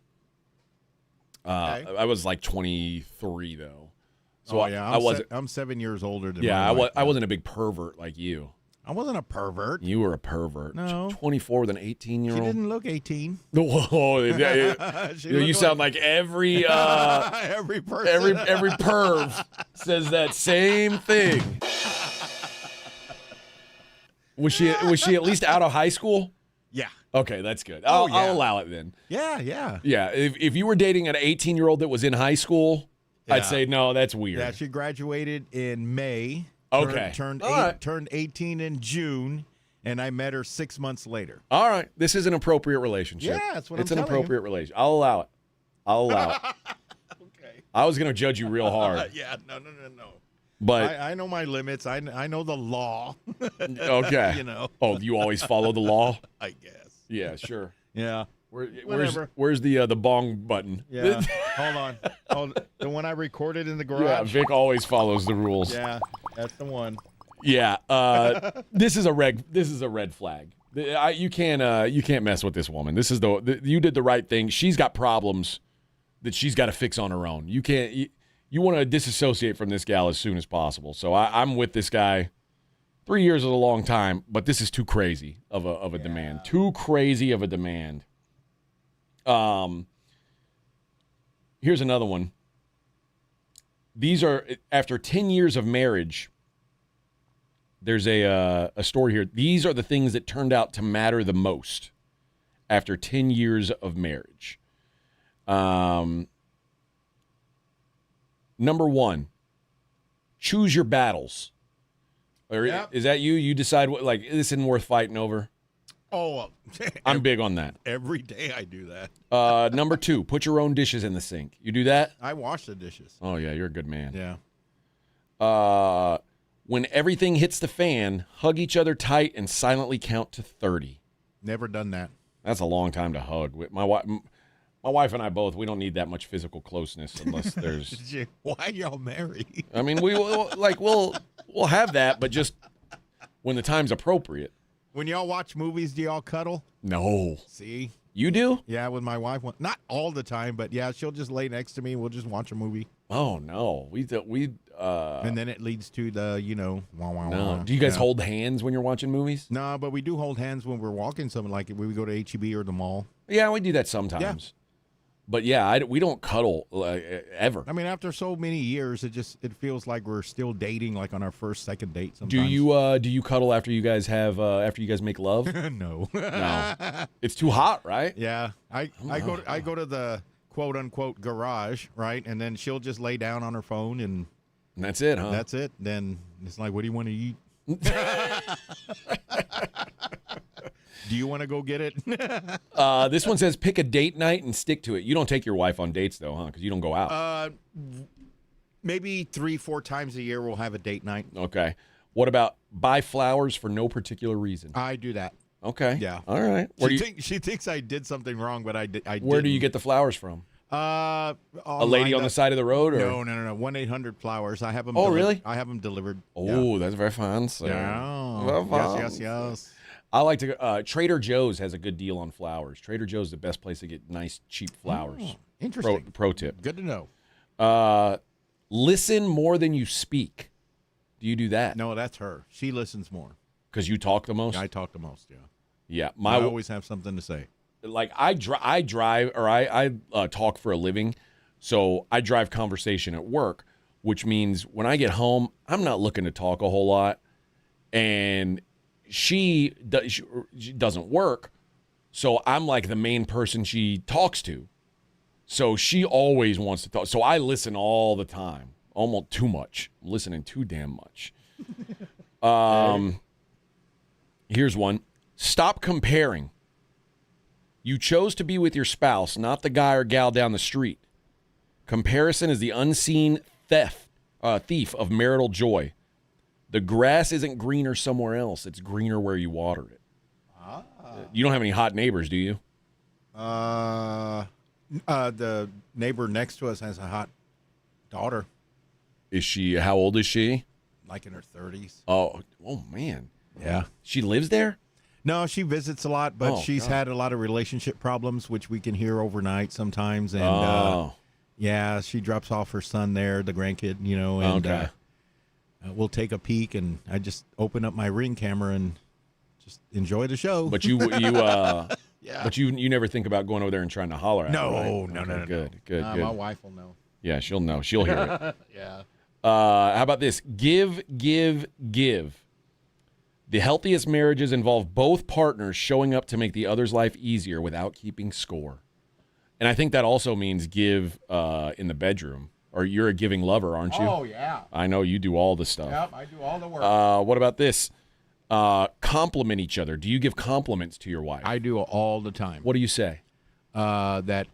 Okay. I was like 23, though. So I'm 7 years older than my wife. I wasn't a big pervert like you. I wasn't a pervert. You were a pervert. No. 24 with an 18-year-old. She didn't look 18. Whoa, you sound like every every person. every perv says that same thing. Was she at least out of high school? Yeah. Okay, that's good. I'll allow it then. Yeah. Yeah, if you were dating an 18-year-old that was in high school, I'd say no, that's weird. Yeah, she graduated in May. Okay. Turned 18 in June, and I met her 6 months later. All right. This is an appropriate relationship. Yeah, that's what it's I'm an telling appropriate relationship. I'll allow it. Okay. I was going to judge you real hard. Yeah, no. But I know my limits. I know the law. Okay. You know. Oh, you always follow the law? I guess. Yeah, sure. Yeah. Where's the bong button? Yeah. Hold on. The one I recorded in the garage. Yeah, Vic always follows the rules. Yeah, that's the one. Yeah. This is a red flag. You can't mess with this woman. This is you did the right thing. She's got problems that she's got to fix on her own. You can't. You want to disassociate from this gal as soon as possible. So I'm with this guy. 3 years is a long time, but this is too crazy of a demand. Too crazy of a demand. Here's another one. These are after 10 years of marriage. There's a story here. These are the things that turned out to matter the most after 10 years of marriage. Number one, choose your battles. Is that you? You decide what, like, this isn't worth fighting over? Oh, I'm big on that. Every day I do that. Number two, put your own dishes in the sink. You do that? I wash the dishes. Oh, yeah, you're a good man. Yeah. When everything hits the fan, hug each other tight and silently count to 30. Never done that. That's a long time to hug. My wife and I both, we don't need that much physical closeness unless there's... Why y'all married? I mean, we'll have that, but just when the time's appropriate. When y'all watch movies, do y'all cuddle? No. See? You do? Yeah, with my wife. Not all the time, but yeah, she'll just lay next to me. We'll just watch a movie. Oh no, and then it leads to the wah, wah, no. wah. Do you guys hold hands when you're watching movies? No, but we do hold hands when we're walking something, like when we go to H-E-B or the mall. Yeah, we do that sometimes. Yeah. But yeah, we don't cuddle ever. I mean, after so many years, it feels like we're still dating, like on our first, second date. Sometimes. Do you cuddle after you guys make love? No, no, it's too hot, right? Yeah, I go to the quote unquote garage, right, and then she'll just lay down on her phone and that's it, huh? That's it. Then it's like, what do you want to eat? Do you want to go get it? This one says pick a date night and stick to it. You don't take your wife on dates, though, huh? Because you don't go out. Maybe 3-4 times a year we'll have a date night. Okay. What about buy flowers for no particular reason? I do that. Okay. Yeah. All right. She thinks I did something wrong, but I Where do you get the flowers from? A lady on the side of the road? Or? No. 1-800-Flowers. I have them. Oh, really? I have them delivered. Oh, that's very fancy. Yeah. Yes. I like to go. Trader Joe's has a good deal on flowers. Trader Joe's is the best place to get nice, cheap flowers. Oh, interesting. Pro tip. Good to know. Listen more than you speak. Do you do that? No, that's her. She listens more. Because you talk the most? I talk the most, yeah. Yeah. I always have something to say. Like I drive, or I talk for a living, so I drive conversation at work, which means when I get home, I'm not looking to talk a whole lot, and she doesn't work, so I'm like the main person she talks to. So she always wants to talk. So I listen all the time, almost too much. I'm listening too damn much. Here's one. Stop comparing. You chose to be with your spouse, not the guy or gal down the street. Comparison is the unseen thief of marital joy. The grass isn't greener somewhere else. It's greener where you water it. You don't have any hot neighbors, do you? The neighbor next to us has a hot daughter. How old is she? Like in her 30s. Oh man. Yeah. She lives there? No, she visits a lot, but she's had a lot of relationship problems, which we can hear overnight sometimes. And yeah, she drops off her son there, the grandkid, and we'll take a peek, and I just open up my Ring camera and just enjoy the show. But yeah. But you never think about going over there and trying to holler at her, right? No. Good. My wife will know. Yeah, she'll know. She'll hear it. Yeah. How about this? Give. The healthiest marriages involve both partners showing up to make the other's life easier without keeping score. And I think that also means give in the bedroom. Or you're a giving lover, aren't you? Oh, yeah. I know you do all the stuff. Yep, I do all the work. What about this? Compliment each other. Do you give compliments to your wife? I do all the time. What do you say? That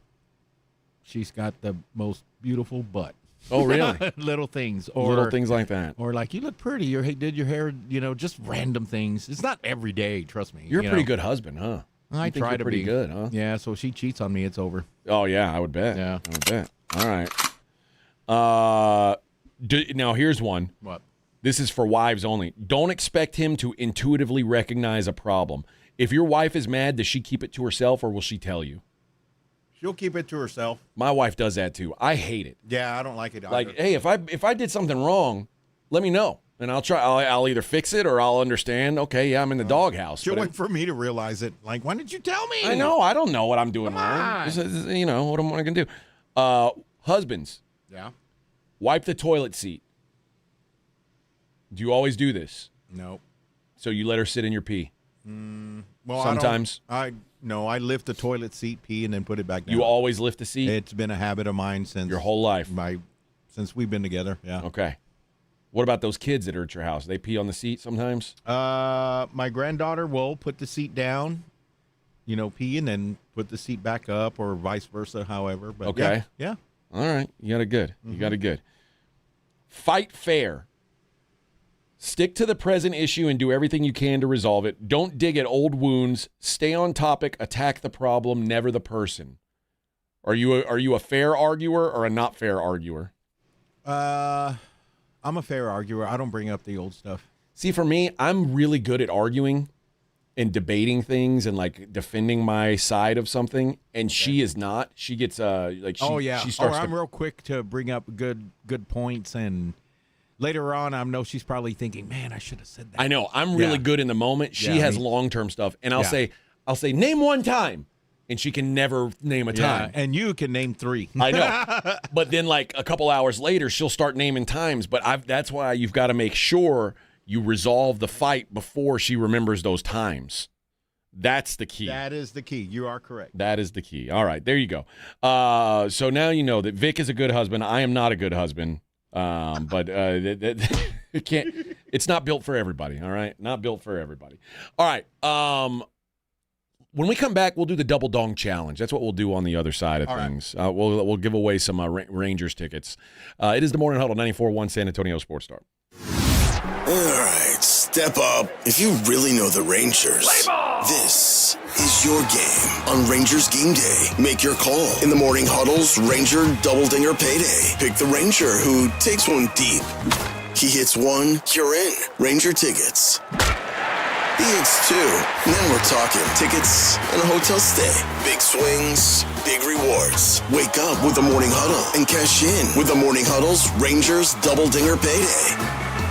she's got the most beautiful butt. Oh, really? Little things. Little things like that. Or like, you look pretty. You did your hair, just random things. It's not every day, trust me. You're a pretty good husband, huh? I think try you're to pretty be good, huh? Yeah, so if she cheats on me, it's over. Oh, yeah, I would bet. Yeah. I would bet. All right. Now, here's one. What? This is for wives only. Don't expect him to intuitively recognize a problem. If your wife is mad, does she keep it to herself, or will she tell you? She'll keep it to herself. My wife does that too. I hate it. Yeah, I don't like it either. Like, hey, if I did something wrong, let me know, and I'll try. I'll either fix it or I'll understand. Okay, yeah, I'm in the doghouse. She'll wait for me to realize it. Like, why didn't you tell me? I know. I don't know what I'm doing wrong. What am I going to do? Husbands. Yeah. Wipe the toilet seat. Do you always do this? No. So you let her sit in your pee? Well, sometimes. I lift the toilet seat, pee, and then put it back down. You always lift the seat? It's been a habit of mine since your whole life. Since we've been together. Yeah. Okay. What about those kids that are at your house? They pee on the seat sometimes? My granddaughter will put the seat down, pee, and then put the seat back up, or vice versa. However, but okay. Yeah. All right. You got it good. You got it good. Fight fair. Stick to the present issue and do everything you can to resolve it. Don't dig at old wounds. Stay on topic. Attack the problem, never the person. Are you a fair arguer or a not fair arguer? I'm a fair arguer. I don't bring up the old stuff. See, for me, I'm really good at arguing, and debating things and like defending my side of something, and she is not. She gets like she starts. I'm real quick to bring up good points, and later on, I know she's probably thinking, "Man, I should have said that." I know. I'm really good in the moment. She has long-term stuff, and I'll say, name one time, and she can never name a time. And you can name 3. I know. But then, like a couple hours later, she'll start naming times. But that's why you've got to make sure you resolve the fight before she remembers those times. That's the key. That is the key. You are correct. That is the key. All right, there you go. So now you know that Vic is a good husband. I am not a good husband. But it can't. It's not built for everybody. All right, not built for everybody. All right. When we come back, we'll do the Double Dong Challenge. That's what we'll do on the other side of things. Right. We'll give away some Rangers tickets. It is the Morning Huddle, 94.1 San Antonio Sports Star. All right, step up if you really know the Rangers. This is your game on Rangers Game Day. Make your call in the Morning Huddle's Ranger Double Dinger Payday. Pick the Ranger who takes one deep. He hits one, you're in. Ranger tickets. He hits 2. Now we're talking tickets and a hotel stay. Big swings, big rewards. Wake up with the Morning Huddle and cash in with the Morning Huddle's Rangers Double Dinger Payday.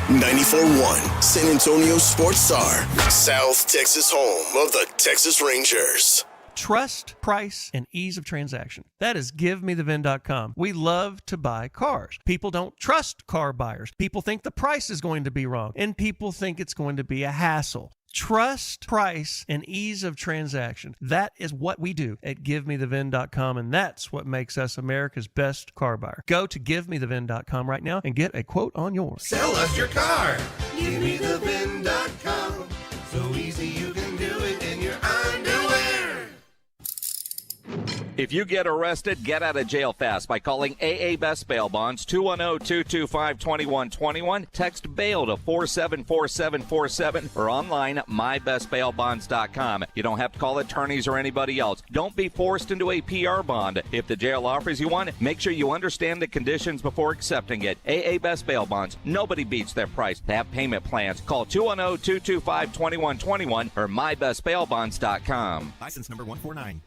94.1 San Antonio Sports Star, South Texas home of the Texas Rangers. Trust, price, and ease of transaction. That is GiveMeTheVin.com. We love to buy cars. People don't trust car buyers. People think the price is going to be wrong, and people think it's going to be a hassle. Trust, price, and ease of transaction. That is what we do at GiveMeTheVin.com, and that's what makes us America's best car buyer. Go to GiveMeTheVin.com right now and get a quote on yours. Sell us your car. GiveMeTheVin.com. So easy you can do it in your underwear. If you get arrested, get out of jail fast by calling AA Best Bail Bonds, 210-225-2121. Text BAIL to 474747 or online at mybestbailbonds.com. You don't have to call attorneys or anybody else. Don't be forced into a PR bond. If the jail offers you one, make sure you understand the conditions before accepting it. AA Best Bail Bonds. Nobody beats their price. They have payment plans. Call 210-225-2121 or mybestbailbonds.com. License number 149.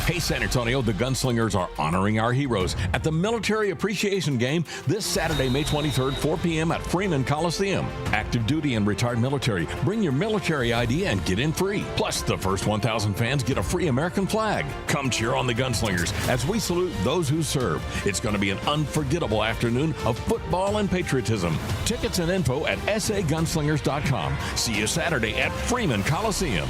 Hey, San Antonio, the Gunslingers are honoring our heroes at the Military Appreciation Game this Saturday, May 23rd, 4 p.m. at Freeman Coliseum. Active duty and retired military. Bring your military ID and get in free. Plus, the first 1,000 fans get a free American flag. Come cheer on the Gunslingers as we salute those who serve. It's going to be an unforgettable afternoon of football and patriotism. Tickets and info at sagunslingers.com. See you Saturday at Freeman Coliseum.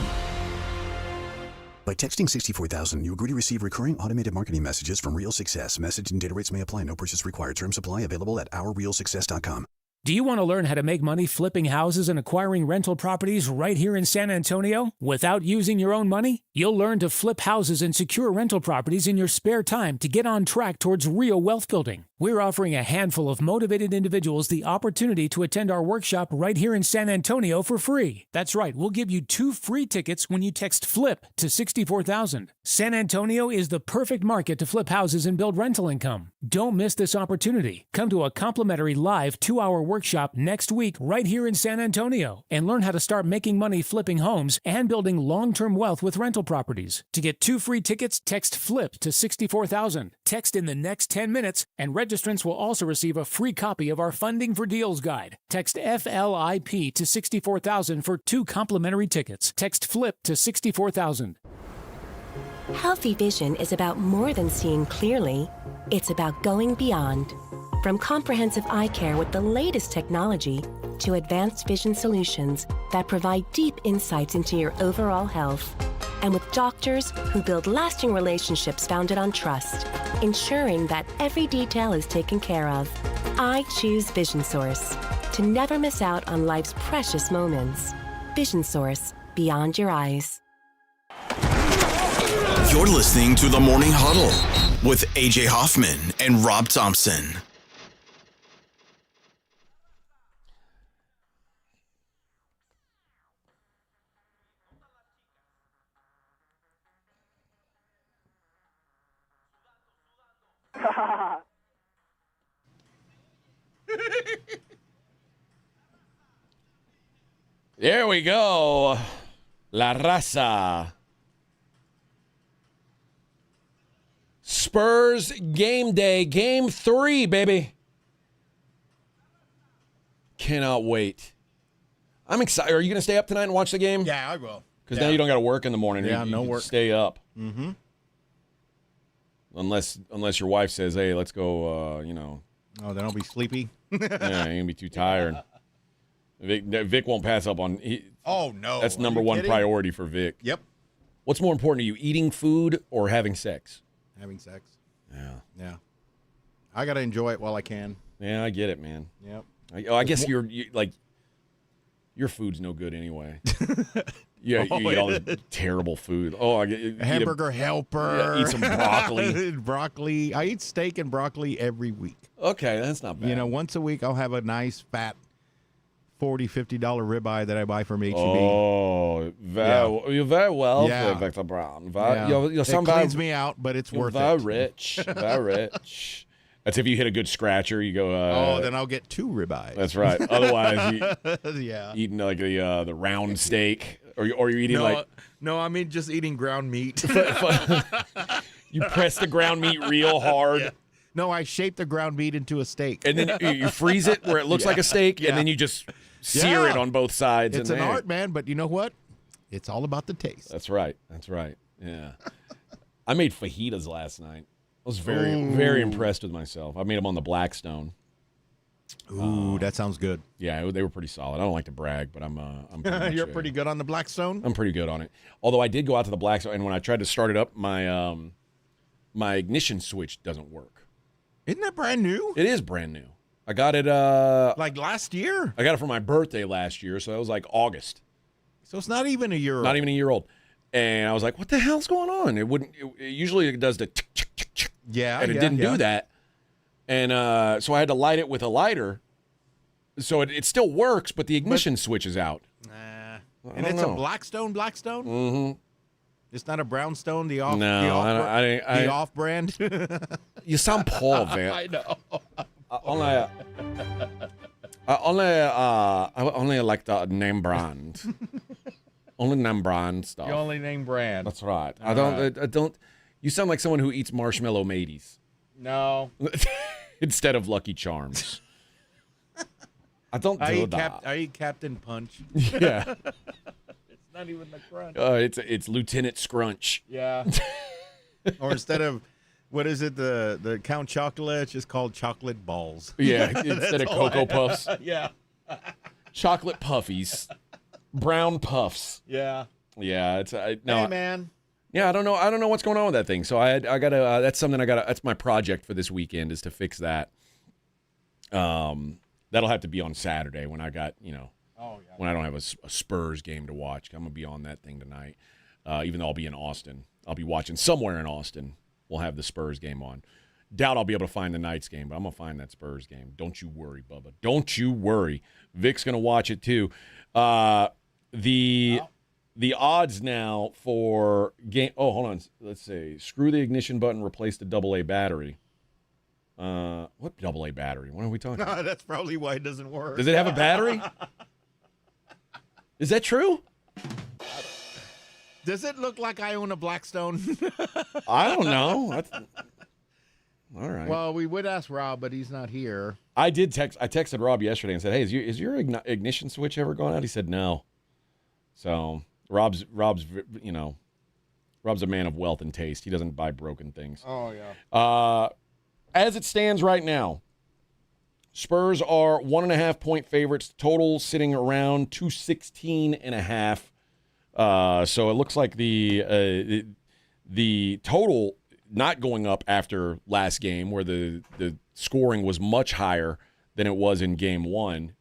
By texting 64,000, you agree to receive recurring automated marketing messages from Real Success. Message and data rates may apply. No purchase required. Terms apply. Available at ourrealsuccess.com. Do you want to learn how to make money flipping houses and acquiring rental properties right here in San Antonio without using your own money? You'll learn to flip houses and secure rental properties in your spare time to get on track towards real wealth building. We're offering a handful of motivated individuals the opportunity to attend our workshop right here in San Antonio for free. That's right, we'll give you 2 free tickets when you text FLIP to 64,000. San Antonio is the perfect market to flip houses and build rental income. Don't miss this opportunity. Come to a complimentary live 2-hour workshop next week right here in San Antonio and learn how to start making money flipping homes and building long-term wealth with rental properties. To get 2 free tickets, text FLIP to 64,000. Text in the next 10 minutes and registrants will also receive a free copy of our Funding for Deals guide. Text FLIP to 64,000 for 2 complimentary tickets. Text FLIP to 64,000. Healthy vision is about more than seeing clearly. It's about going beyond. From comprehensive eye care with the latest technology to advanced vision solutions that provide deep insights into your overall health. And with doctors who build lasting relationships founded on trust, ensuring that every detail is taken care of. I choose Vision Source to never miss out on life's precious moments. Vision Source, beyond your eyes. You're listening to The Morning Huddle with AJ Hoffman and Rob Thompson. There we go. La Raza. Spurs game day, game 3, baby. Cannot wait. I'm excited. Are you going to stay up tonight and watch the game? Yeah, I will. Because now you don't got to work in the morning. Yeah, you no can work. Stay up. Mm-hmm. Unless your wife says, hey, let's go, Oh, then I'll be sleepy. yeah, you're going to be too tired. Vic won't pass up on. Oh, no. That's Are number you one kidding? priority for Vic. Yep. What's more important to you, eating food or having sex? Having sex. Yeah. Yeah. I got to enjoy it while I can. Yeah, I get it, man. Yep. I guess your food's no good anyway. Yeah, you eat all this terrible food. Oh, I get Hamburger helper. Yeah, eat some broccoli. Broccoli. I eat steak and broccoli every week. Okay, that's not bad. Once a week I'll have a nice fat $40, $50 ribeye that I buy from H-E-B. Oh, you're very wealthy, Yeah. Victor Brown. Yeah. You're It cleans me out, but it's worth very it. rich. Very rich. That's if you hit a good scratcher. You go. Then I'll get 2 ribeyes. That's right. Otherwise, yeah. eating like the round steak, or you're eating No, I mean just eating ground meat. you press the ground meat real hard. Yeah. No, I shape the ground meat into a steak. And then you freeze it where it looks like a steak, and then you just sear it on both sides. It's an art, man, but you know what? It's all about the taste. That's right. Yeah. I made fajitas last night. I was very impressed with myself. I made them on the Blackstone. Ooh, that sounds good. Yeah, they were pretty solid. I don't like to brag, but I'm You're pretty good on the Blackstone? I'm pretty good on it. Although I did go out to the Blackstone, and when I tried to start it up, my my ignition switch doesn't work. Isn't that brand new? It is brand new. I got it like last year. I got it for my birthday last year, so that was like August. So it's not even a year old. Not even a year old. And I was like, what the hell's going on? It wouldn't usually it does the tick, tick, tick, tick. Yeah. And it didn't do that. And so I had to light it with a lighter. So it still works, but the ignition switch is out. And it's a Blackstone? Mm-hmm. It's not a Brownstone, the off I off brand. You sound poor, Van. I know. I only like the name brand. Only name brand stuff. You only name brand. That's right. I don't. You sound like someone who eats marshmallow mateys. No. Instead of Lucky Charms. I don't do that. I eat Captain Punch. Yeah. It's not even the crunch. It's Lieutenant Scrunch. Yeah. Or instead of, what is it, the Count Chocolate, it's just called Chocolate Balls. Yeah, instead of Cocoa Puffs. Yeah. Chocolate Puffies. Brown Puffs. Yeah. Yeah, it's Hey, man. Yeah, I don't know what's going on with that thing. So I got to that's something that's my project for this weekend is to fix that. That'll have to be on Saturday when I got, when I don't have a Spurs game to watch. I'm going to be on that thing tonight. Even though I'll be in Austin. I'll be watching somewhere in Austin. We'll have the Spurs game on. Doubt I'll be able to find the Knights game, but I'm going to find that Spurs game. Don't you worry, Bubba. Don't you worry. Vic's going to watch it too. The odds now for game. Oh, hold on. Let's see. Screw the ignition button. Replace the AA battery. What AA battery? What are we talking about? That's probably why it doesn't work. Does it have a battery? Is that true? Does it look like I own a Blackstone? I don't know. All right. Well, we would ask Rob, but he's not here. I texted Rob yesterday and said, "Hey, is your ignition switch ever gone out?" He said, "No." So Rob's a man of wealth and taste. He doesn't buy broken things. Oh yeah. As it stands right now, Spurs are 1.5-point favorites. Total sitting around 216.5. So it looks like the total not going up after last game, where the scoring was much higher than it was in Game 1.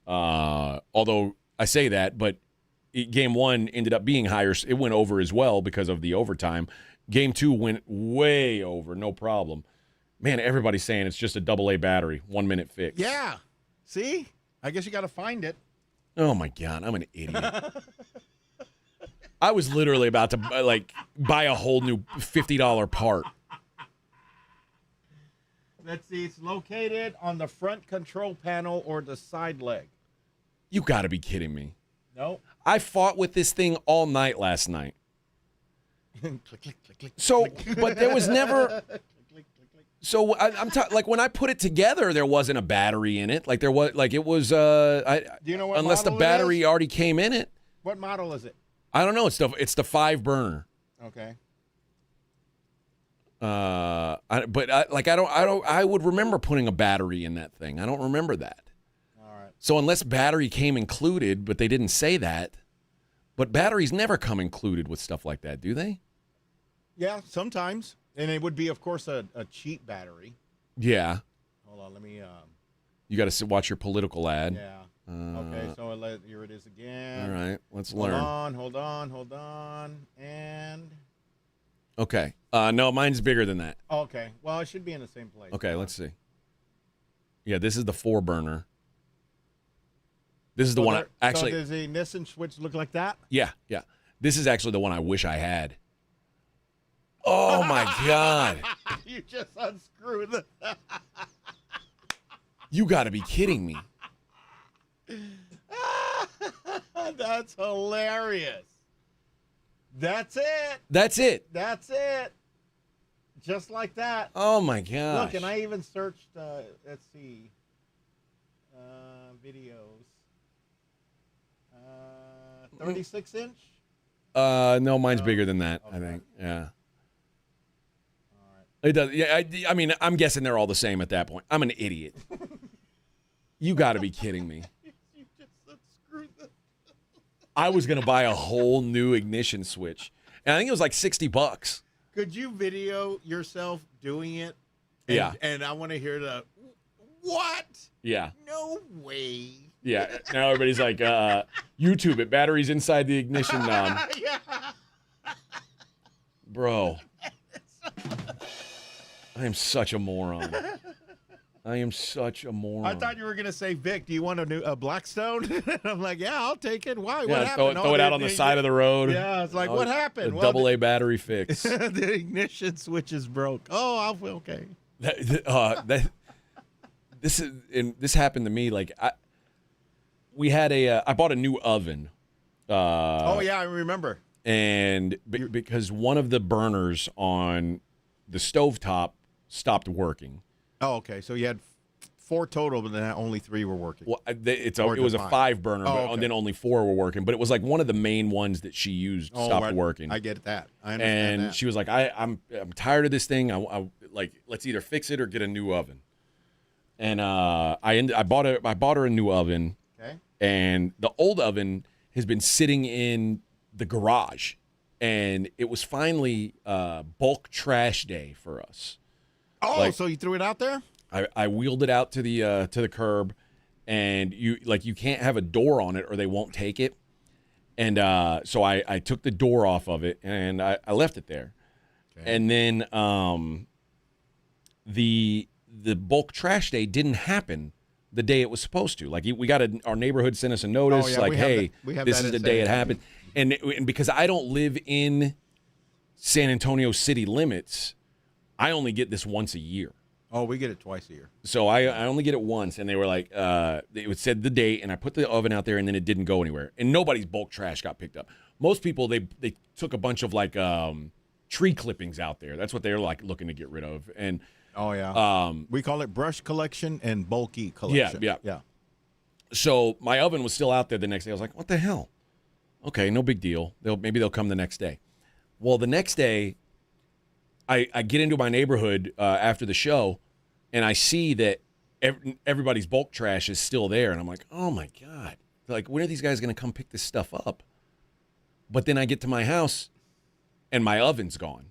Although I say that, but Game 1 ended up being higher. It went over as well because of the overtime. Game 2 went way over, no problem. Man, everybody's saying it's just a AA battery, 1 minute fix. Yeah. See? I guess you got to find it. Oh, my God. I'm an idiot. I was literally about to, buy a whole new $50 part. Let's see. It's located on the front control panel or the side leg. You got to be kidding me. Nope. I fought with this thing all night last night. So, but there was never. So I'm like when I put it together, there wasn't a battery in it. Like there was, like it was. Do you know what unless the model battery already came in it. What model is it? I don't know. It's the 5 burner. Okay. I would remember putting a battery in that thing. I don't remember that. All right. So unless battery came included, but they didn't say that. But batteries never come included with stuff like that, do they? Yeah, sometimes. And it would be, of course, a cheap battery. Yeah. Hold on, let me. You got to watch your political ad. Yeah. Okay, so here it is again. All right, let's learn. Hold on, and. Okay. No, mine's bigger than that. Okay. Well, it should be in the same place. Okay, let's see. Yeah, this is the 4 burner. This is the one. Actually, so does the Nissan switch look like that? Yeah. This is actually the one I wish I had. Oh my God! You just unscrewed the. You got to be kidding me! That's hilarious. That's it. That's it. That's it. Just like that. Oh my gosh! Look, and I even searched. Let's see. Videos. 36 inch. No, mine's bigger than that. Okay. I think. Yeah. It does. Yeah, I mean, I'm guessing they're all the same at that point. I'm an idiot. You got to be kidding me. You just unscrewed the. I was gonna buy a whole new ignition switch, and I think it was like $60. Could you video yourself doing it? Yeah. And I want to hear the what? Yeah. No way. Yeah. Now everybody's like, YouTube it. Batteries inside the ignition knob. Yeah. Bro. I am such a moron. I thought you were going to say, Vic, do you want a Blackstone? I'm like, yeah, I'll take it. Why? Yeah, what happened? throw it out on the side of the road. Yeah, it's like, what happened? Double A battery fix. The ignition switch is broke. Oh, okay. This happened to me. Like, I bought a new oven. Oh, yeah, I remember. And because one of the burners on the stovetop stopped working. Oh, okay. So you had 4 total, but then only 3 were working. Well, it was a 5 burner, but then only 4 were working. But it was like one of the main ones that she used stopped working. I get that. I understand that. She was like, I'm tired of this thing. I like, let's either fix it or get a new oven. And I bought her a new oven. Okay. And the old oven has been sitting in the garage, and it was finally bulk trash day for us. Oh, so you threw it out there? I wheeled it out to the curb, and you can't have a door on it or they won't take it. And so I took the door off of it and I left it there. Okay. And then the bulk trash day didn't happen the day it was supposed to. Like our neighborhood sent us a notice hey, this is the day it happened. And because I don't live in San Antonio city limits, I only get this once a year. Oh, we get it twice a year. So I only get it once, and they were like, it said the date, and I put the oven out there, and then it didn't go anywhere. And nobody's bulk trash got picked up. Most people, they took a bunch of like tree clippings out there. That's what they're like looking to get rid of. And oh yeah, we call it brush collection and bulky collection. Yeah. So my oven was still out there the next day. I was like, what the hell? Okay, no big deal. Maybe they'll come the next day. Well, the next day, I get into my neighborhood after the show, and I see that everybody's bulk trash is still there. And I'm like, oh, my God. Like, when are these guys going to come pick this stuff up? But then I get to my house, and my oven's gone.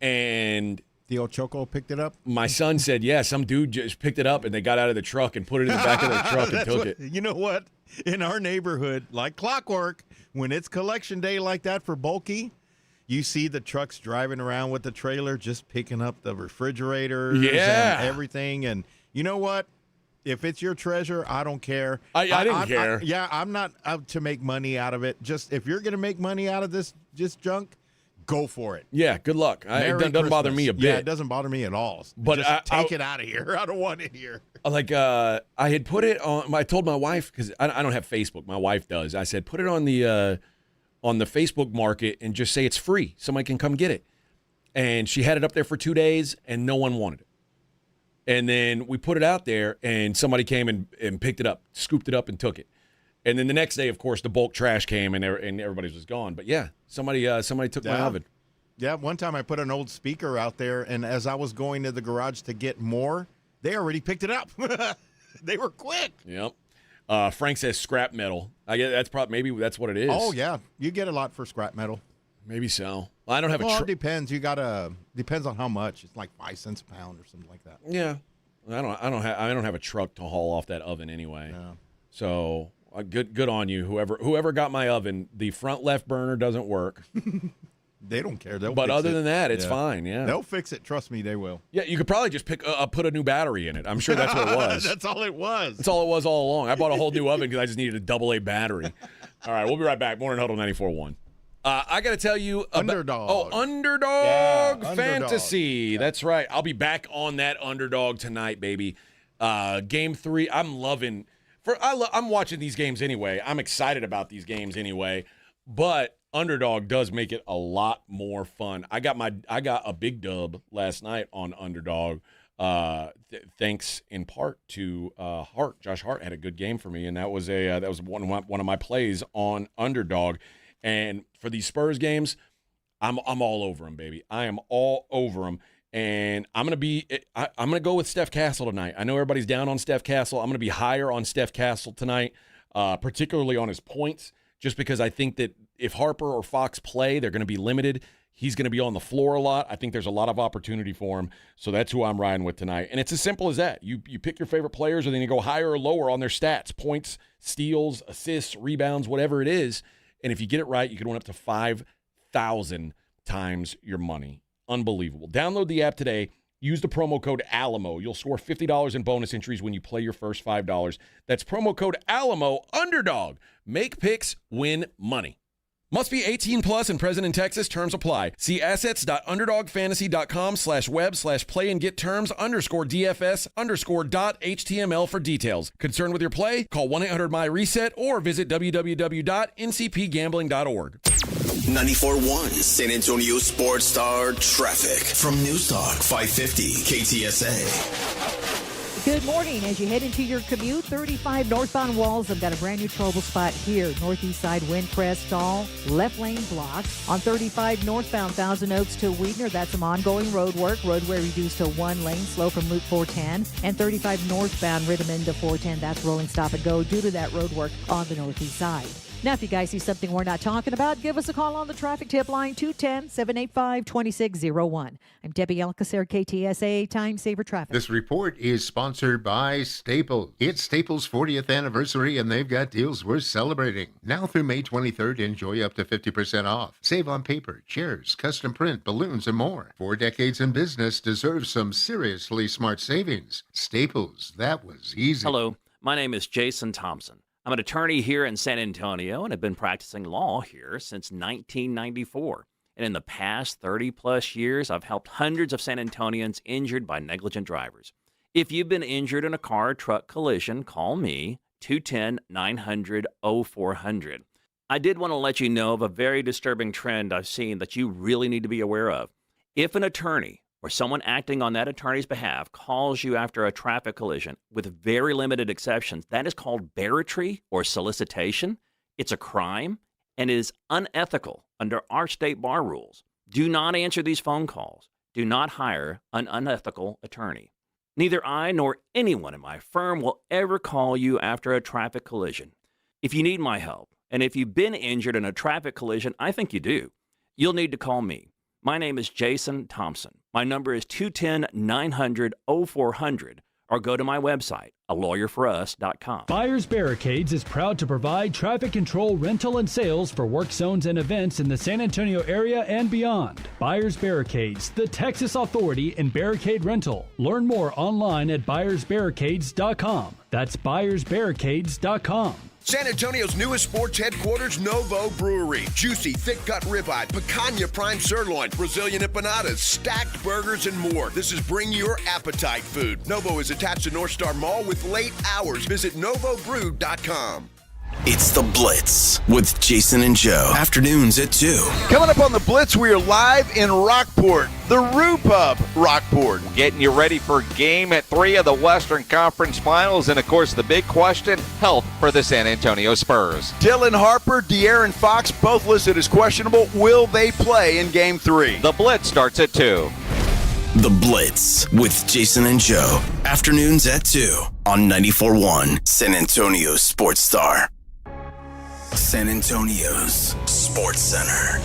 And the old Choco picked it up? My son said, yeah, some dude just picked it up, and they got out of the truck and put it in the back of their truck and took it. You know what? In our neighborhood, like clockwork, when it's collection day like that for bulky, you see the trucks driving around with the trailer just picking up the refrigerators and everything. And you know what? If it's your treasure, I don't care. I didn't care. I'm not out to make money out of it. Just if you're going to make money out of this junk, go for it. Yeah, good luck. It doesn't bother me a bit. Yeah, it doesn't bother me at all. But just take it out of here. I don't want it here. I had put it on. I told my wife, because I don't have Facebook. My wife does. I said, put it on the Facebook market and just say it's free. Somebody can come get it. And she had it up there for 2 days, and no one wanted it. And then we put it out there, and somebody came and picked it up, scooped it up, and took it. And then the next day, of course, the bulk trash came, and everybody was gone. But yeah, somebody took my oven. Yeah, one time I put an old speaker out there, and as I was going to the garage to get more, they already picked it up. They were quick. Yep. Frank says scrap metal. I guess that's probably maybe that's what it is. Oh yeah, you get a lot for scrap metal. Maybe so. Well, I don't have it depends. Depends on how much. It's like 5 cents a pound or something like that. Yeah. I don't have a truck to haul off that oven anyway. No. So good on you. Whoever got my oven, the front left burner doesn't work. They don't care. But other than that, it's fine. Yeah. They'll fix it. Trust me, they will. Yeah, you could probably just put a new battery in it. I'm sure that's what it was. That's all it was. That's all it was all along. I bought a whole new oven because I just needed a AA battery. All right, we'll be right back. Morning Huddle 94.1. I got to tell you about Underdog. Underdog Fantasy. Underdog. That's right. I'll be back on that Underdog tonight, baby. Game 3. I'm loving. I'm watching these games anyway. I'm excited about these games anyway. But Underdog does make it a lot more fun. I got a big dub last night on Underdog. Thanks in part to Hart. Josh Hart had a good game for me, and that was one of my plays on Underdog. And for these Spurs games, I'm all over them, baby. I am all over them. And I'm gonna go with Steph Castle tonight. I know everybody's down on Steph Castle. I'm gonna be higher on Steph Castle tonight, particularly on his points, just because I think that if Harper or Fox play, they're gonna be limited. He's gonna be on the floor a lot. I think there's a lot of opportunity for him. So that's who I'm riding with tonight. And it's as simple as that. You pick your favorite players, and then you go higher or lower on their stats, points, steals, assists, rebounds, whatever it is. And if you get it right, you can win up to 5,000 times your money. Unbelievable. Download the app today. Use the promo code ALAMO. You'll score $50 in bonus entries when you play your first $5. That's promo code ALAMO, Underdog. Make picks, win money. Must be 18 plus and present in Texas. Terms apply. See assets.underdogfantasy.com/web/play and get terms _DFS_.html for details. Concerned with your play? Call 1-800-MY-RESET or visit www.ncpgambling.org. 94.1 San Antonio Sports Star traffic from News Talk 550 KTSA. Good morning. As you head into your commute, 35 northbound Walls have got a brand new trouble spot here. Northeast side Windcrest stall, left lane blocked. On 35 northbound Thousand Oaks to Weidner, that's some ongoing road work. Roadway reduced to 1 lane, slow from Loop 410. And 35 northbound Ritterman to 410, that's rolling stop and go due to that road work on the northeast side. Now, if you guys see something we're not talking about, give us a call on the traffic tip line, 210-785-2601. I'm Debbie Alcacer, KTSA Time Saver Traffic. This report is sponsored by Staples. It's Staples' 40th anniversary, and they've got deals worth celebrating. Now through May 23rd, enjoy up to 50% off. Save on paper, chairs, custom print, balloons, and more. 4 decades in business deserves some seriously smart savings. Staples, that was easy. Hello, my name is Jason Thompson. I'm an attorney here in San Antonio and have been practicing law here since 1994. And in the past 30-plus years, I've helped hundreds of San Antonians injured by negligent drivers. If you've been injured in a car-truck collision, call me, 210-900-0400. I did want to let you know of a very disturbing trend I've seen that you really need to be aware of. If an attorney or someone acting on that attorney's behalf calls you after a traffic collision, with very limited exceptions, that is called barratry or solicitation. It's a crime and is unethical under our state bar rules. Do not answer these phone calls. Do not hire an unethical attorney. Neither I nor anyone in my firm will ever call you after a traffic collision. If you need my help, and if you've been injured in a traffic collision, I think you do, you'll need to call me. My name is Jason Thompson. My number is 210-900-0400, or go to my website, alawyerforus.com. Buyers Barricades is proud to provide traffic control, rental, and sales for work zones and events in the San Antonio area and beyond. Buyers Barricades, the Texas authority in barricade rental. Learn more online at buyersbarricades.com. That's buyersbarricades.com. San Antonio's newest sports headquarters, Novo Brewery. Juicy, thick-cut ribeye, picanha prime sirloin, Brazilian empanadas, stacked burgers, and more. This is bring your appetite food. Novo is attached to North Star Mall with late hours. Visit novobrew.com. It's The Blitz with Jason and Joe. Afternoons at 2. Coming up on The Blitz, we are live in Rockport, the Rue Pub, Rockport. Getting you ready for Game 3 of the Western Conference Finals. And, of course, the big question, health for the San Antonio Spurs. Dylan Harper, De'Aaron Fox, both listed as questionable. Will they play in Game 3? The Blitz starts at 2. The Blitz with Jason and Joe. Afternoons at 2 on 94.1 San Antonio Sports Star. San Antonio's Sports Center.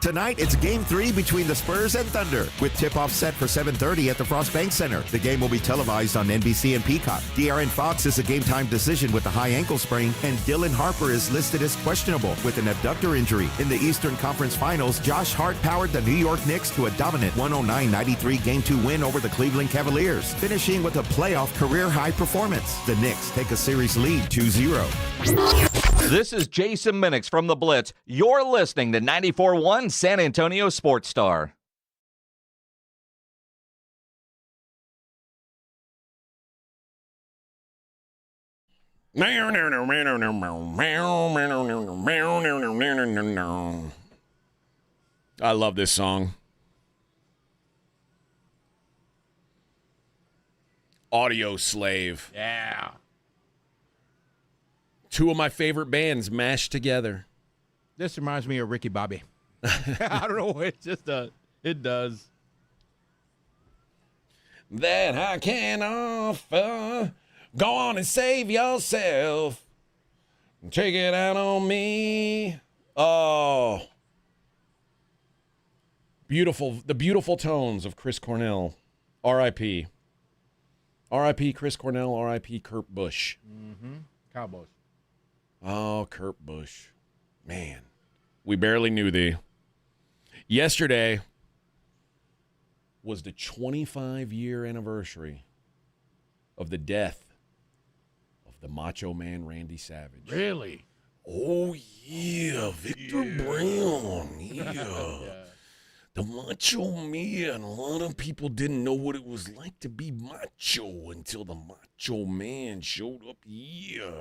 Tonight, it's Game 3 between the Spurs and Thunder, with tip-off set for 7:30 at the Frost Bank Center. The game will be televised on NBC and Peacock. De'Aaron Fox is a game-time decision with a high ankle sprain, and Dylan Harper is listed as questionable with an abductor injury. In the Eastern Conference Finals, Josh Hart powered the New York Knicks to a dominant 109-93 Game 2 win over the Cleveland Cavaliers, finishing with a playoff career-high performance. The Knicks take a series lead 2-0. This is Jason Minix from The Blitz. You're listening to 94.1 San Antonio Sports Star. I love this song. Audio Slave. Yeah. Two of my favorite bands mashed together. This reminds me of Ricky Bobby. I don't know. It just does. It does. That I can offer. Go on and save yourself. Take it out on me. Oh. Beautiful. The beautiful tones of Chris Cornell. R.I.P. R.I.P. Chris Cornell. R.I.P. Kurt Busch. Mm-hmm. Cowboys. Oh, Kurt Busch. Man. We barely knew thee. Yesterday was the 25-year anniversary of the death of the Macho Man Randy Savage. Really? Oh, yeah. Victor Brown. Yeah. The Macho Man. A lot of people didn't know what it was like to be macho until the Macho Man showed up. Yeah.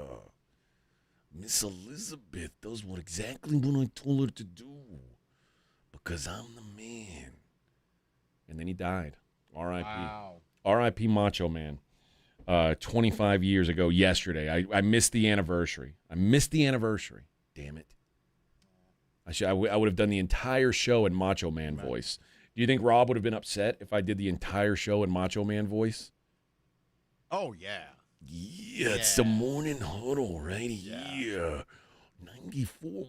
Miss Elizabeth does exactly what I told her to do. Because I'm the man. And then he died. R.I.P. Wow. R.I.P. Macho Man. 25 years ago yesterday. I missed the anniversary. Damn it. I would have done the entire show in Macho Man voice. Do you think Rob would have been upset if I did the entire show in Macho Man voice? Oh, yeah. Yeah, it's the morning huddle right here. 94.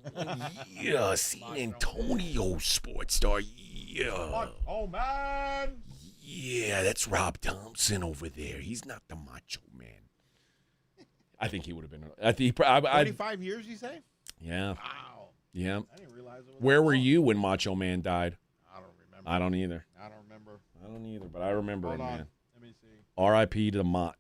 Yeah, San Antonio Sports Star. Yeah. Oh, man. Yeah, that's Rob Thompson over there. He's not the Macho Man. I think he would have been. 25 years, you say? Yeah. Wow. Yeah. I didn't realize it was Where were you when Macho Man died? I don't remember. I don't either. I don't remember. I don't either, but I remember Hold him, on. man. Let me see. R.I.P. to the Mach.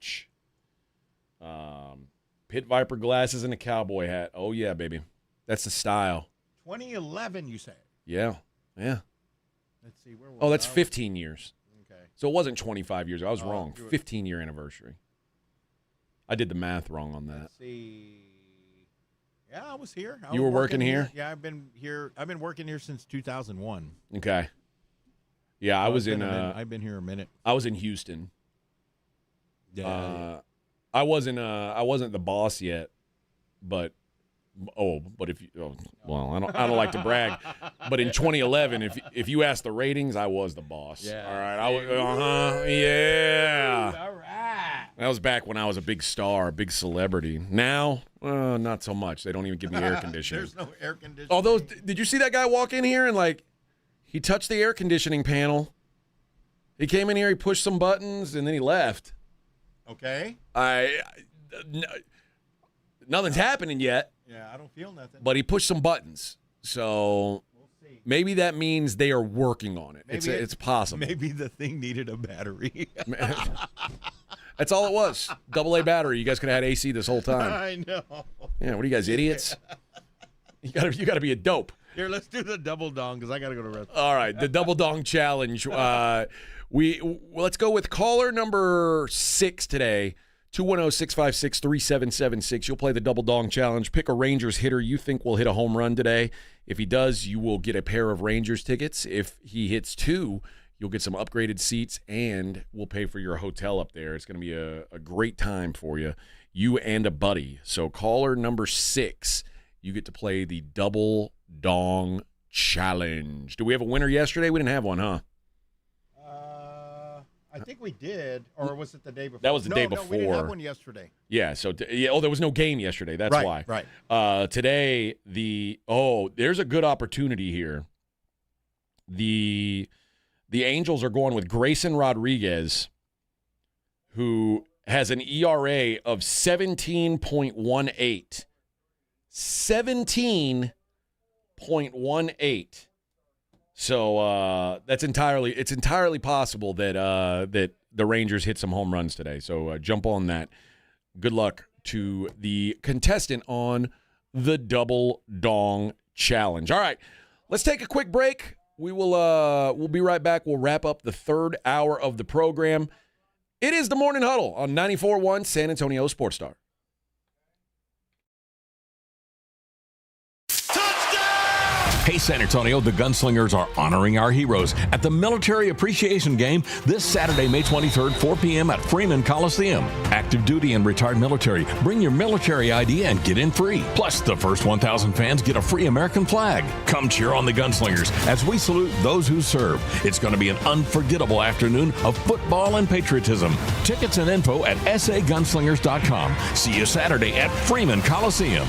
Pit Viper glasses and a cowboy hat. Oh, yeah, baby. That's the style. 2011, you say? Yeah. Yeah. Let's see. Where was Oh, that's I? 15 years. Okay. So it wasn't 25 years. I was Oh, wrong. you were- 15-year anniversary. I did the math wrong on that. Let's see. Yeah, I was here. You were working here? Yeah, I've been here. I've been working here since 2001. Okay. Yeah, I was in. I've been here a minute. I was in Houston. Yeah. I wasn't the boss yet, but if you, well, I don't like to brag, but in 2011, if you ask the ratings, I was the boss. Yeah. All right. I was. Yeah. All right. That was back when I was a big star, a big celebrity. Now, not so much. They don't even give me air conditioning. There's no air conditioning. Although, did you see that guy walk in here and he touched the air conditioning panel? He came in here, he pushed some buttons, and then he left. Okay. Nothing's happening yet. Yeah, I don't feel nothing. But he pushed some buttons, so maybe that means they are working on it. It's possible. Maybe the thing needed a battery. That's all it was. AA battery. You guys could have had AC this whole time. I know. Yeah, what are you guys, idiots? You gotta be a dope. Here, let's do the double dong because I got to go to rest. All right, the double dong challenge. Let's go with caller number 6 today. 210-656-3776. You'll play the double dong challenge. Pick a Rangers hitter you think will hit a home run today. If he does, you will get a pair of Rangers tickets. If he hits 2, you'll get some upgraded seats, and we'll pay for your hotel up there. It's going to be a great time for you and a buddy. So caller number 6, you get to play the double dong challenge. Do we have a winner yesterday? We didn't have one, huh? I think we did, or was it the day before? That was the day before. No, we didn't have one yesterday. Yeah, so there was no game yesterday. That's why. Right. Today, there's a good opportunity here. The Angels are going with Grayson Rodriguez, who has an ERA of 17.18. 17.18. So it's entirely possible that the Rangers hit some home runs today. So jump on that. Good luck to the contestant on the double dong challenge. All right, let's take a quick break. We'll be right back. We'll wrap up the third hour of the program. It is the Morning Huddle on 94.1 San Antonio Sports Star. Hey, San Antonio, the Gunslingers are honoring our heroes at the Military Appreciation Game this Saturday, May 23rd, 4 p.m. at Freeman Coliseum. Active duty and retired military. Bring your military ID and get in free. Plus, the first 1,000 fans get a free American flag. Come cheer on the Gunslingers as we salute those who serve. It's going to be an unforgettable afternoon of football and patriotism. Tickets and info at sagunslingers.com. See you Saturday at Freeman Coliseum.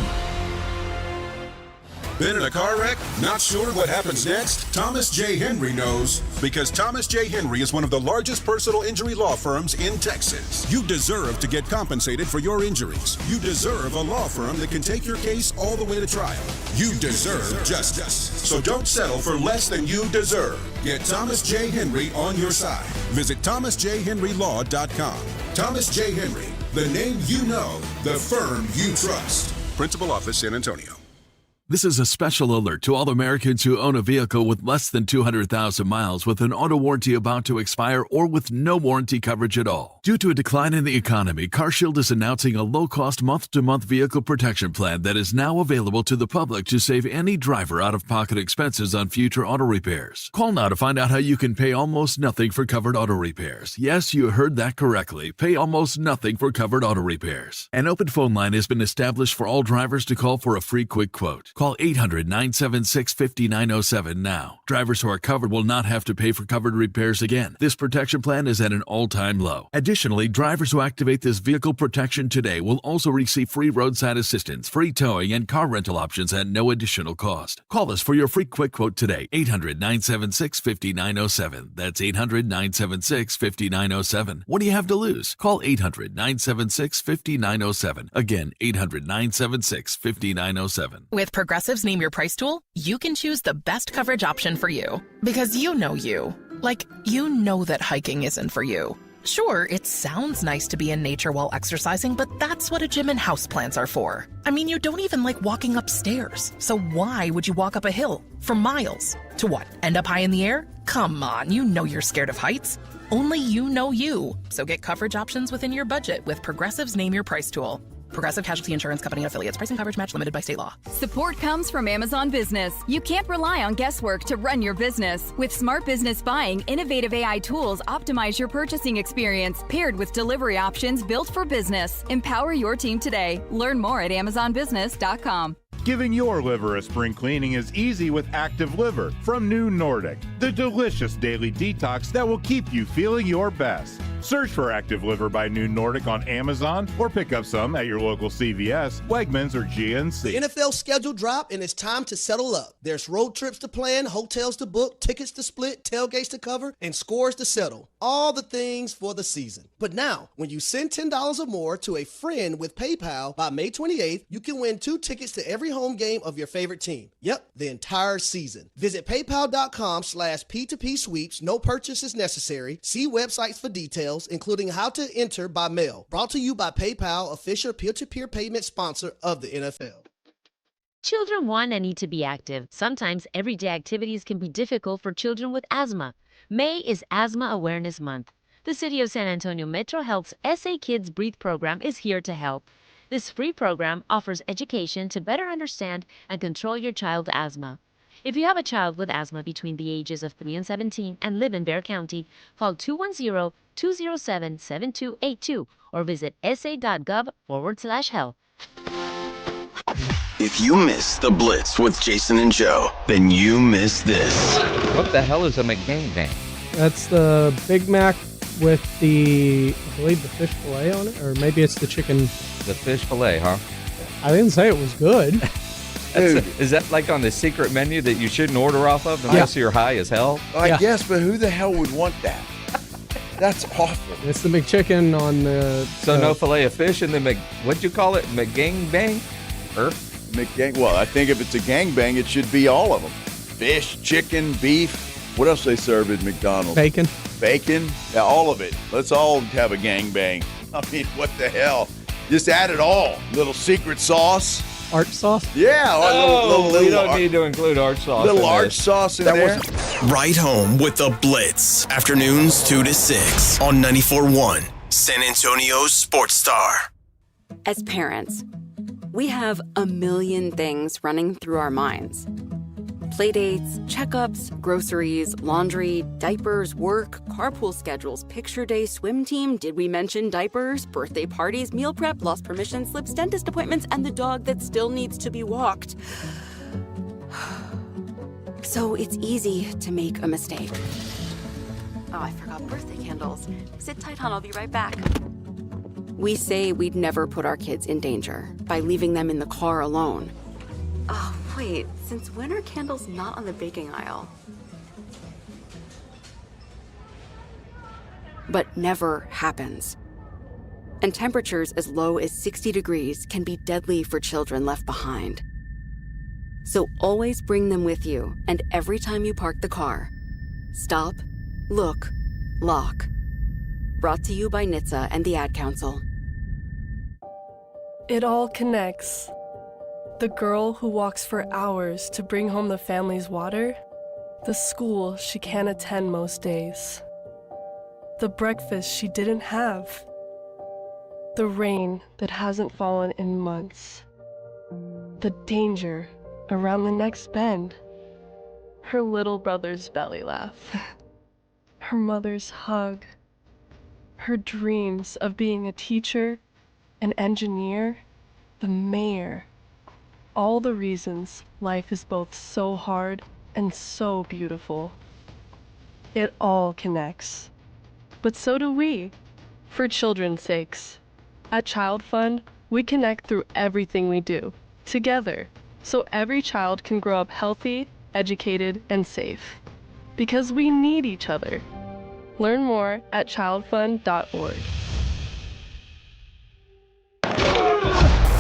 Been in a car wreck? Not sure what happens next? Thomas J. Henry knows, because Thomas J. Henry is one of the largest personal injury law firms in Texas. You deserve to get compensated for your injuries. You deserve a law firm that can take your case all the way to trial. You deserve justice. So don't settle for less than you deserve. Get Thomas J. Henry on your side. Visit thomasjhenrylaw.com. Thomas J. Henry, the name you know, the firm you trust. Principal Office, San Antonio. This is a special alert to all Americans who own a vehicle with less than 200,000 miles with an auto warranty about to expire or with no warranty coverage at all. Due to a decline in the economy, CarShield is announcing a low-cost month-to-month vehicle protection plan that is now available to the public to save any driver out-of-pocket expenses on future auto repairs. Call now to find out how you can pay almost nothing for covered auto repairs. Yes, you heard that correctly. Pay almost nothing for covered auto repairs. An open phone line has been established for all drivers to call for a free quick quote. Call 800-976-5907 now. Drivers who are covered will not have to pay for covered repairs again. This protection plan is at an all-time low. Additionally, drivers who activate this vehicle protection today will also receive free roadside assistance, free towing, and car rental options at no additional cost. Call us for your free quick quote today. 800-976-5907. That's 800-976-5907. What do you have to lose? Call 800-976-5907. Again, 800-976-5907. With Progressive's Name Your Price tool, you can choose the best coverage option for you. Because you know you. Like, you know that hiking isn't for you. Sure, it sounds nice to be in nature while exercising, but that's what a gym and houseplants are for. I mean, you don't even like walking upstairs. So why would you walk up a hill for miles? To what, end up high in the air? Come on, you know you're scared of heights. Only you know you. So get coverage options within your budget with Progressive's Name Your Price tool. Progressive Casualty Insurance Company and affiliates. Pricing coverage match limited by state law. Support comes from Amazon Business. You can't rely on guesswork to run your business. With Smart Business Buying, innovative AI tools optimize your purchasing experience, paired with delivery options built for business. Empower your team today. Learn more at amazonbusiness.com. Giving your liver a spring cleaning is easy with Active Liver from New Nordic, the delicious daily detox that will keep you feeling your best. Search for Active Liver by New Nordic on Amazon or pick up some at your local CVS, Wegmans, or GNC. The NFL schedule dropped and it's time to settle up. There's road trips to plan, hotels to book, tickets to split, tailgates to cover, and scores to settle. All the things for the season. But now, when you send $10 or more to a friend with PayPal by May 28th, you can win 2 tickets to every home game of your favorite team. Yep, the entire season. Visit paypal.com/P2P sweeps. No purchase is necessary. See websites for details. details, including how to enter by mail. Brought to you by PayPal, official peer-to-peer payment sponsor of the NFL. Children want and need to be active. Sometimes everyday activities can be difficult for children with asthma. May is Asthma Awareness Month. The City of San Antonio Metro Health's SA Kids Breathe program is here to help. This free program offers education to better understand and control your child's asthma. If you have a child with asthma between the ages of 3 and 17 and live in Bexar County, call 210-207-7282 or visit sa.gov/health. If you miss the Blitz with Jason and Joe, then you miss this. What the hell is a McGangbang? That's the Big Mac with I believe the fish fillet on it, or maybe it's the chicken. The fish fillet, huh? I didn't say it was good. Is that like on the secret menu that you shouldn't order off of unless you're high as hell? I guess, but who the hell would want that? That's awful. It's the McChicken on the... So no fillet of fish and then what'd you call it? McGangbang? Well, I think if it's a gangbang, it should be all of them. Fish, chicken, beef. What else they serve at McDonald's? Bacon. Bacon? Yeah, all of it. Let's all have a gangbang. I mean, what the hell? Just add it all. Little secret sauce. Arch sauce? Yeah. We don't need to include arch sauce. Little arch sauce in there. Right home with the Blitz. Afternoons 2 to 6 on 94.1 San Antonio's Sports Star. As parents, we have a million things running through our minds. Playdates, checkups, groceries, laundry, diapers, work, carpool schedules, picture day, swim team, did we mention diapers, birthday parties, meal prep, lost permission slips, dentist appointments, and the dog that still needs to be walked. So it's easy to make a mistake. Oh, I forgot birthday candles. Sit tight, hon, I'll be right back. We say we'd never put our kids in danger by leaving them in the car alone. Oh, wait, since when are candles not on the baking aisle? But never happens. And temperatures as low as 60 degrees can be deadly for children left behind. So always bring them with you, and every time you park the car, stop, look, lock. Brought to you by NHTSA and the Ad Council. It all connects. The girl who walks for hours to bring home the family's water, the school she can't attend most days, the breakfast she didn't have, the rain that hasn't fallen in months, the danger around the next bend, her little brother's belly laugh, her mother's hug, her dreams of being a teacher, an engineer, the mayor. All the reasons life is both so hard and so beautiful. It all connects. But so do we, for children's sakes. At Child Fund, we connect through everything we do, together, so every child can grow up healthy, educated, and safe. Because we need each other. Learn more at childfund.org.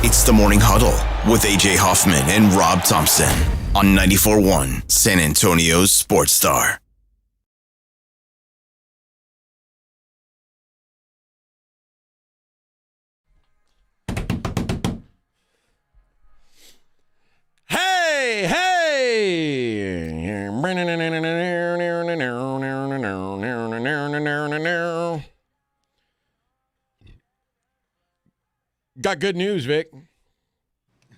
It's the Morning Huddle with AJ Hoffman and Rob Thompson on 94.1 San Antonio's Sports Star. Hey, Got good news, Vic.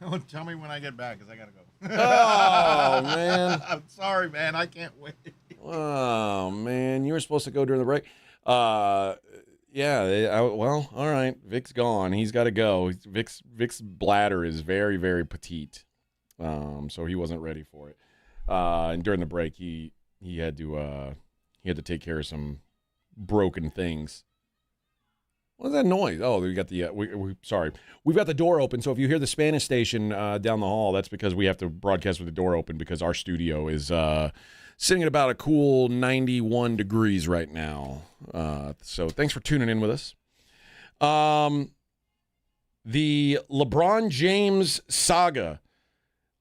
Oh, tell me when I get back, because I got to go. Oh, man. I'm sorry, man. I can't wait. Oh, man. You were supposed to go during the break. Well, all right. Vic's gone. He's got to go. Vic's bladder is very, very petite, so he wasn't ready for it. And during the break, he had to take care of some broken things. What's that noise? Oh, we got the we've got the door open. So if you hear the Spanish station down the hall, that's because we have to broadcast with the door open because our studio is sitting at about a cool 91 degrees right now. So thanks for tuning in with us. The LeBron James saga.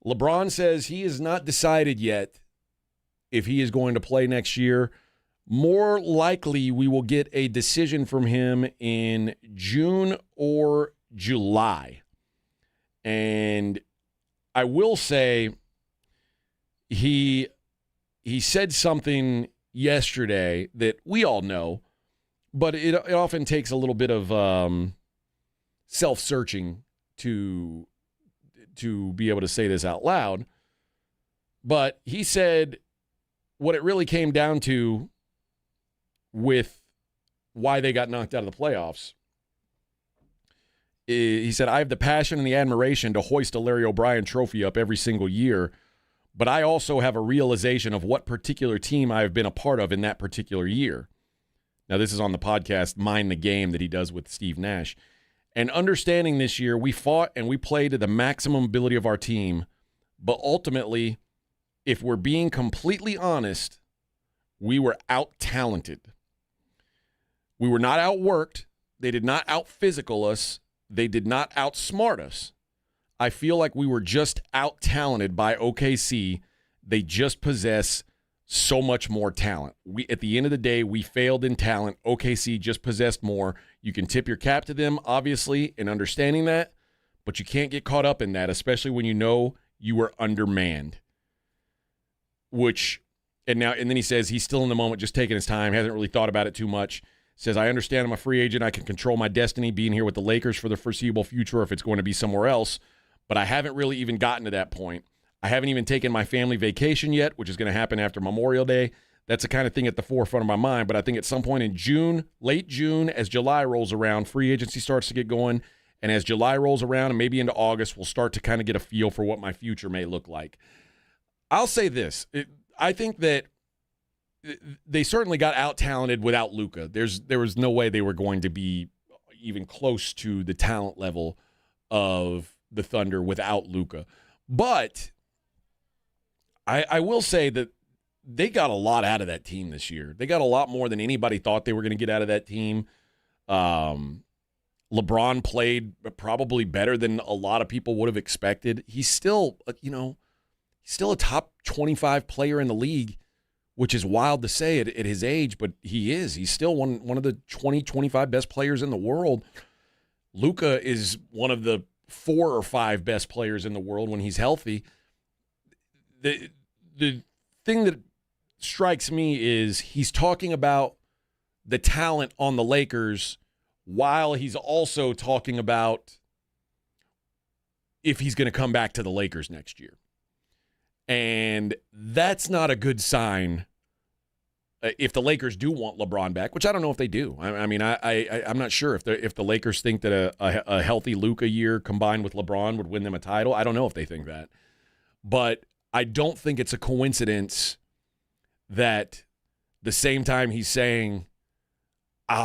LeBron says he is not decided yet if he is going to play next year, more likely we will get a decision from him in June or July. And I will say he said something yesterday that we all know, but it often takes a little bit of self-searching to be able to say this out loud. But he said what it really came down to with why they got knocked out of the playoffs. He said, I have the passion and the admiration to hoist a Larry O'Brien trophy up every single year, but I also have a realization of what particular team I have been a part of in that particular year. Now, this is on the podcast Mind the Game that he does with Steve Nash. And understanding this year, we fought and we played to the maximum ability of our team, but ultimately, if we're being completely honest, we were out-talented. We were not outworked. They did not out-physical us. They did not outsmart us. I feel like we were just out-talented by OKC. They just possess so much more talent. At the end of the day, we failed in talent. OKC just possessed more. You can tip your cap to them, obviously, in understanding that, but you can't get caught up in that, especially when you know you were undermanned. And then he says he's still in the moment, just taking his time, hasn't really thought about it too much. Says, I understand I'm a free agent. I can control my destiny being here with the Lakers for the foreseeable future if it's going to be somewhere else. But I haven't really even gotten to that point. I haven't even taken my family vacation yet, which is going to happen after Memorial Day. That's the kind of thing at the forefront of my mind. But I think at some point in June, late June, as July rolls around, free agency starts to get going. And as July rolls around and maybe into August, we'll start to kind of get a feel for what my future may look like. I'll say this. I think that they certainly got out-talented without Luka. There was no way they were going to be even close to the talent level of the Thunder without Luka. But I will say that they got a lot out of that team this year. They got a lot more than anybody thought they were going to get out of that team. LeBron played probably better than a lot of people would have expected. He's still, a top 25 player in the league, which is wild to say at his age, but he is. He's still one of the 20, 25 best players in the world. Luka is one of the 4 or 5 best players in the world when he's healthy. The thing that strikes me is he's talking about the talent on the Lakers while he's also talking about if he's going to come back to the Lakers next year. And that's not a good sign if the Lakers do want LeBron back, which I don't know if they do. I'm not sure if the Lakers think that a healthy Luka year combined with LeBron would win them a title. I don't know if they think that. But I don't think it's a coincidence that the same time he's saying,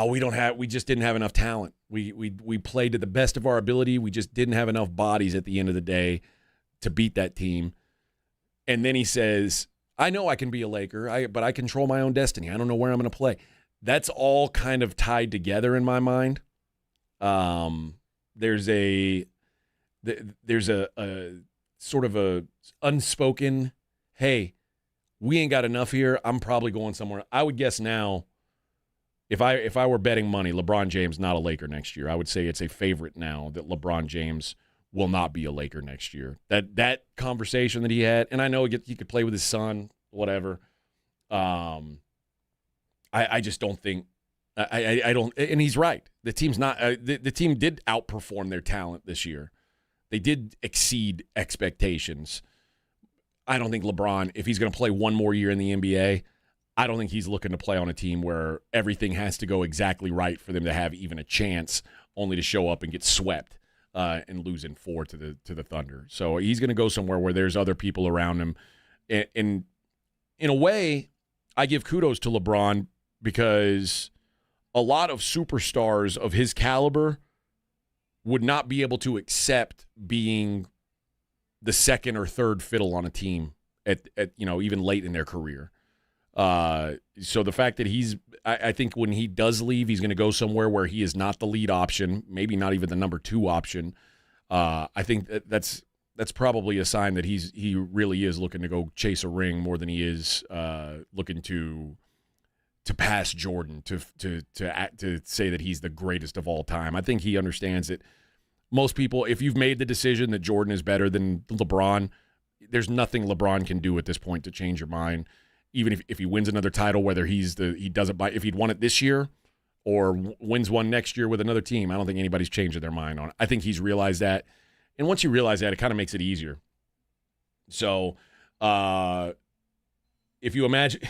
we just didn't have enough talent. We played to the best of our ability. We just didn't have enough bodies at the end of the day to beat that team. And then he says, I know I can be a Laker, but I control my own destiny. I don't know where I'm going to play. That's all kind of tied together in my mind. There's a sort of a unspoken, hey, we ain't got enough here. I'm probably going somewhere. I would guess now, if I were betting money, LeBron James not a Laker next year. I would say it's a favorite now that LeBron James will not be a Laker next year. That conversation that he had, and I know he could play with his son, whatever. I just don't think I don't, and he's right. The team's not. The team did outperform their talent this year. They did exceed expectations. I don't think LeBron, if he's going to play one more year in the NBA, I don't think he's looking to play on a team where everything has to go exactly right for them to have even a chance, only to show up and get swept and lose in 4 to the Thunder. So he's going to go somewhere where there's other people around him. And in a way, I give kudos to LeBron because a lot of superstars of his caliber would not be able to accept being the second or third fiddle on a team at even late in their career. So the fact that I think when he does leave, he's going to go somewhere where he is not the lead option, maybe not even the number 2 option. I think that's probably a sign that he really is looking to go chase a ring more than he is looking to to pass Jordan, to say that he's the greatest of all time. I think he understands that most people, if you've made the decision that Jordan is better than LeBron, there's nothing LeBron can do at this point to change your mind. Even if he wins another title, whether if he'd won it this year or wins one next year with another team, I don't think anybody's changing their mind on it. I think he's realized that. And once you realize that, it kind of makes it easier. So if you imagine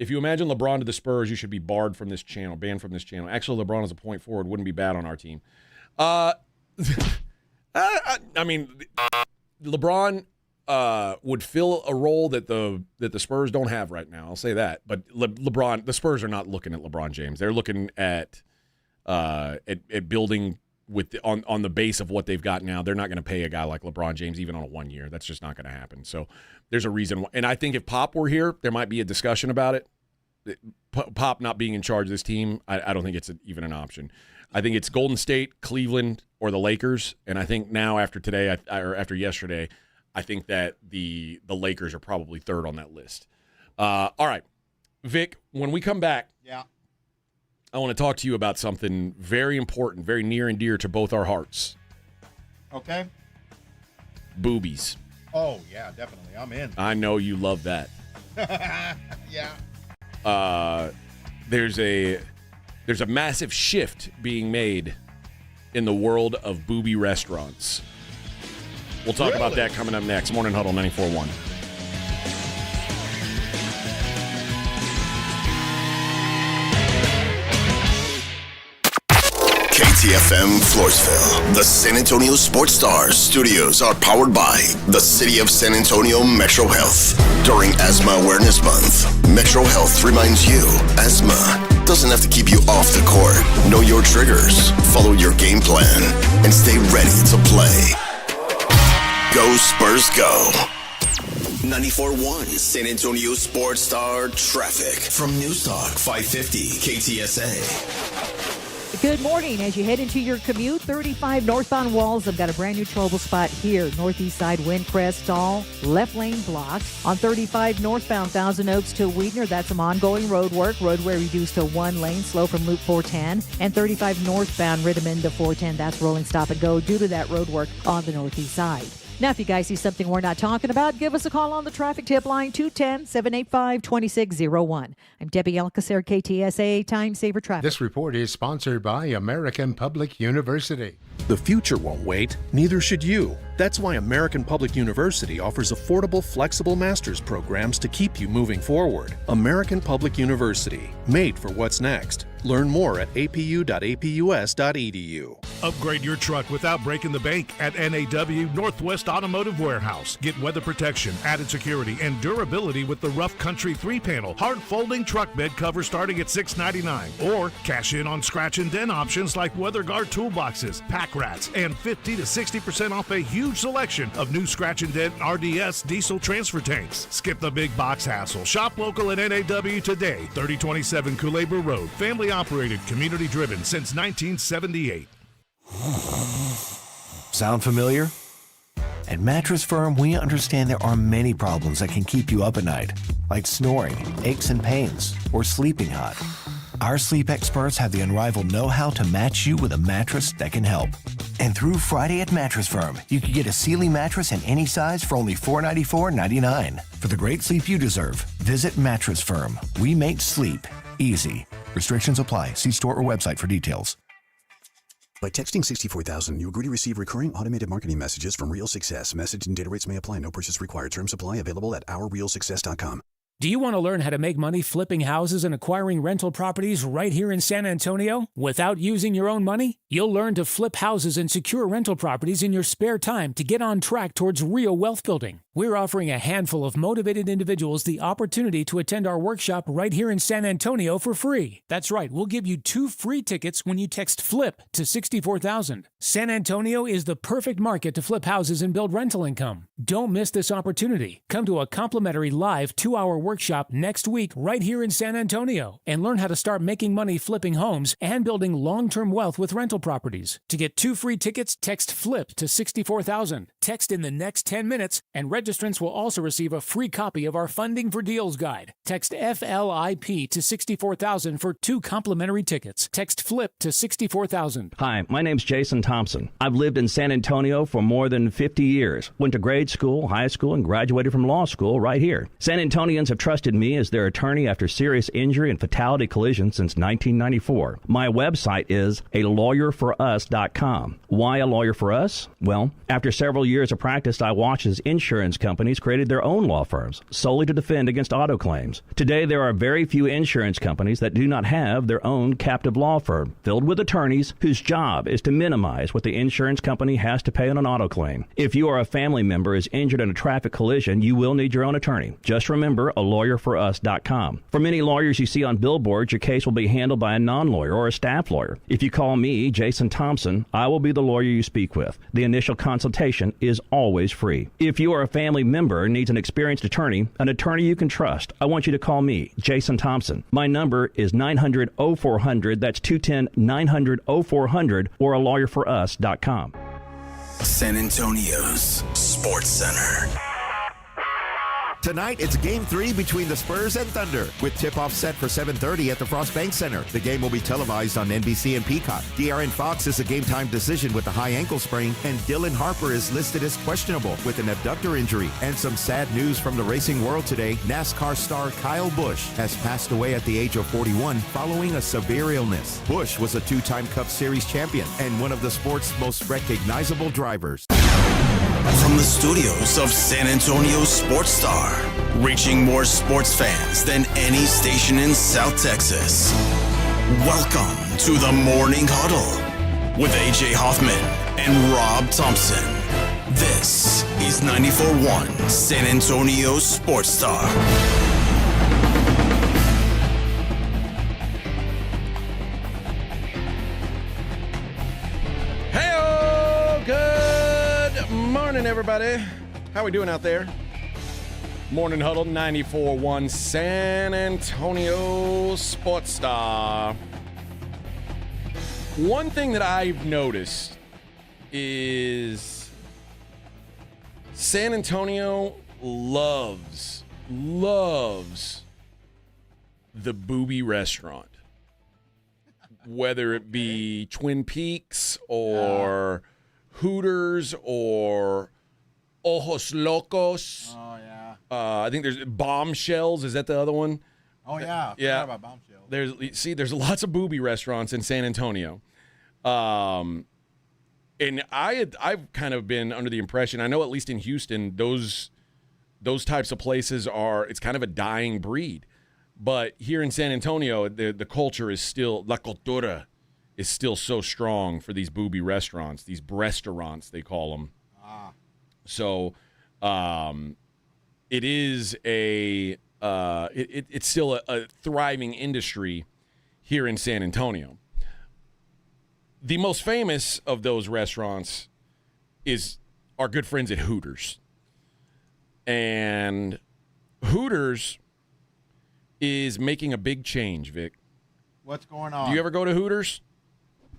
LeBron to the Spurs, you should be banned from this channel. Actually, LeBron as a point forward wouldn't be bad on our team. I mean, LeBron would fill a role that the Spurs don't have right now. I'll say that. But the Spurs are not looking at LeBron James. They're looking at building on the base of what they've got now. They're not going to pay a guy like LeBron James even on a 1 year. That's just not going to happen. So there's a reason. And I think if Pop were here, there might be a discussion about it. Pop not being in charge of this team, I don't think it's even an option. I think it's Golden State, Cleveland, or the Lakers. And I think now after today or after yesterday, I think that the Lakers are probably third on that list. All right, Vic, when we come back, I want to talk to you about something very important, very near and dear to both our hearts. Okay. Boobies. Oh, yeah, definitely. I'm in. I know you love that. Yeah. There's a massive shift being made in the world of booby restaurants. We'll talk about that coming up next. Morning Huddle 94.1. KTFM Floresville. The San Antonio Sports Stars studios are powered by the City of San Antonio Metro Health. During Asthma Awareness Month, Metro Health reminds you asthma doesn't have to keep you off the court. Know your triggers, follow your game plan, and stay ready to play. Go Spurs go. 94.1 San Antonio Sports Star traffic from News Talk 550 KTSA. Good morning. As you head into your commute, 35 northbound Walls have got a brand new trouble spot here. Northeast side Windcrest stall, left lane blocked. On 35 northbound Thousand Oaks to Weidner, that's some ongoing road work. Roadway reduced to one lane, slow from Loop 410. And 35 northbound Rittiman to 410, that's rolling stop and go due to that road work on the northeast side. Now, if you guys see something we're not talking about, give us a call on the traffic tip line 210-785-2601. I'm Debbie Alcacer, KTSA Time Saver Traffic. This report is sponsored by American Public University. The future won't wait, neither should you. That's why American Public University offers affordable, flexible master's programs to keep you moving forward. American Public University, made for what's next. Learn more at apu.apus.edu. Upgrade your truck without breaking the bank at NAW Northwest Automotive Warehouse. Get weather protection, added security, and durability with the Rough Country 3-panel hard folding truck bed cover starting at $6.99. Or cash in on scratch and dent options like WeatherGuard toolboxes, pack rats, and 50 to 60% off a huge selection of new scratch and dent RDS diesel transfer tanks. Skip the big box hassle. Shop local at NAW today. 3027 Kulabur Road. Family operated, community driven since 1978. Sound familiar? At Mattress Firm, we understand there are many problems that can keep you up at night, like snoring, aches and pains, or sleeping hot. Our sleep experts have the unrivaled know-how to match you with a mattress that can help. And through Friday at Mattress Firm, you can get a Sealy mattress in any size for only $494.99. For the great sleep you deserve, visit Mattress Firm. We make sleep easy. Restrictions apply. See store or website for details. By texting 64,000, you agree to receive recurring automated marketing messages from Real Success. Message and data rates may apply. No purchase required. Terms apply. Available at ourrealsuccess.com. Do you want to learn how to make money flipping houses and acquiring rental properties right here in San Antonio without using your own money? You'll learn to flip houses and secure rental properties in your spare time to get on track towards real wealth building. We're offering a handful of motivated individuals the opportunity to attend our workshop right here in San Antonio for free. That's right, we'll give you 2 free tickets when you text FLIP to 64,000. San Antonio is the perfect market to flip houses and build rental income. Don't miss this opportunity. Come to a complimentary live 2-hour workshop workshop next week right here in San Antonio and learn how to start making money flipping homes and building long-term wealth with rental properties. To get 2 free tickets, text FLIP to 64,000. Text in the next 10 minutes, and registrants will also receive a free copy of our Funding for Deals guide. Text FLIP to 64,000 for 2 complimentary tickets. Text FLIP to 64,000. Hi, my name's Jason Thompson. I've lived in San Antonio for more than 50 years. Went to grade school, high school, and graduated from law school right here. San Antonians have trusted me as their attorney after serious injury and fatality collisions since 1994. My website is alawyerforus.com. Why a lawyer for us? Well, after several years of practice, I watched as insurance companies created their own law firms solely to defend against auto claims. Today, there are very few insurance companies that do not have their own captive law firm filled with attorneys whose job is to minimize what the insurance company has to pay on an auto claim. If you or a family member is injured in a traffic collision, you will need your own attorney. Just remember alawyerforus.com. For many lawyers you see on billboards, your case will be handled by a non-lawyer or a staff lawyer. If you call me, Jason Thompson, I will be the lawyer you speak with. The initial consultation is always free. If you or a family member needs an experienced attorney you can trust, I want you to call me, Jason Thompson. My number is 900-0400. That's 210-900-0400 or alawyerforus.com. San Antonio's Sports Center. Tonight, it's Game 3 between the Spurs and Thunder, with tip-off set for 7:30 at the Frost Bank Center. The game will be televised on NBC and Peacock. De'Aaron Fox is a game-time decision with a high ankle sprain, and Dylan Harper is listed as questionable with an abductor injury. And some sad news from the racing world today. NASCAR star Kyle Busch has passed away at the age of 41 following a severe illness. Busch was a 2-time Cup Series champion and one of the sport's most recognizable drivers. From the studios of San Antonio Sports Star, reaching more sports fans than any station in South Texas. Welcome to the Morning Huddle with AJ Hoffman and Rob Thompson. This is 94.1 San Antonio Sports Star. Morning, everybody. How we doing out there? Morning Huddle, 94.1 San Antonio Sports Star. One thing that I've noticed is San Antonio loves the Booby Restaurant. Whether it be Twin Peaks or Hooters or Ojos Locos. Oh, yeah. I think there's Bombshells. Is that the other one? Oh, yeah. Yeah. About Bombshells. There's lots of booby restaurants in San Antonio. And I've kind of been under the impression, I know at least in Houston, those types of places it's kind of a dying breed. But here in San Antonio, the culture is still, la cultura is still so strong for these booby restaurants, these breastaurants, they call them. So it is it's still a thriving industry here in San Antonio. The most famous of those restaurants is our good friends at Hooters. And Hooters is making a big change, Vic. What's going on? Do you ever go to Hooters?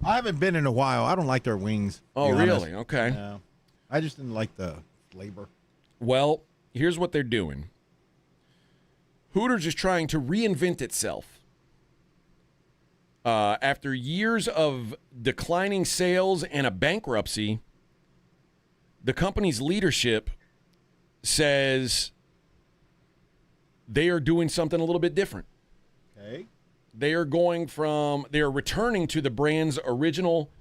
I haven't been in a while. I don't like their wings. Oh, really? Okay. Yeah. I just didn't like the flavor. Well, here's what they're doing. Hooters is trying to reinvent itself. After years of declining sales and a bankruptcy, the company's leadership says they are doing something a little bit different. Okay. They are returning to the brand's original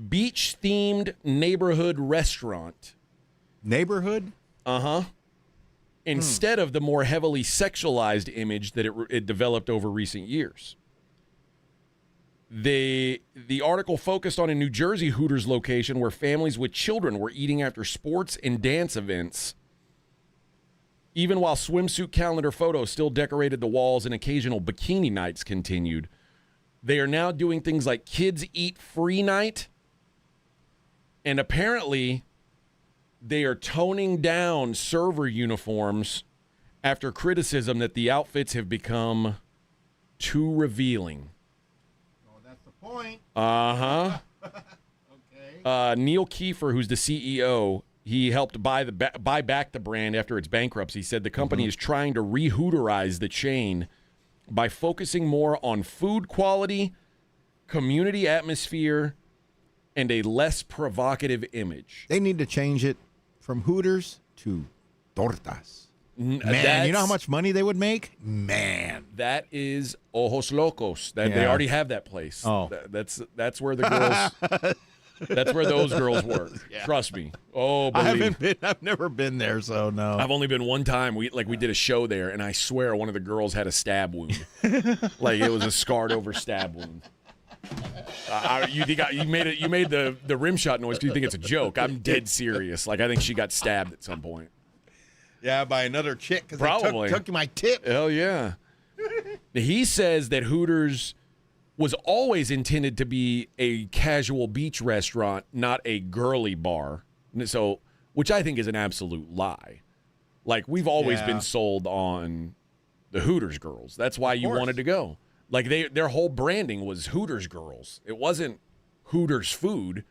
beach-themed neighborhood restaurant. Neighborhood? Uh-huh. Instead of the more heavily sexualized image that it developed over recent years. The article focused on a New Jersey Hooters location where families with children were eating after sports and dance events. Even while swimsuit calendar photos still decorated the walls and occasional bikini nights continued, they are now doing things like kids eat free night. And apparently, they are toning down server uniforms after criticism that the outfits have become too revealing. Oh, that's the point. Uh-huh. Okay. Neil Kiefer, who's the CEO, he helped buy back the brand after its bankruptcy, said the company is trying to re-Hooterize the chain by focusing more on food quality, community atmosphere, and a less provocative image. They need to change it from Hooters to Tortas. Man, you know how much money they would make? Man. That is Ojos Locos. They already have that place. Oh. That's where the girls that's where those girls work. Yeah. Trust me. Oh, I've never been there, so no. I've only been one time. We did a show there, and I swear one of the girls had a stab wound. Like it was a scarred over stab wound. You made the rim shot noise because you think it's a joke. I'm dead serious. Like I think she got stabbed at some point. Yeah, by another chick because Probably. they took my tip. Hell yeah. He says that Hooters was always intended to be a casual beach restaurant, not a girly bar. So, which I think is an absolute lie. Like we've always been sold on the Hooters girls. That's why you wanted to go. Like their whole branding was Hooters girls. It wasn't Hooters food.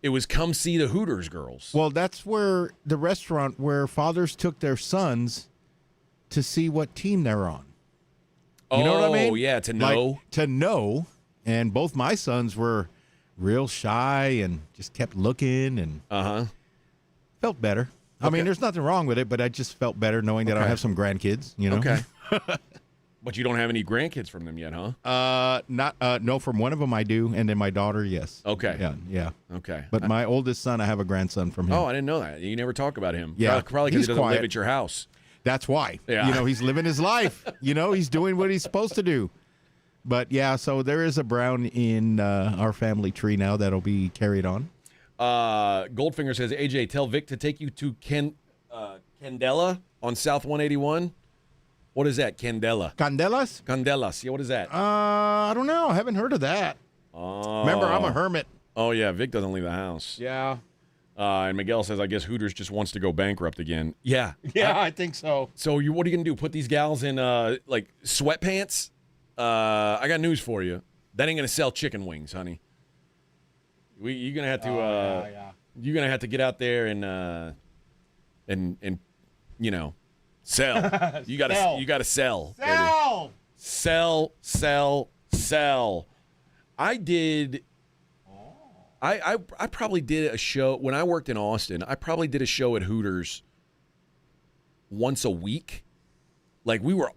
It was come see the Hooters girls. Well, that's where the restaurant where fathers took their sons to see what team they're on. You know what I mean? Oh, yeah, to know. Like, to know. And both my sons were real shy and just kept looking and felt better. Okay. I mean, there's nothing wrong with it, but I just felt better knowing that I have some grandkids, you know? Okay. But you don't have any grandkids from them yet, huh? No, from one of them I do, and then my daughter, yes. Okay. Yeah. Okay. But my oldest son, I have a grandson from him. Oh, I didn't know that. You never talk about him. Yeah. Probably because he doesn't quiet. live at your house. That's why. Yeah. You know, he's living his life. You know, he's doing what he's supposed to do. But, yeah, so there is a brown in our family tree now that'll be carried on. Goldfinger says, AJ, tell Vic to take you to Candela on South 181. What is that, Candela? Candelas? Candelas. Yeah, what is that? I don't know. I haven't heard of that. Oh. Remember, I'm a hermit. Oh, yeah, Vic doesn't leave the house. Yeah. And Miguel says, I guess Hooters just wants to go bankrupt again. Yeah. Yeah, I think so. So what are you going to do? Put these gals in, like, sweatpants? I got news for you. That ain't going to sell chicken wings, honey. You're going to have to you're going to have to get out there and you know, sell. You got to sell. Sell. Sell. I did I probably did a show when I worked in Austin. I probably did a show at Hooters once a week. Like we were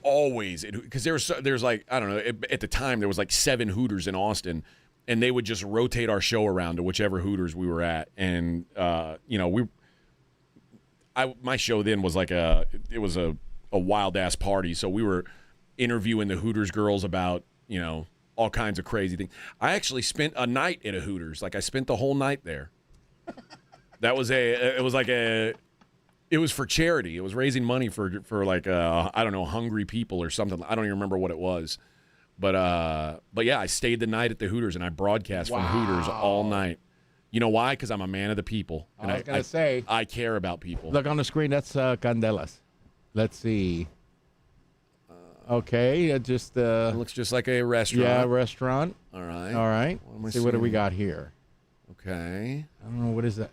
always because there's like I don't know at the time there was like 7 Hooters in Austin, and they would just rotate our show around to whichever Hooters we were at, and you know my show then was like a wild ass party, so we were interviewing the Hooters girls about you know all kinds of crazy things. I actually spent a night at a Hooters, like I spent the whole night there. It was for charity. It was raising money for like I don't know, hungry people or something. I don't even remember what it was. But yeah, I stayed the night at the Hooters and I broadcast from Hooters all night. You know why? Because I'm a man of the people. And I was going to say. I care about people. Look on the screen. That's Candelas. Let's see. Okay, it just it looks just like a restaurant. Yeah, restaurant. All right. What do we got here? Okay. I don't know, what is that?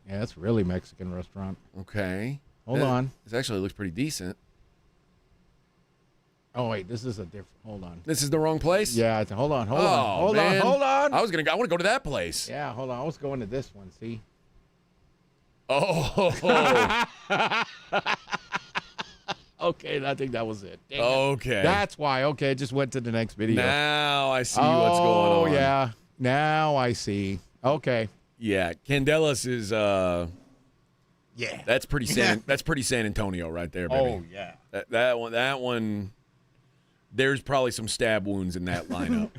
Yeah, it's really Mexican restaurant. Okay. Hold on. This actually looks pretty decent. Oh wait, this is a different. Hold on. This is the wrong place? Yeah, hold on. Hold man. on. I want to go to that place. Yeah, hold on. I was going to this one, see? Oh. Okay, I think that was it. Dang okay. It. That's why. Okay, I just went to the next video. Now I see what's going on. Oh, yeah. Now I see. Okay. Yeah, Candelas is yeah. That's pretty San Antonio right there, baby. Oh, yeah. That one there's probably some stab wounds in that lineup.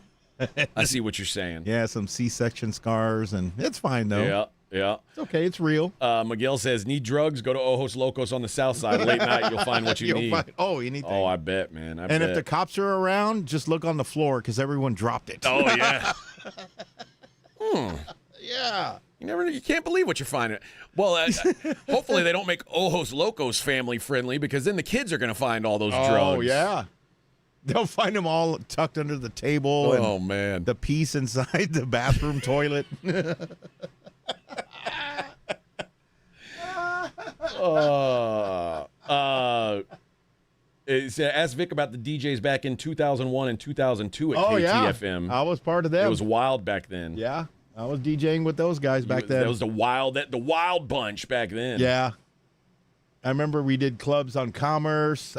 I see what you're saying. Yeah, some C-section scars and it's fine though. Yeah. It's okay. It's real. Miguel says, need drugs? Go to Ojos Locos on the south side. Late night, you'll find what you need. Anything. Oh, I bet, man. And if the cops are around, just look on the floor because everyone dropped it. Oh, yeah. Yeah. You can't believe what you're finding. Well, hopefully they don't make Ojos Locos family friendly, because then the kids are going to find all those drugs. Oh, yeah. They'll find them all tucked under the table. Oh, and man. The piece inside the bathroom toilet. Ask Vic about the DJs back in 2001 and 2002 at KTFM. Yeah. I was part of them. It was wild back then. Yeah. I was DJing with those guys back then. That was the wild bunch back then. Yeah. I remember we did clubs on Commerce.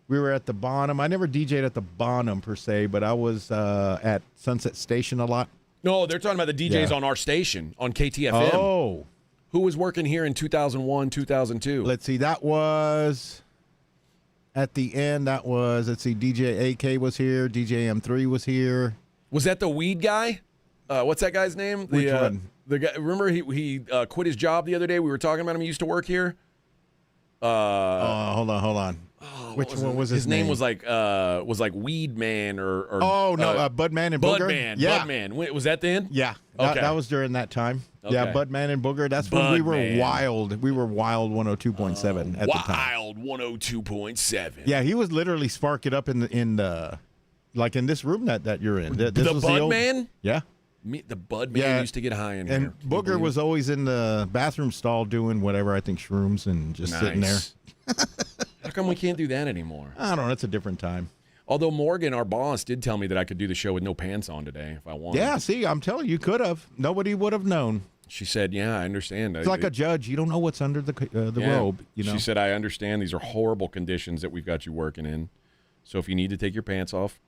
We were at the Bonham. I never DJ'd at the Bonham per se, but I was at Sunset Station a lot. No, they're talking about the DJs on our station, on KTFM. Oh. Who was working here in 2001, 2002? Let's see. That was at the end. Let's see, DJ AK was here. DJ M3 was here. Was that the weed guy? What's that guy's name? Which one? The guy. Remember he quit his job the other day. We were talking about him. He used to work here. Hold on. Which one was his name? His name was like Weed Man or Budman and Booger. Budman. Yeah. Budman. Was that then? Yeah. Okay. That was during that time. Okay. Yeah, Budman and Booger. That's when we were wild. We were wild 102.7 at the time. Wild 102.7. Yeah, he was literally spark it up in the like in this room that you're in. This The was Budman? Yeah. The Budman used to get high in here. And Booger was always in the bathroom stall doing whatever, I think shrooms and just sitting there. How come we can't do that anymore? I don't know. It's a different time. Although Morgan, our boss, did tell me that I could do the show with no pants on today if I wanted. Yeah, see, I'm telling you, could have. Nobody would have known. She said, yeah, I understand. It's like a judge. You don't know what's under the robe. You know. She said, I understand these are horrible conditions that we've got you working in. So if you need to take your pants off,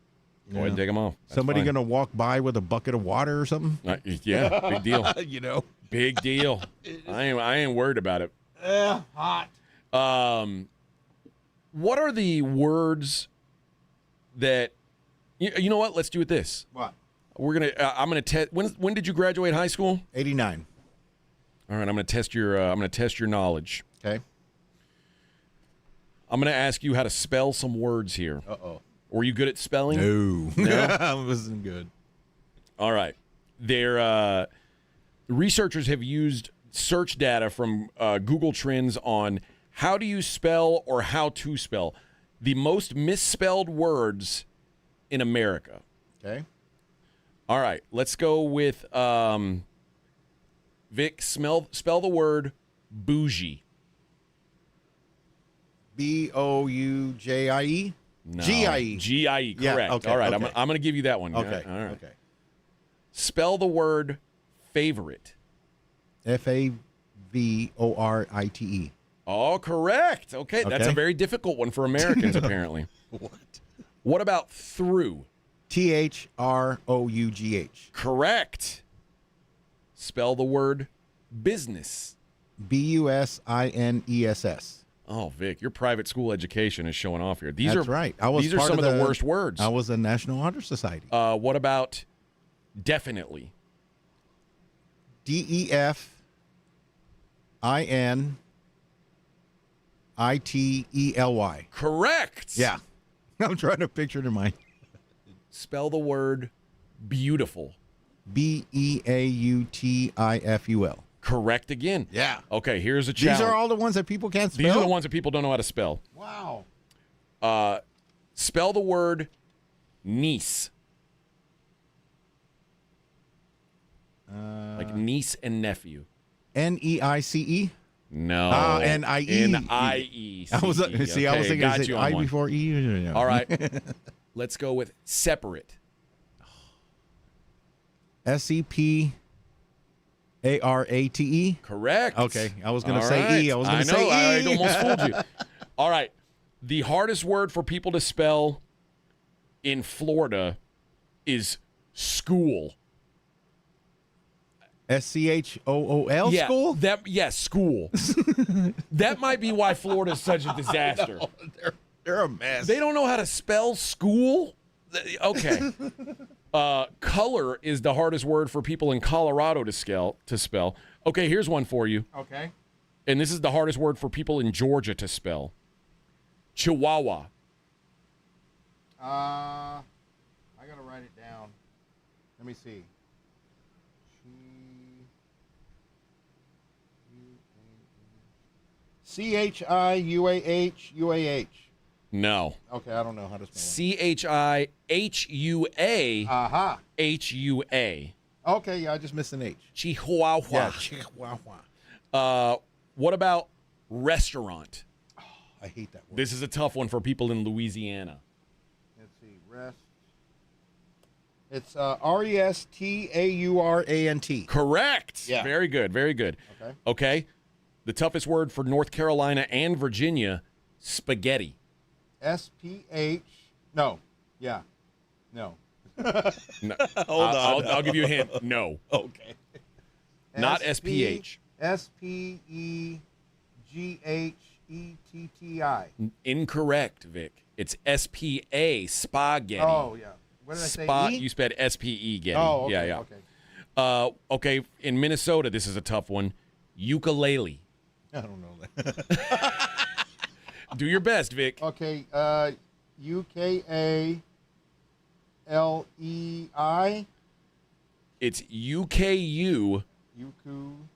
go ahead and take them off. That's Somebody fine. going to walk by with a bucket of water or something? Yeah, big deal. You know. Big deal. I ain't worried about it. Hot. What are the words that you know what? Let's do it this. What? I'm gonna test. When did you graduate high school? 89. All right, I'm gonna test your knowledge. Okay. I'm gonna ask you how to spell some words here. Uh-oh. Were you good at spelling? No. I wasn't good. All right. The researchers have used search data from Google Trends on how do you spell or how to spell the most misspelled words in America. Okay. All right. Let's go with Vic. Spell the word bougie. Boujie? No. G-I-E. G-I-E, correct. Yeah, okay, all right, okay. I'm going to give you that one. Okay. All right. Okay. Spell the word favorite. Favorite. Oh, correct. Okay, that's a very difficult one for Americans, apparently. What about through? Through. Correct. Spell the word business. Business. Oh, Vic, your private school education is showing off here. These That's are right. These are some of the worst words. I was a National Honor Society. What about definitely? DEFINITELY. Correct. Yeah. I'm trying to picture it in my. Spell the word beautiful. BEAUTIFUL. Correct again. Yeah. Okay, here's a challenge. These are all the ones that people can't spell? These are the ones that people don't know how to spell. Wow. Spell the word niece. Like niece and nephew. NEICE? No. NIE. NIE. I was thinking got you on I one. before E. All right. Let's go with separate. SEPARATE. Correct. Okay. I was going to All say right. E. I was going to say E. I almost fooled you. All right. The hardest word for people to spell in Florida is school. SCHOOL Yeah, school? Yes, school. That might be why Florida is such a disaster. They're a mess. They don't know how to spell school? Okay. Color is the hardest word for people in Colorado to spell. Okay, here's one for you. Okay. And this is the hardest word for people in Georgia to spell. Chihuahua. I got to write it down. Let me see. CHIUAH. No. Okay, I don't know how to spell CHIHUA. Aha. HUA. Okay, yeah, I just missed an H. Chihuahua. Yeah, Chihuahua. What about restaurant? Oh, I hate that word. This is a tough one for people in Louisiana. Let's see. Rest. It's RESTAURANT. Correct. Yeah. Very good. Very good. Okay. The toughest word for North Carolina and Virginia, spaghetti. SPH. No. Yeah. No. No. I'll give you a hint. No. Okay. Not SPH. SPEGHETTI. Incorrect, Vic. It's SPA, spaghetti. Oh, yeah. What did I say? E? You spelled SPE, getty. Oh, okay. Yeah. Okay. Okay, in Minnesota, this is a tough one. Ukulele. I don't know that. Do your best, Vic. Okay. UKALEI. It's UKU.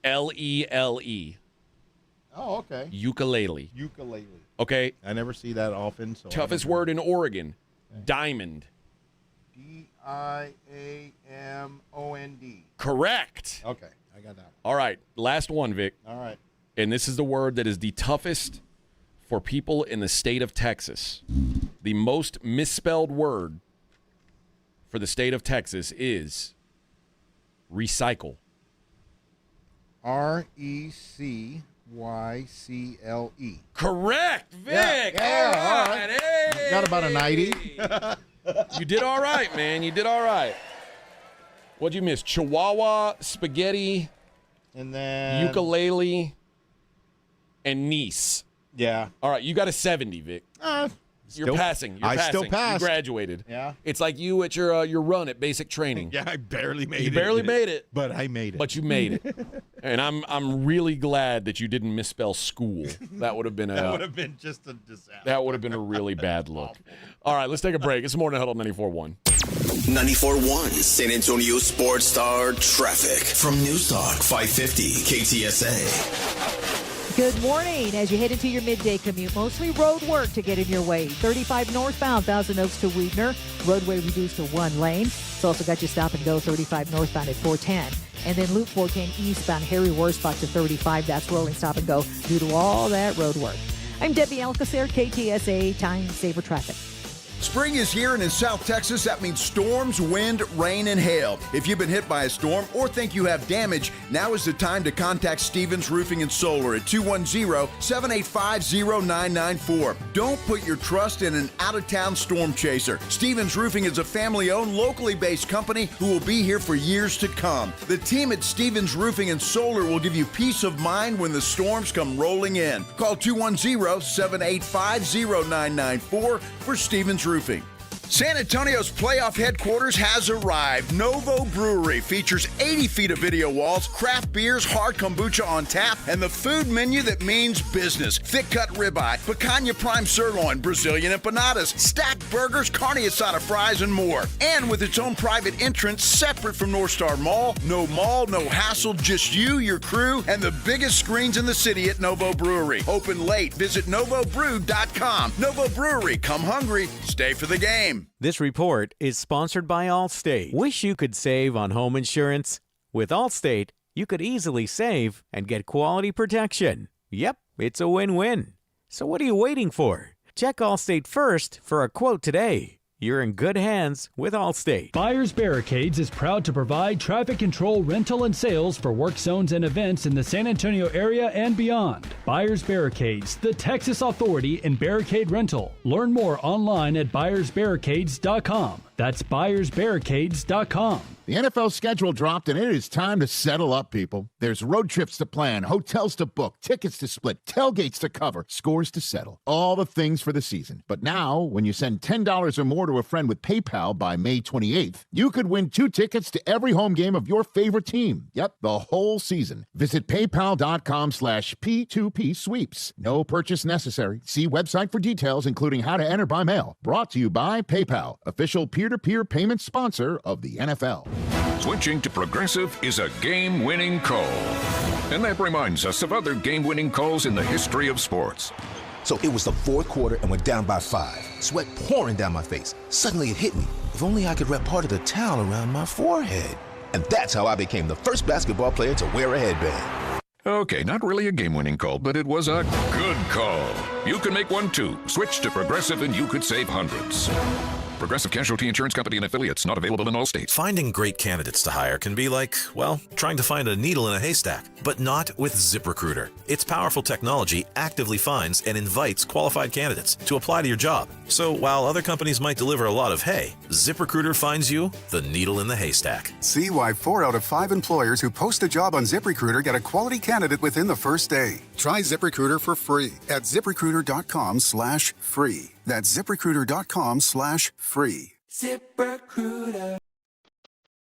LELE. Oh, okay. Ukulele. Ukulele. Okay. I never see that often. So Toughest word in Oregon. Okay. Diamond. DIAMOND. Correct. Okay, I got that one. All right, last one, Vic. All right. And this is the word that is the toughest for people in the state of Texas. The most misspelled word for the state of Texas is recycle. RECYCLE. Correct, Vic. Yeah, all right. Hey. Got about a 90. You did all right, man. You did all right. What'd you miss? Chihuahua, spaghetti, and then ukulele, and niece. Yeah. All right, you got a 70, Vic. You're passing. I still passed. You graduated. Yeah. It's like you at your run at basic training. Yeah, I barely made it. You barely made it. But I made it. But you made it. And I'm really glad that you didn't misspell school. That would have been that would have been just a disaster. That would have been a really bad look. All right, let's take a break. It's Morning Huddle 94.1. 94.1 San Antonio Sports Star traffic from News Talk 550 KTSA. Good morning. As you head into your midday commute, mostly road work to get in your way. 35 northbound, Thousand Oaks to Weidner. Roadway reduced to one lane. It's also got you stop and go 35 northbound at 410. And then Loop 410 eastbound, Harry Worspot to 35. That's rolling stop and go due to all that road work. I'm Debbie Alcacer, KTSA Time Saver Traffic. Spring is here, and in South Texas, that means storms, wind, rain, and hail. If you've been hit by a storm or think you have damage, now is the time to contact Stevens Roofing and Solar at 210-785-0994. Don't put your trust in an out-of-town storm chaser. Stevens Roofing is a family-owned, locally based company who will be here for years to come. The team at Stevens Roofing and Solar will give you peace of mind when the storms come rolling in. Call 210-785-0994 for Stevens Roofing. San Antonio's playoff headquarters has arrived. Novo Brewery features 80 feet of video walls, craft beers, hard kombucha on tap, and the food menu that means business. Thick-cut ribeye, picanha prime sirloin, Brazilian empanadas, stacked burgers, carne asada fries, and more. And with its own private entrance separate from North Star Mall, no hassle, just you, your crew, and the biggest screens in the city at Novo Brewery. Open late. Visit NovoBrew.com. Novo Brewery. Come hungry. Stay for the game. This report is sponsored by Allstate. Wish you could save on home insurance? With Allstate, you could easily save and get quality protection. Yep, it's a win-win. So what are you waiting for? Check Allstate first for a quote today. You're in good hands with Allstate. Buyers Barricades is proud to provide traffic control, rental, and sales for work zones and events in the San Antonio area and beyond. Buyers Barricades, the Texas authority in barricade rental. Learn more online at buyersbarricades.com. That's buyersbarricades.com. The NFL schedule dropped, and it is time to settle up, people. There's road trips to plan, hotels to book, tickets to split, tailgates to cover, scores to settle. All the things for the season. But now, when you send $10 or more to a friend with PayPal by May 28th, you could win 2 tickets to every home game of your favorite team. Yep, the whole season. Visit paypal.com/P2P sweeps. No purchase necessary. See website for details, including how to enter by mail. Brought to you by PayPal, official peer-to-peer payment sponsor of the NFL. Switching to Progressive is a game-winning call. And that reminds us of other game-winning calls in the history of sports. So it was the fourth quarter and we're down by 5. Sweat pouring down my face. Suddenly it hit me. If only I could wrap part of the towel around my forehead. And that's how I became the first basketball player to wear a headband. Okay, not really a game-winning call, but it was a good call. You can make one too. Switch to Progressive and you could save hundreds. Progressive Casualty Insurance Company and affiliates, not available in all states. Finding great candidates to hire can be like, well, trying to find a needle in a haystack, but not with ZipRecruiter. Its powerful technology actively finds and invites qualified candidates to apply to your job. So while other companies might deliver a lot of hay, ZipRecruiter finds you the needle in the haystack. See why 4 out of 5 employers who post a job on ZipRecruiter get a quality candidate within the first day. Try ZipRecruiter for free at ZipRecruiter.com/free. That's ZipRecruiter.com/free. ZipRecruiter.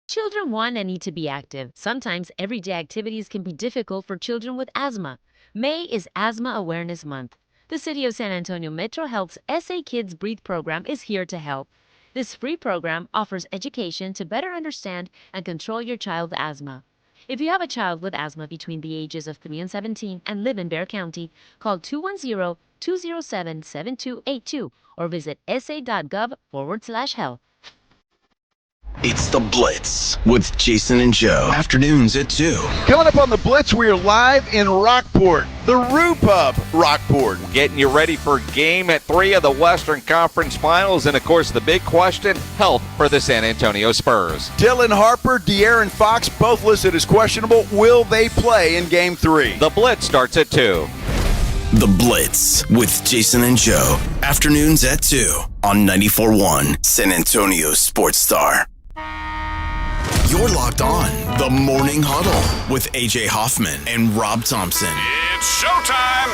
Children want and need to be active. Sometimes everyday activities can be difficult for children with asthma. May is Asthma Awareness Month. The City of San Antonio Metro Health's SA Kids Breathe program is here to help. This free program offers education to better understand and control your child's asthma. If you have a child with asthma between the ages of 3 and 17 and live in Bexar County, call 210-207-7282 or visit sa.gov/health. It's The Blitz with Jason and Joe. Afternoons at 2. Coming up on The Blitz, we are live in Rockport, the Rue Pub, Rockport. Getting you ready for Game 3 of the Western Conference Finals. And, of course, the big question, health for the San Antonio Spurs. Dylan Harper, De'Aaron Fox, both listed as questionable. Will they play in Game 3? The Blitz starts at 2. The Blitz with Jason and Joe. Afternoons at 2 on 94.1 San Antonio Sports Star. You're locked on The Morning Huddle with AJ Hoffman and Rob Thompson. It's showtime!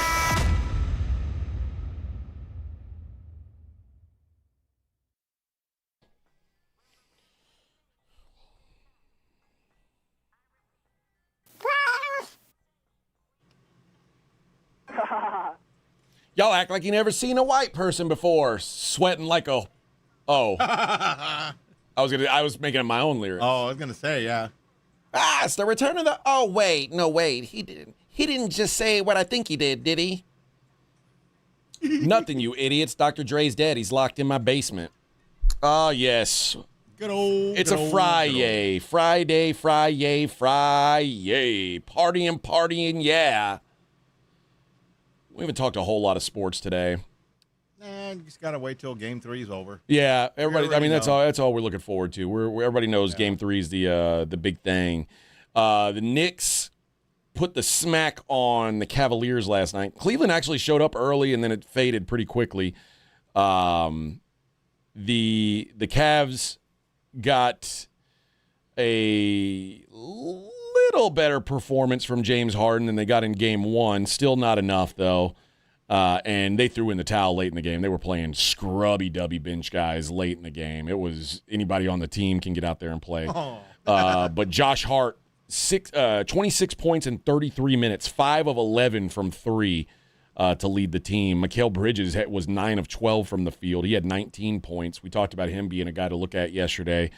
Y'all act like you never seen a white person before, sweating like a... Oh. I was making up my own lyrics. Oh, I was gonna say, yeah. It's the return of the... Oh, wait. No, wait. He didn't just say what I think he did he? Nothing, you idiots. Dr. Dre's dead. He's locked in my basement. Oh, yes. Good old... It's a Fri-yay. Friday, Fri-yay, Fri-yay. Partying, yeah. We haven't talked a whole lot of sports today. You just gotta wait till Game 3 is over. Yeah, everybody. I mean, that's all we're looking forward to. Everybody knows Game 3 is the big thing. The Knicks put the smack on the Cavaliers last night. Cleveland actually showed up early and then it faded pretty quickly. The Cavs got a little better performance from James Harden than they got in Game 1. Still not enough though. And they threw in the towel late in the game. They were playing scrubby-dubby bench guys late in the game. It was anybody on the team can get out there and play. But Josh Hart, 26 points in 33 minutes, 5 of 11 from 3 to lead the team. Mikal Bridges was 9 of 12 from the field. He had 19 points. We talked about him being a guy to look at yesterday.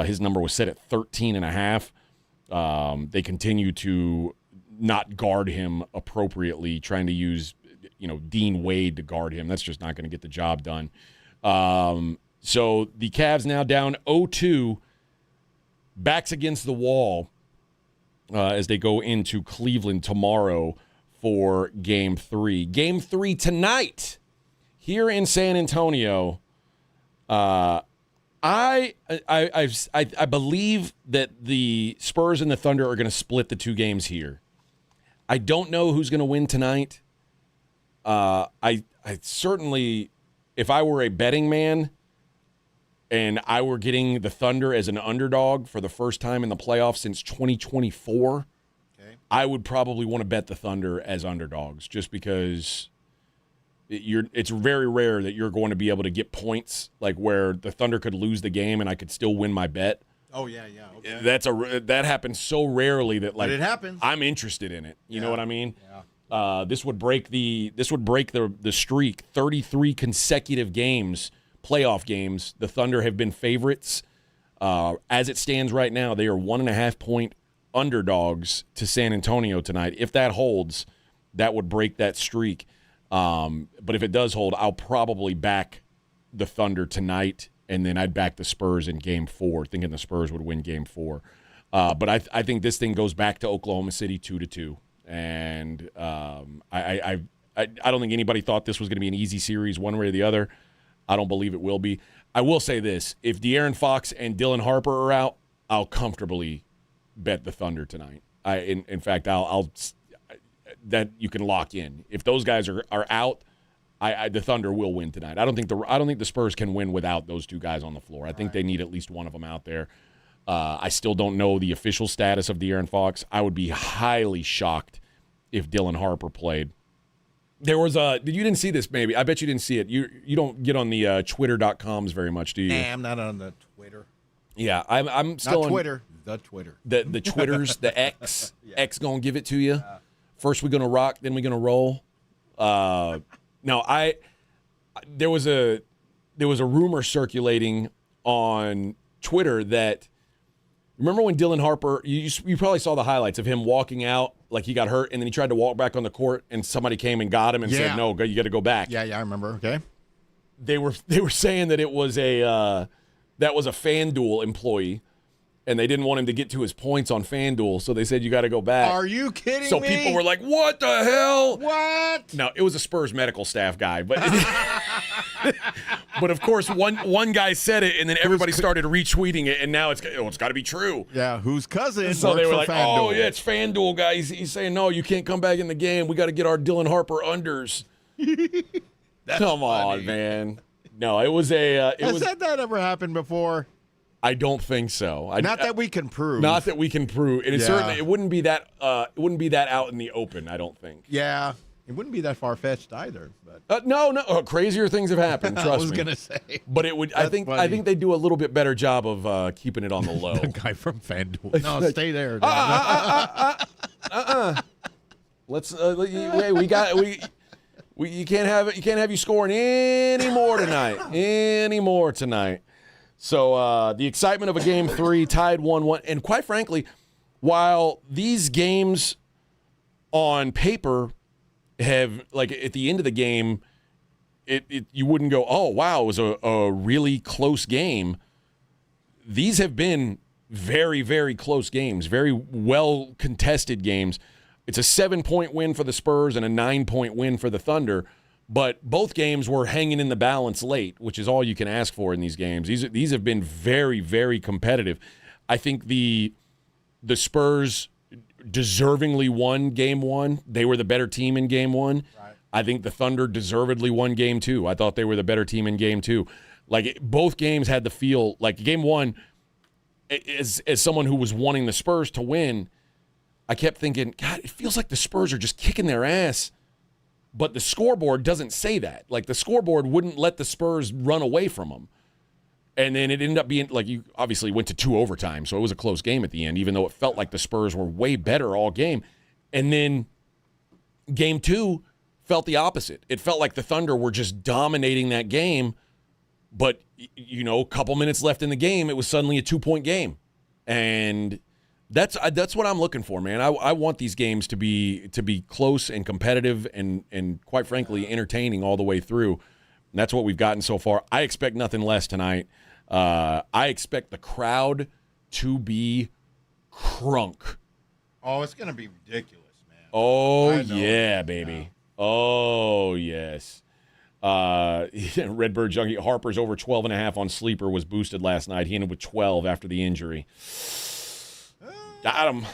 His number was set at 13.5. They continue to not guard him appropriately, trying to use Dean Wade to guard him. That's just not going to get the job done. So the Cavs now down 0-2, backs against the wall as they go into Cleveland tomorrow for Game 3. Game 3 tonight here in San Antonio. I believe that the Spurs and the Thunder are going to split the two games here. I don't know who's going to win tonight. I certainly, if I were a betting man and I were getting the Thunder as an underdog for the first time in the playoffs since 2024, I would probably want to bet the Thunder as underdogs just because it's very rare that you're going to be able to get points like where the Thunder could lose the game and I could still win my bet. Oh, yeah. Okay. That happens so rarely that but it happens. I'm interested in it. You know what I mean? Yeah. This would break the streak. 33 consecutive games, playoff games. The Thunder have been favorites. As it stands right now, they are 1.5 point underdogs to San Antonio tonight. If that holds, that would break that streak. But if it does hold, I'll probably back the Thunder tonight, and then I'd back the Spurs in Game 4, thinking the Spurs would win Game 4. But I think this thing goes back to Oklahoma City 2-2, and I don't think anybody thought this was going to be an easy series one way or the other. I don't believe it will be. I will say this: if De'Aaron Fox and Dylan Harper are out, I'll comfortably bet the Thunder tonight. In fact, I'll that you can lock in. If those guys are out, the Thunder will win tonight. I don't think the Spurs can win without those two guys on the floor. I think they need at least one of them out there. I still don't know the official status of De'Aaron Fox. I would be highly shocked if Dylan Harper played. There was you didn't see this maybe. I bet you didn't see it. You don't get on the Twitter.coms very much, do you? Nah, I'm not on the Twitter. Yeah, I'm still not on Twitter. The Twitter. The Twitters, the X. Yeah. X gonna give it to you. First we're gonna rock, then we're gonna roll. No, there was a rumor circulating on Twitter that, remember when Dylan Harper, you probably saw the highlights of him walking out like he got hurt, and then he tried to walk back on the court, and somebody came and got him and said, "No, you got to go back." Yeah, I remember. Okay. They were saying that it was a FanDuel employee, and they didn't want him to get to his points on FanDuel, so they said, you got to go back. Are you kidding me? So people were like, what the hell? What? No, it was a Spurs medical staff guy. But but of course, one guy said it, and then everybody started retweeting it, and now it's got to be true. Yeah, whose cousin So they were like, FanDuel. oh, yeah, it's FanDuel guy. He's saying, no, you can't come back in the game. We got to get our Dylan Harper unders. Come on, man. No, it was a Has that ever happened before? I don't think so. Not that we can prove. Not that we can prove. It certainly it wouldn't be that out in the open, I don't think. Yeah. It wouldn't be that far fetched either. But no, crazier things have happened, trust me. I was gonna say. But it would I think they do a little bit better job of keeping it on the low. The guy from FanDuel. No, stay there. Let's you can't have you scoring any more tonight. So the excitement of a Game 3 tied 1-1. And quite frankly, while these games on paper have, like, at the end of the game, you wouldn't go, oh, wow, it was a really close game. These have been very, very close games, very well-contested games. It's a 7-point win for the Spurs and a 9-point win for the Thunder. But both games were hanging in the balance late, which is all you can ask for in these games. These have been very, very competitive. I think the Spurs deservingly won Game 1. They were the better team in Game 1. Right. I think the Thunder deservedly won Game 2. I thought they were the better team in Game 2. Both games had the feel like Game 1. As someone who was wanting the Spurs to win, I kept thinking, God, it feels like the Spurs are just kicking their ass. But the scoreboard doesn't say that. Like, the scoreboard wouldn't let the Spurs run away from them. And then it ended up being, like, you obviously went to 2 overtime, so it was a close game at the end, even though it felt like the Spurs were way better all game. And then Game 2 felt the opposite. It felt like the Thunder were just dominating that game, but, a couple minutes left in the game, it was suddenly a 2-point game. And that's what I'm looking for, man. I want these games to be close and competitive and quite frankly entertaining all the way through. And that's what we've gotten so far. I expect nothing less tonight. I expect the crowd to be crunk. Oh, it's gonna be ridiculous, man. Oh yeah, baby. Yeah. Oh yes. Redbird Junkie Harper's over 12.5 on Sleeper was boosted last night. He ended with 12 after the injury. Got him.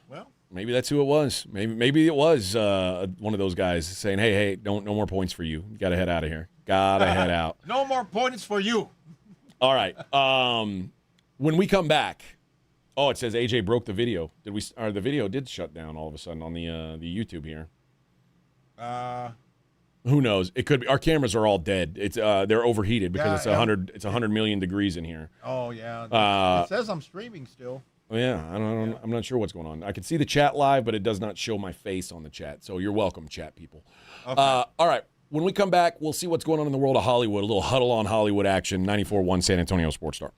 Well, maybe that's who it was. Maybe it was one of those guys saying, "Hey, no more points for you. You got to head out of here. Gotta head out. No more points for you." All right. When we come back, it says AJ broke the video. The video did shut down all of a sudden on the YouTube here. Who knows? It could be. Our cameras are all dead. It's they're overheated because it's 100. It's 100 million degrees in here. Oh yeah. It says I'm streaming still. Yeah, I'm not sure what's going on. I can see the chat live, but it does not show my face on the chat. So you're welcome, chat people. Okay. All right. When we come back, we'll see what's going on in the world of Hollywood. A little Huddle on Hollywood action. 94.1 San Antonio Sports Star.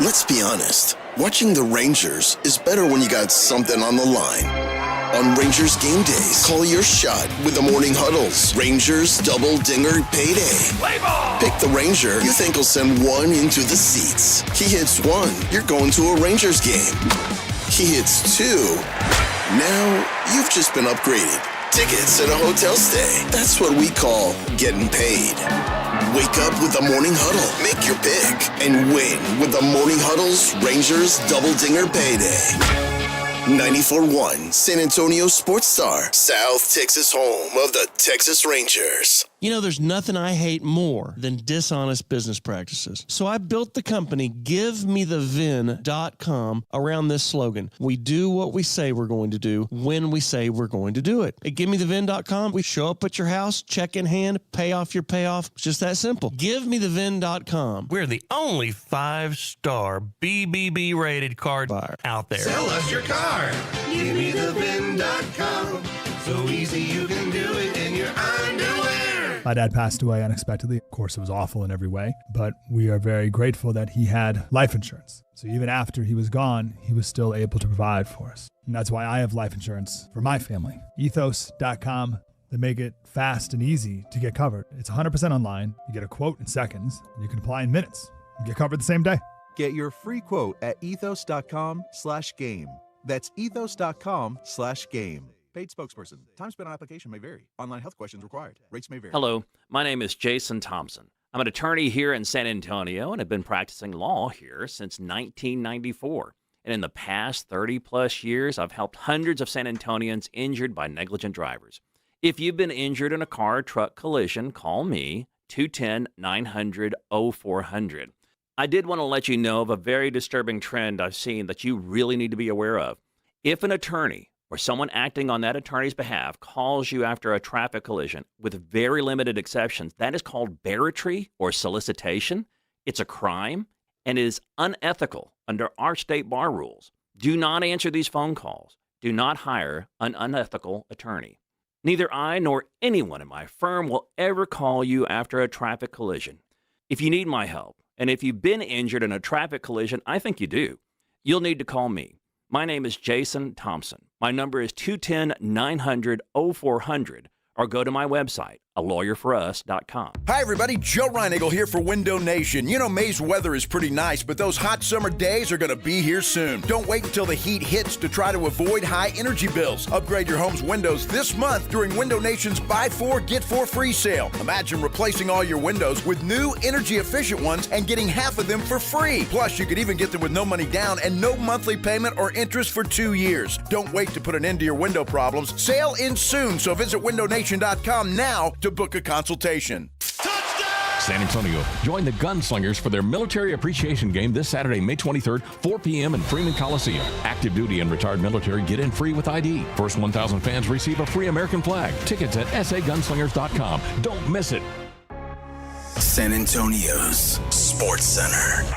Let's be honest. Watching the Rangers is better when you got something on the line. On Rangers game days, call your shot with the Morning Huddles. Rangers Double Dinger Payday. Play ball! Pick the Ranger you think will send one into the seats. He hits one, you're going to a Rangers game. He hits two. Now you've just been upgraded. Tickets and a hotel stay. That's what we call getting paid. Wake up with the Morning Huddle. Make your pick and win with the Morning Huddle's Rangers Double Dinger Payday. 94.1 San Antonio Sports Star, South Texas home of the Texas Rangers. You know, there's nothing I hate more than dishonest business practices. So I built the company GiveMeTheVin.com around this slogan. We do what we say we're going to do when we say we're going to do it. At GiveMeTheVin.com, we show up at your house, check in hand, pay off your payoff. It's just that simple. GiveMeTheVin.com. We're the only 5-star BBB rated card buyer out there. Sell us your car. GiveMeTheVin.com. So easy you can do it in your underwear. My dad passed away unexpectedly. Of course, it was awful in every way, but we are very grateful that he had life insurance. So even after he was gone, he was still able to provide for us. And that's why I have life insurance for my family. Ethos.com. They make it fast and easy to get covered. It's 100% online. You get a quote in seconds. And you can apply in minutes. You get covered the same day. Get your free quote at ethos.com/game. That's ethos.com/game. Paid spokesperson. Time spent on application may vary. Online health questions required. Rates may vary. Hello, my name is Jason Thompson. I'm an attorney here in San Antonio and have been practicing law here since 1994. And in the past 30-plus years, I've helped hundreds of San Antonians injured by negligent drivers. If you've been injured in a car or truck collision, call me, 210-900-0400. I did want to let you know of a very disturbing trend I've seen that you really need to be aware of. If an attorney or someone acting on that attorney's behalf calls you after a traffic collision, with very limited exceptions, that is called barratry or solicitation. It's a crime and is unethical under our state bar rules. Do not answer these phone calls. Do not hire an unethical attorney. Neither I nor anyone in my firm will ever call you after a traffic collision. If you need my help, and if you've been injured in a traffic collision, I think you do, you'll need to call me. My name is Jason Thompson. My number is 210-900-0400, or go to my website, alawyerforus.com. Hi, everybody. Joe Reinagle here for Window Nation. You know, May's weather is pretty nice, but those hot summer days are going to be here soon. Don't wait until the heat hits to try to avoid high energy bills. Upgrade your home's windows this month during Window Nation's Buy 4, Get 4 free sale. Imagine replacing all your windows with new energy-efficient ones and getting half of them for free. Plus, you could even get them with no money down and no monthly payment or interest for 2 years. Don't wait to put an end to your window problems. Sale ends soon, so visit windownation.com now to book a consultation. San Antonio, join the Gunslingers for their Military Appreciation Game this Saturday, May 23rd, 4 p.m. in Freeman Coliseum. Active duty and retired military get in free with ID. First 1,000 fans receive a free American flag. Tickets at sagunslingers.com. Don't miss it. San Antonio's Sports Center.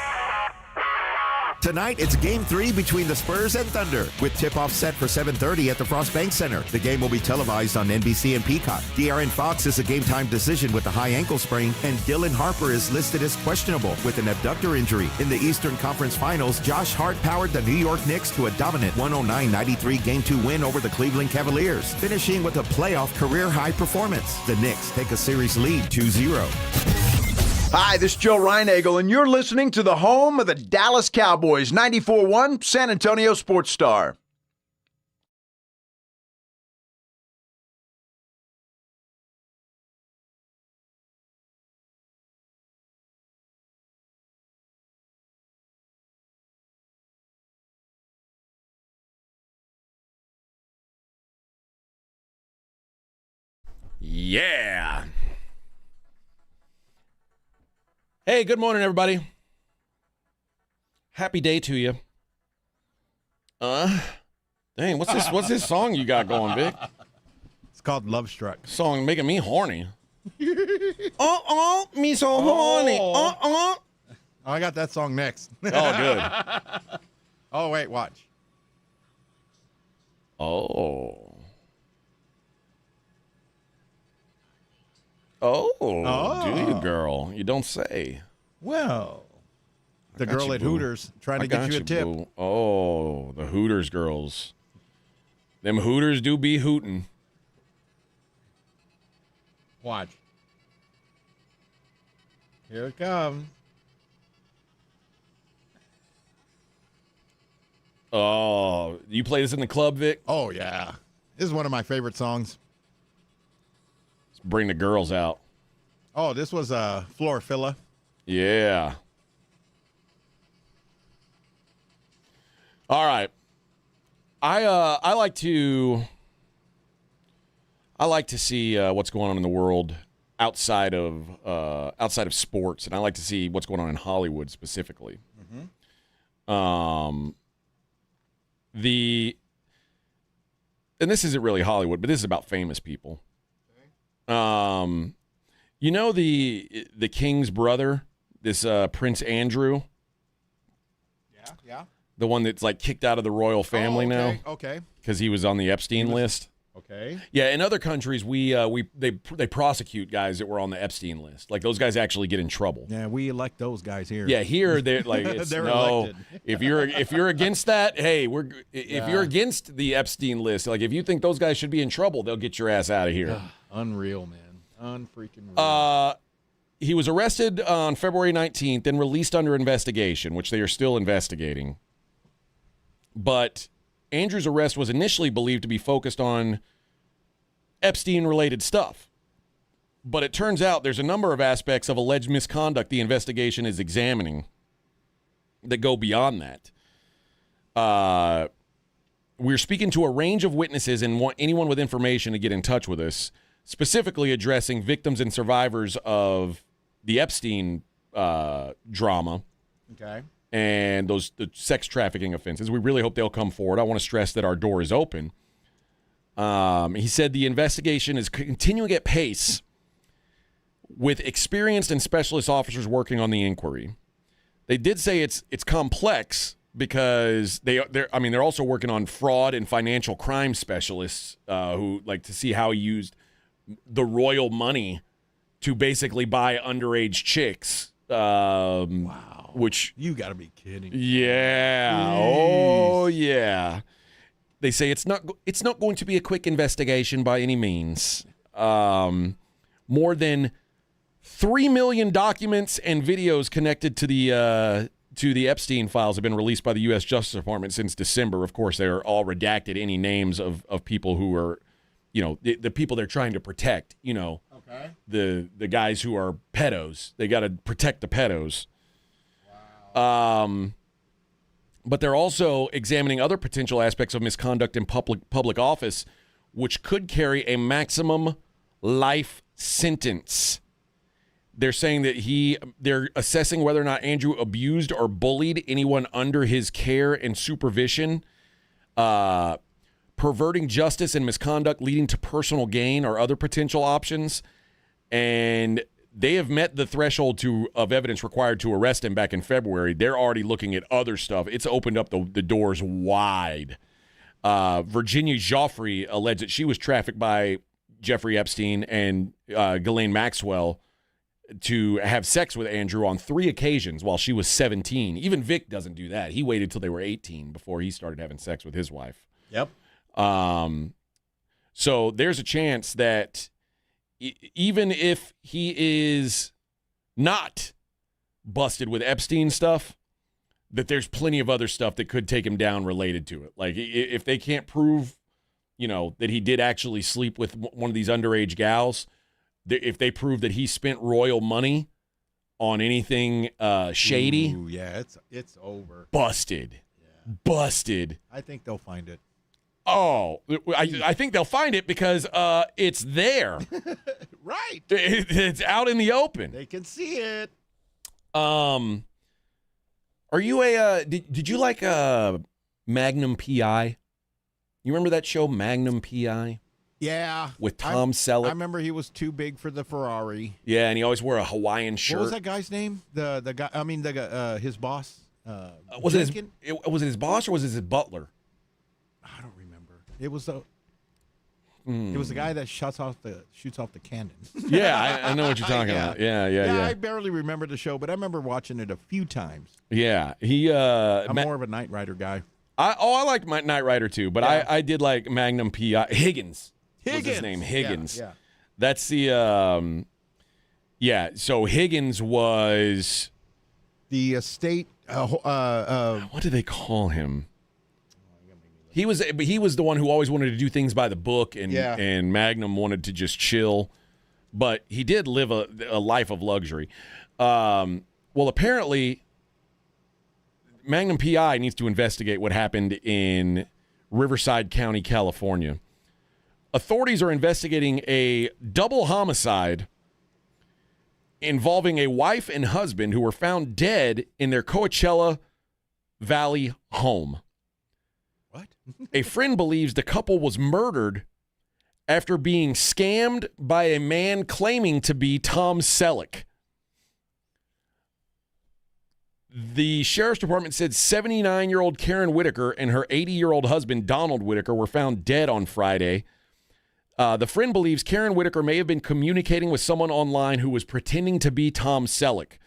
Tonight, it's Game 3 between the Spurs and Thunder, with tip-off set for 7:30 at the Frost Bank Center. The game will be televised on NBC and Peacock. De'Aaron Fox is a game-time decision with a high ankle sprain, and Dylan Harper is listed as questionable with an abductor injury. In the Eastern Conference Finals, Josh Hart powered the New York Knicks to a dominant 109-93 Game 2 win over the Cleveland Cavaliers, finishing with a playoff career-high performance. The Knicks take a series lead 2-0. Hi, this is Joe Reinagle, and you're listening to the home of the Dallas Cowboys, 94.1 San Antonio Sports Star. Yeah. Hey, good morning, everybody. Happy day to you. Dang, what's this song you got going, Vic? It's called Love Struck. Song making me horny. Me so horny. Oh, I got that song next. Oh, good. Oh, wait, watch. Oh, do you, girl? You don't say. Well, The girl at boo. Hooters trying to I get got you a tip. Boo. Oh, the Hooters girls. Them Hooters do be hootin'. Watch. Here it comes. Oh, you play this in the club, Vic? Oh, yeah. This is one of my favorite songs. Let's bring the girls out. Oh, this was Floor Filla. Yeah. All right. I like to see what's going on in the world outside of sports, and I like to see what's going on in Hollywood specifically. And this isn't really Hollywood, but this is about famous people. You know the king's brother, this Prince Andrew? Yeah. The one that's like kicked out of the royal family now? Okay. Because he was on the Epstein list. Okay. Yeah, in other countries, they prosecute guys that were on the Epstein list. Like those guys actually get in trouble. Yeah, we elect those guys here. Yeah, here they're like it's, They're no. elected. If you're against that, hey, if you're against the Epstein list, like if you think those guys should be in trouble, they'll get your ass out of here. Unreal, man. Unfreaking real. He was arrested on February 19th and released under investigation, which they are still investigating. But Andrew's arrest was initially believed to be focused on Epstein-related stuff. But it turns out there's a number of aspects of alleged misconduct the investigation is examining that go beyond that. We're speaking to a range of witnesses and want anyone with information to get in touch with us, specifically addressing victims and survivors of the Epstein drama. Okay. And the sex trafficking offenses. We really hope they'll come forward. I want to stress that our door is open. He said the investigation is continuing at pace with experienced and specialist officers working on the inquiry. They did say it's complex because they're also working on fraud and financial crime specialists who like to see how he used the royal money to basically buy underage chicks. Wow. Which you got to be kidding. Yeah. Jeez. Oh, yeah. They say it's not going to be a quick investigation by any means. More than 3 million documents and videos connected to the Epstein files have been released by the U.S. Justice Department since December. Of course, they're all redacted. Any names of people who are, the people they're trying to protect. Okay. The guys who are pedos. They got to protect the pedos. Wow. But they're also examining other potential aspects of misconduct in public office, which could carry a maximum life sentence. They're saying that they're assessing whether or not Andrew abused or bullied anyone under his care and supervision, perverting justice and misconduct leading to personal gain or other potential options. And they have met the threshold of evidence required to arrest him back in February. They're already looking at other stuff. It's opened up the doors wide. Virginia Joffrey alleged that she was trafficked by Jeffrey Epstein and Ghislaine Maxwell to have sex with Andrew on 3 occasions while she was 17. Even Vic doesn't do that. He waited till they were 18 before he started having sex with his wife. Yep. So there's a chance that even if he is not busted with Epstein stuff, that there's plenty of other stuff that could take him down related to it. Like if they can't prove, that he did actually sleep with one of these underage gals, if they prove that he spent royal money on anything shady, ooh, yeah, it's over. Busted. Yeah. Busted. I think they'll find it. Oh, I think they'll find it because it's there. Right. It's out in the open. They can see it. Are you did you like Magnum P.I.? You remember that show, Magnum P.I.? Yeah. With Tom Selleck? I remember he was too big for the Ferrari. Yeah, and he always wore a Hawaiian shirt. What was that guy's name? The guy, his boss? Was it his boss or was it his butler? I don't remember. It was It was the guy that shoots off the cannon. Yeah, I know what you're talking about. Yeah. I barely remember the show, but I remember watching it a few times. Yeah, I'm more of a Knight Rider guy. I like my Knight Rider too, but I did like Magnum PI. Higgins was his name. Higgins. Yeah. That's the So Higgins was the state. What do they call him? He was the one who always wanted to do things by the book, and Magnum wanted to just chill, but he did live a life of luxury. Well, apparently, Magnum PI needs to investigate what happened in Riverside County, California. Authorities are investigating a double homicide involving a wife and husband who were found dead in their Coachella Valley home. What? A friend believes the couple was murdered after being scammed by a man claiming to be Tom Selleck. The sheriff's department said 79-year-old Karen Whitaker and her 80-year-old husband Donald Whitaker were found dead on Friday. The friend believes Karen Whitaker may have been communicating with someone online who was pretending to be Tom Selleck.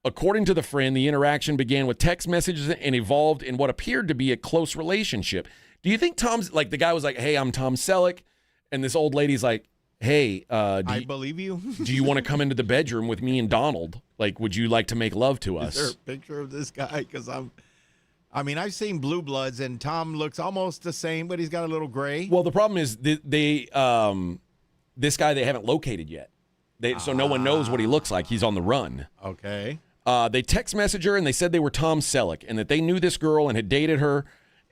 According to the friend, the interaction began with text messages and evolved in what appeared to be a close relationship. Do you think Tom's, like, the guy was like, hey, I'm Tom Selleck, and this old lady's like, hey, I believe you. Do you want to come into the bedroom with me and Donald? Like, would you like to make love to us? Is there a picture of this guy? Because I've seen Blue Bloods, and Tom looks almost the same, but he's got a little gray. Well, the problem is this guy they haven't located yet. So no one knows what he looks like. He's on the run. Okay. They text messaged her, and they said they were Tom Selleck and that they knew this girl and had dated her.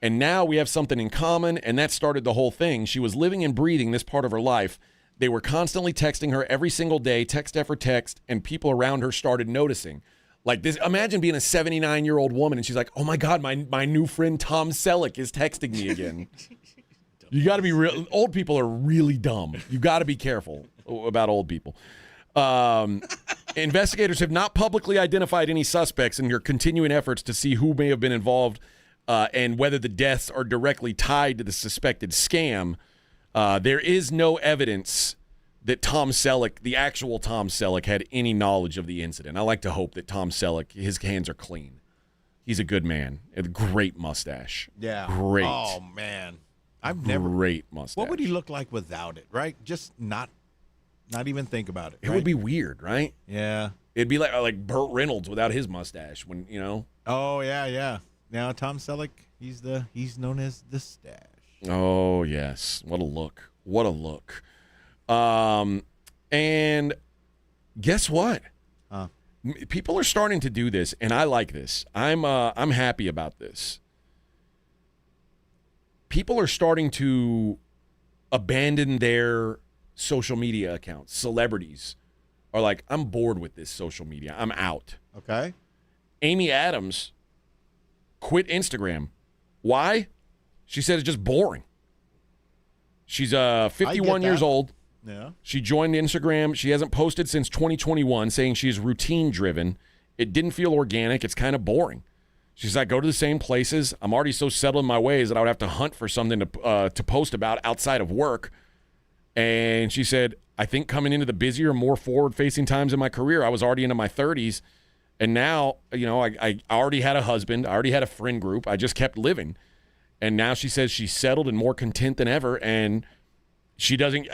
And now we have something in common, and that started the whole thing. She was living and breathing this part of her life. They were constantly texting her every single day, text after text, and people around her started noticing. Like this, imagine being a 79-year-old woman, and she's like, oh, my God, my new friend Tom Selleck is texting me again. You got to be real. Old people are really dumb. You got to be careful about old people. Investigators have not publicly identified any suspects and are continuing efforts to see who may have been involved and whether the deaths are directly tied to the suspected scam. There is no evidence that Tom Selleck, the actual Tom Selleck, had any knowledge of the incident. I like to hope that Tom Selleck, his hands are clean. He's a good man. A great mustache. Yeah. Great. Oh, man. Great mustache. What would he look like without it, right? Just not even think about it. It would be weird, right? Yeah. It'd be like Burt Reynolds without his mustache when, Oh, yeah. Now, Tom Selleck, he's known as the Stash. Oh, yes. What a look. What a look. And guess what? People are starting to do this, and I like this. I'm happy about this. People are starting to abandon their social media accounts. Celebrities are like, I'm bored with this social media. I'm out. Okay. Amy Adams quit Instagram. Why? She said it's just boring. She's 51 years old. Yeah. She joined Instagram. She hasn't posted since 2021, saying she's routine-driven. It didn't feel organic. It's kind of boring. She's like, go to the same places. I'm already so settled in my ways that I would have to hunt for something to post about outside of work. And she said, I think coming into the busier, more forward-facing times in my career, I was already into my 30s. And now, I already had a husband. I already had a friend group. I just kept living. And now she says she's settled and more content than ever. And she doesn't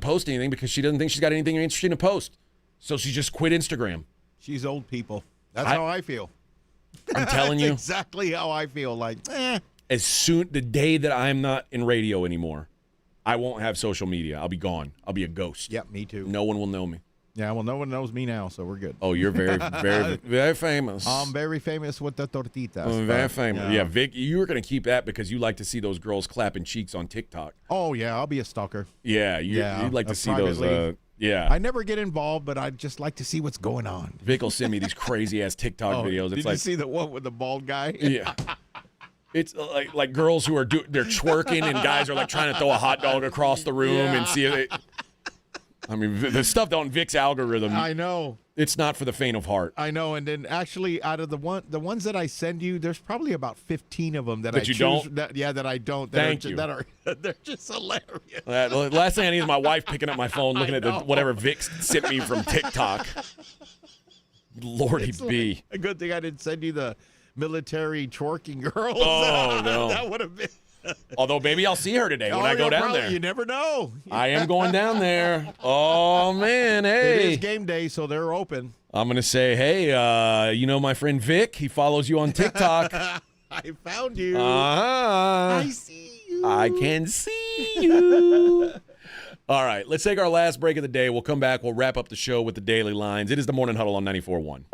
post anything because she doesn't think she's got anything interesting to post. So she just quit Instagram. She's old people. That's how I feel. I'm telling you. That's exactly how I feel. Like, the day that I'm not in radio anymore, I won't have social media. I'll be gone. I'll be a ghost. Yep, me too. No one will know me. Yeah, well, no one knows me now, so we're good. Oh, you're very, very, very famous. I'm very famous with the tortitas. Very famous. Yeah, Vic, you're going to keep that because you like to see those girls clapping cheeks on TikTok. Oh, yeah, I'll be a stalker. Yeah, you'd like to see those. Yeah. I never get involved, but I just like to see what's going on. Vic will send me these crazy-ass TikTok videos. Did you see the one with the bald guy? Yeah. It's like girls who are they're twerking and guys are like trying to throw a hot dog across the room and see it. I mean, the stuff on Vic's algorithm. I know. It's not for the faint of heart. I know, and then actually, out of the ones that I send you, there's probably about 15 of them that I you choose. don't. That I don't. Thank you. They're just hilarious. The last thing I need is my wife picking up my phone, looking at whatever Vic sent me from TikTok. Lordy be. A good thing I didn't send you the military twerking girls. Oh no, that would have been. Although maybe I'll see her today when I go down there. You never know. I am going down there. Oh man, hey! It is game day, so they're open. I'm gonna say, hey, you know my friend Vic? He follows you on TikTok. I found you. I see you. I can see you. All right, let's take our last break of the day. We'll come back. We'll wrap up the show with the Daily Lines. It is the Morning Huddle on 94.1.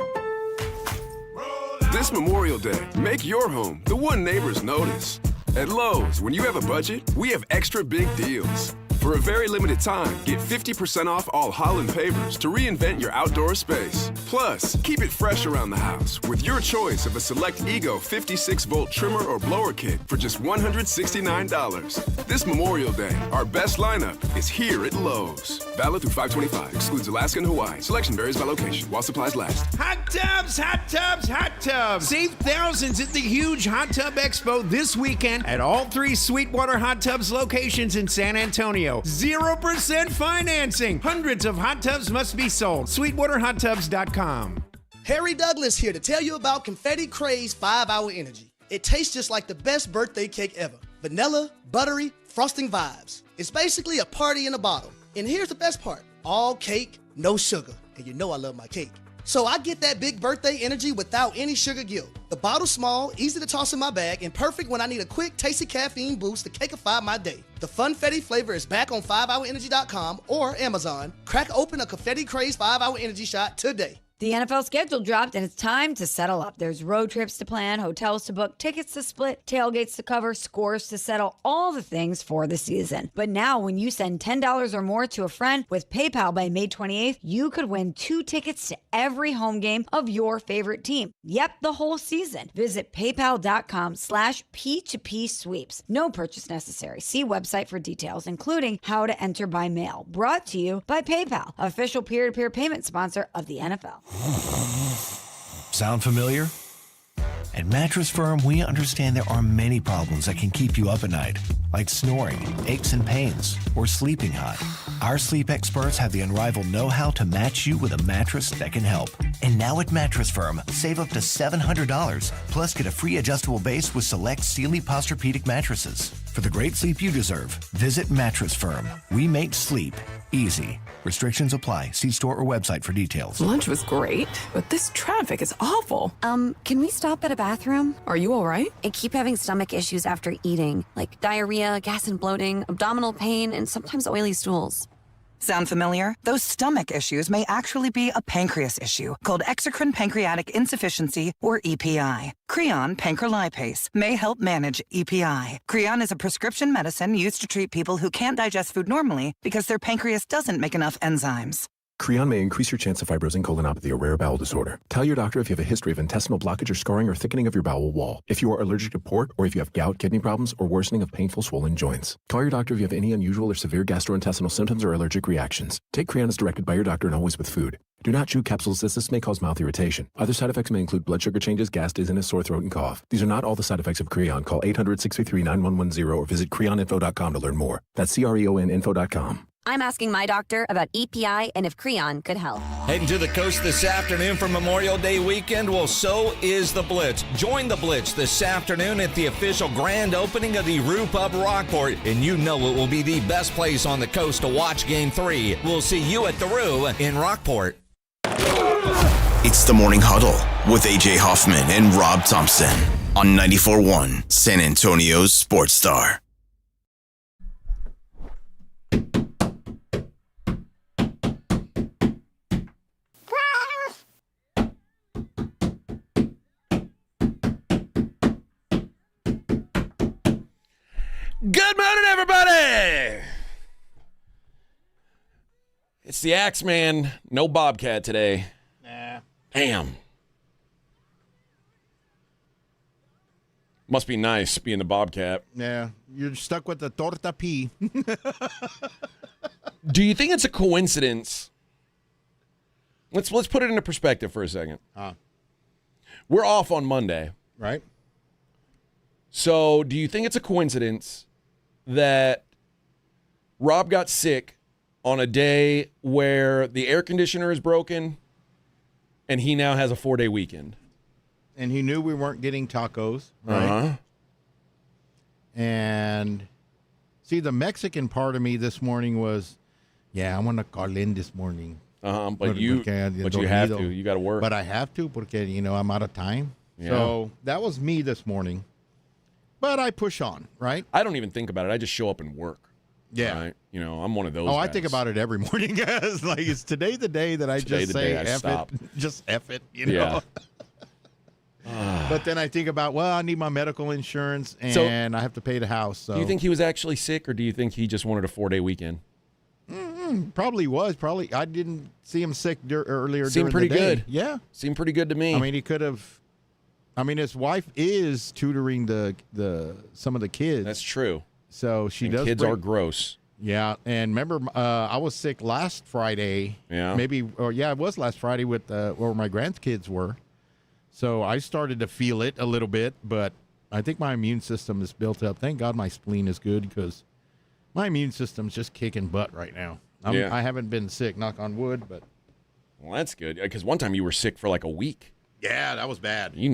This Memorial Day, make your home the one neighbors notice. At Lowe's, when you have a budget, we have extra big deals. For a very limited time, get 50% off all Holland pavers to reinvent your outdoor space. Plus, keep it fresh around the house with your choice of a select Ego 56-volt trimmer or blower kit for just $169. This Memorial Day, our best lineup is here at Lowe's. Valid through 5/25. Excludes Alaska and Hawaii. Selection varies by location while supplies last. Hot tubs, hot tubs, hot tubs. Save thousands at the huge Hot Tub Expo this weekend at all 3 Sweetwater Hot Tubs locations in San Antonio. 0% financing. Hundreds of hot tubs must be sold. SweetwaterHotTubs.com. Harry Douglas here to tell you about Confetti Craze 5-Hour Energy. It tastes just like the best birthday cake ever. Vanilla, buttery, frosting vibes. It's basically a party in a bottle. And here's the best part. All cake, no sugar. And you know I love my cake. So I get that big birthday energy without any sugar guilt. The bottle's small, easy to toss in my bag, and perfect when I need a quick, tasty caffeine boost to cakeify my day. The Funfetti flavor is back on 5hourenergy.com or Amazon. Crack open a Confetti Craze 5-Hour Energy shot today. The NFL schedule dropped, and it's time to settle up. There's road trips to plan, hotels to book, tickets to split, tailgates to cover, scores to settle, all the things for the season. But now, when you send $10 or more to a friend with PayPal by May 28th, you could win 2 tickets to every home game of your favorite team. Yep, the whole season. Visit paypal.com/P2P sweeps. No purchase necessary. See website for details, including how to enter by mail. Brought to you by PayPal, official peer-to-peer payment sponsor of the NFL. Sound familiar? At Mattress Firm, we understand there are many problems that can keep you up at night, like snoring, aches and pains, or sleeping hot. Our sleep experts have the unrivaled know-how to match you with a mattress that can help. And now at Mattress Firm, save up to $700, plus get a free adjustable base with select Sealy Posturepedic mattresses. For the great sleep you deserve, visit Mattress Firm. We make sleep easy. Restrictions apply. See store or website for details. Lunch was great, but this traffic is awful. Can we stop at a bathroom? Are you all right? I keep having stomach issues after eating, like diarrhea, gas and bloating, abdominal pain, and sometimes oily stools. Sound familiar? Those stomach issues may actually be a pancreas issue called exocrine pancreatic insufficiency, or EPI. Creon pancrelipase may help manage EPI. Creon is a prescription medicine used to treat people who can't digest food normally because their pancreas doesn't make enough enzymes. Creon may increase your chance of fibrosing colonopathy, a rare bowel disorder. Tell your doctor if you have a history of intestinal blockage or scarring or thickening of your bowel wall, if you are allergic to pork, or if you have gout, kidney problems, or worsening of painful swollen joints. Call your doctor if you have any unusual or severe gastrointestinal symptoms or allergic reactions. Take Creon as directed by your doctor and always with food. Do not chew capsules as this may cause mouth irritation. Other side effects may include blood sugar changes, gas, dizziness, sore throat, and cough. These are not all the side effects of Creon. Call 800-633-9110 or visit creoninfo.com to learn more. That's CREONinfo.com. I'm asking my doctor about EPI and if Creon could help. Heading to the coast this afternoon for Memorial Day weekend? Well, so is the Blitz. Join the Blitz this afternoon at the official grand opening of the Rue Pub Rockport, and you know it will be the best place on the coast to watch Game 3. We'll see you at the Rue in Rockport. It's the Morning Huddle with A.J. Hoffman and Rob Thompson on 94.1 San Antonio's Sports Star. Good morning, everybody! It's the Axeman. No Bobcat today. Nah. Damn. Must be nice being the Bobcat. Yeah, you're stuck with the torta P. Do you think it's a coincidence Let's put it into perspective for a second. We're off on Monday. Right. So do you think it's a coincidence that Rob got sick on a day where the air conditioner is broken and he now has a 4-day weekend? And he knew we weren't getting tacos, right? And see, the Mexican part of me this morning was, I want to call in this morning. But you have to. You got to work. But I have to porque, I'm out of time. Yeah. So that was me this morning. But I push on, right? I don't even think about it. I just show up and work. Yeah. Right? I'm one of those I guys. think about it every morning. It's like, is today the day that I just say F it? Just F it, Yeah. But then I think about, I need my medical insurance and I have to pay the house. So. Do you think he was actually sick, or do you think he just wanted a 4-day weekend? Probably was. Probably. I didn't see him sick earlier. Seemed during pretty the day. good. Yeah. Seemed pretty good to me. I mean, he could have. I mean, his wife is tutoring some of the kids. That's true. So she does. Kids are gross. Yeah, and remember, I was sick last Friday. Yeah. It was last Friday with where my grandkids were. So I started to feel it a little bit, but I think my immune system is built up. Thank God my spleen is good because my immune system's just kicking butt right now. I haven't been sick, knock on wood, but. Well, that's good, because one time you were sick for like a week. Yeah, that was bad. I thought you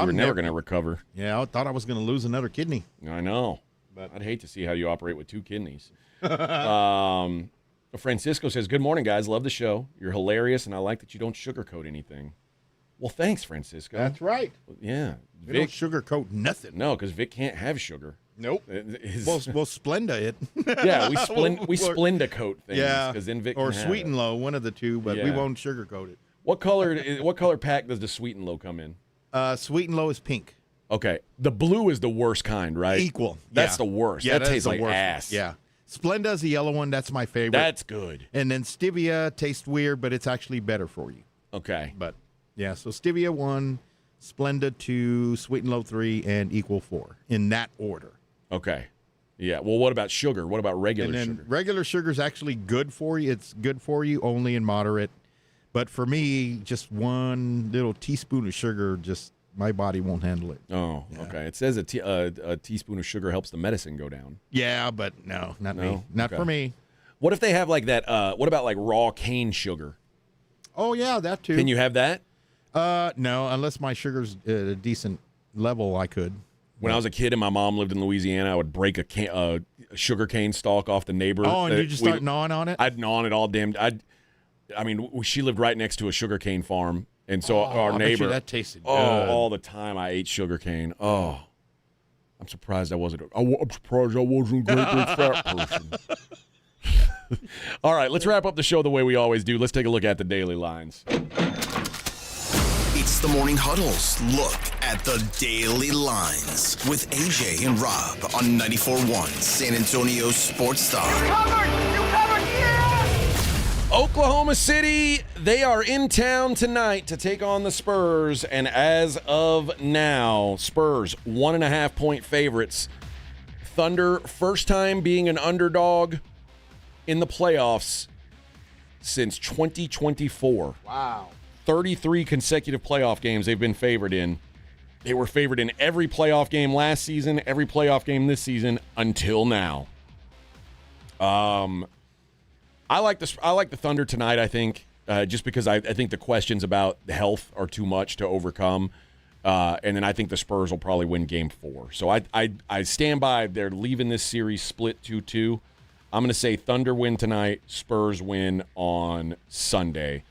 were never going to recover. Yeah, I thought I was going to lose another kidney. I know. But I'd hate to see how you operate with 2 kidneys. Francisco says, good morning, guys. Love the show. You're hilarious, and I like that you don't sugarcoat anything. Well, thanks, Francisco. That's right. Yeah. We don't sugarcoat nothing. No, because Vic can't have sugar. Nope. We'll Splenda it. Yeah, we Splenda coat things. Yeah, because then Vic or can have Sweet and it. Low, one of the two, but we won't sugarcoat it. What color pack does the Sweet and Low come in? Sweet and Low is pink. Okay, the blue is the worst kind, right? Equal. That's the worst. Yeah, that tastes like ass. Yeah. Splenda is the yellow one. That's my favorite. That's good. And then Stevia tastes weird, but it's actually better for you. Okay. But yeah, so Stevia 1, Splenda 2, Sweet and Low 3, and Equal 4 in that order. Okay. Yeah. Well, what about sugar? What about regular sugar? Regular sugar is actually good for you. It's good for you only in moderate. But for me, just one little teaspoon of sugar, just my body won't handle it. Oh, okay. It says a teaspoon of sugar helps the medicine go down. Yeah, but no, not me. Not for me. What if they have like that? What about like raw cane sugar? Oh, yeah, that too. Can you have that? No, unless my sugar's at a decent level, I could. When I was a kid and my mom lived in Louisiana, I would break a sugar cane stalk off the neighbor. Oh, and you just start gnawing on it? I'd gnaw on it all damn. She lived right next to a sugar cane farm, and so our neighbor. That tasted good. All the time I ate sugar cane. Oh, I'm surprised I wasn't. I'm surprised I wasn't a great big fat person. All right, let's wrap up the show the way we always do. Let's take a look at the daily lines. It's the Morning Huddle's look at the daily lines with AJ and Rob on 94.1 San Antonio Sports Star. You covered, yeah! Oklahoma City, they are in town tonight to take on the Spurs, and as of now, Spurs 1.5-point favorites. Thunder, first time being an underdog in the playoffs since 2024. Wow. 33 consecutive playoff games they've been favored in. They were favored in every playoff game last season, every playoff game this season until now. I like the Thunder tonight, I think, just because I think the questions about the health are too much to overcome. And then I think the Spurs will probably win game 4. So I stand by they're leaving this series split 2-2. I'm going to say Thunder win tonight, Spurs win on Sunday.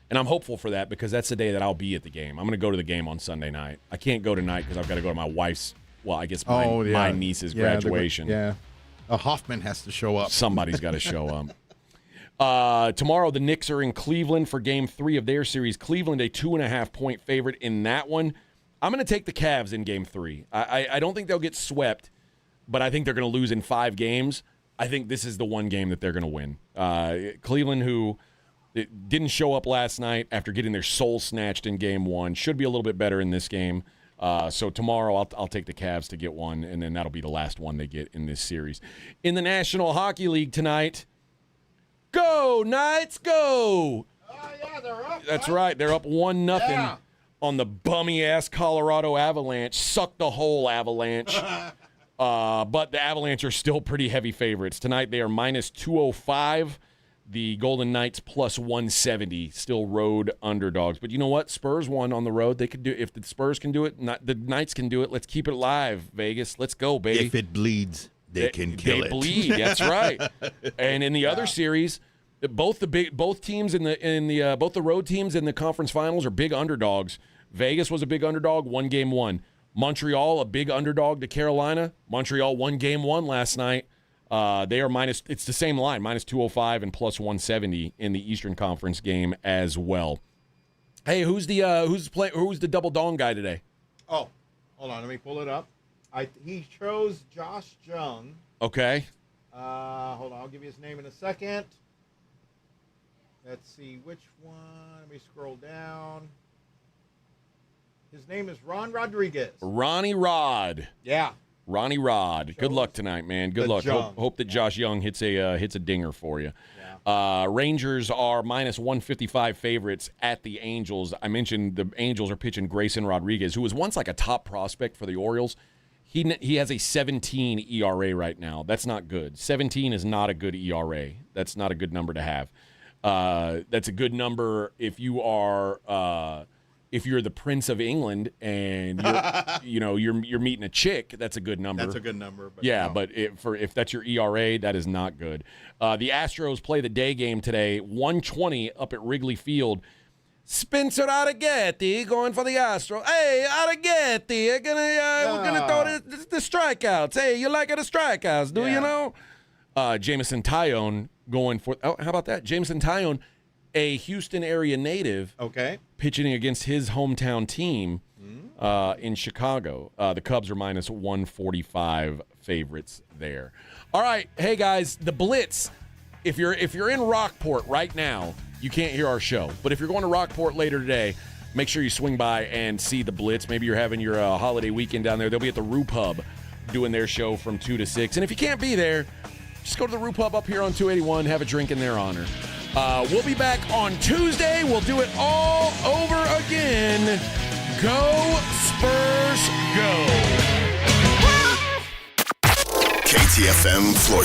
And I'm hopeful for that because that's the day that I'll be at the game. I'm going to go to the game on Sunday night. I can't go tonight because I've got to go to my wife's, my niece's graduation. Hoffman has to show up. Somebody's got to show up. Tomorrow, the Knicks are in Cleveland for game 3 of their series. Cleveland, a 2.5-point favorite in that one. I'm going to take the Cavs in game 3. I don't think they'll get swept, but I think they're going to lose in 5 games. I think this is the one game that they're going to win. Cleveland, who didn't show up last night after getting their soul snatched in game 1, should be a little bit better in this game. So tomorrow I'll take the Cavs to get one, and then that'll be the last one they get in this series. In the National Hockey League tonight, go Knights, go! they're up. That's right. They're up 1-0 on the bummy-ass Colorado Avalanche. Suck the whole Avalanche. But the Avalanche are still pretty heavy favorites. Tonight they are minus 205. The Golden Knights plus 170, still road underdogs. But you know what? Spurs won on the road. They could do. If the Spurs can do it, the Knights can do it. Let's keep it live, Vegas. Let's go, baby. If it bleeds, they can kill it. They bleed. That's right. And in the other series, both teams both the road teams in the conference finals are big underdogs. Vegas was a big underdog, 1-1. Montreal, a big underdog to Carolina. Montreal won game 1 last night. They are it's the same line, minus 205 and plus 170 in the Eastern Conference game as well. Hey, who's the double dong guy today? Oh, hold on, let me pull it up. He chose Josh Jung. Okay. Hold on, I'll give you his name in a second. Let's see which one. Let me scroll down. His name is Ron Rodriguez. Ronnie Rod. Yeah. Ronnie Rod. Good luck tonight, man. Good luck. Hope that Josh Young hits a dinger for you. Yeah. Rangers are minus 155 favorites at the Angels. I mentioned the Angels are pitching Grayson Rodriguez, who was once like a top prospect for the Orioles. He has a 17 ERA right now. That's not good. 17 is not a good ERA. That's not a good number to have. That's a good number if you are if you're the Prince of England and you're meeting a chick. That's a good number. That's a good number. But yeah, no. but if that's your ERA, that is not good. The Astros play the day game today, 1:20 up at Wrigley Field. Spencer Arrighetti going for the Astros. Hey, Arrighetti, we're gonna throw the strikeouts. Hey, you like the strikeouts, do you know? Jameson Taillon going for. Oh, how about that? Jameson Taillon, a Houston area native. Okay. Pitching against his hometown team in Chicago. The Cubs are minus 145 favorites there. All right, hey guys, the Blitz. If you're in Rockport right now, you can't hear our show. But if you're going to Rockport later today, make sure you swing by and see the Blitz. Maybe you're having your holiday weekend down there. They'll be at the Roo Pub doing their show from 2 to 6. And if you can't be there, just go to the Roo Pub up here on 281, have a drink in their honor. We'll be back on Tuesday. We'll do it all over again. Go Spurs, go. KTFM Floor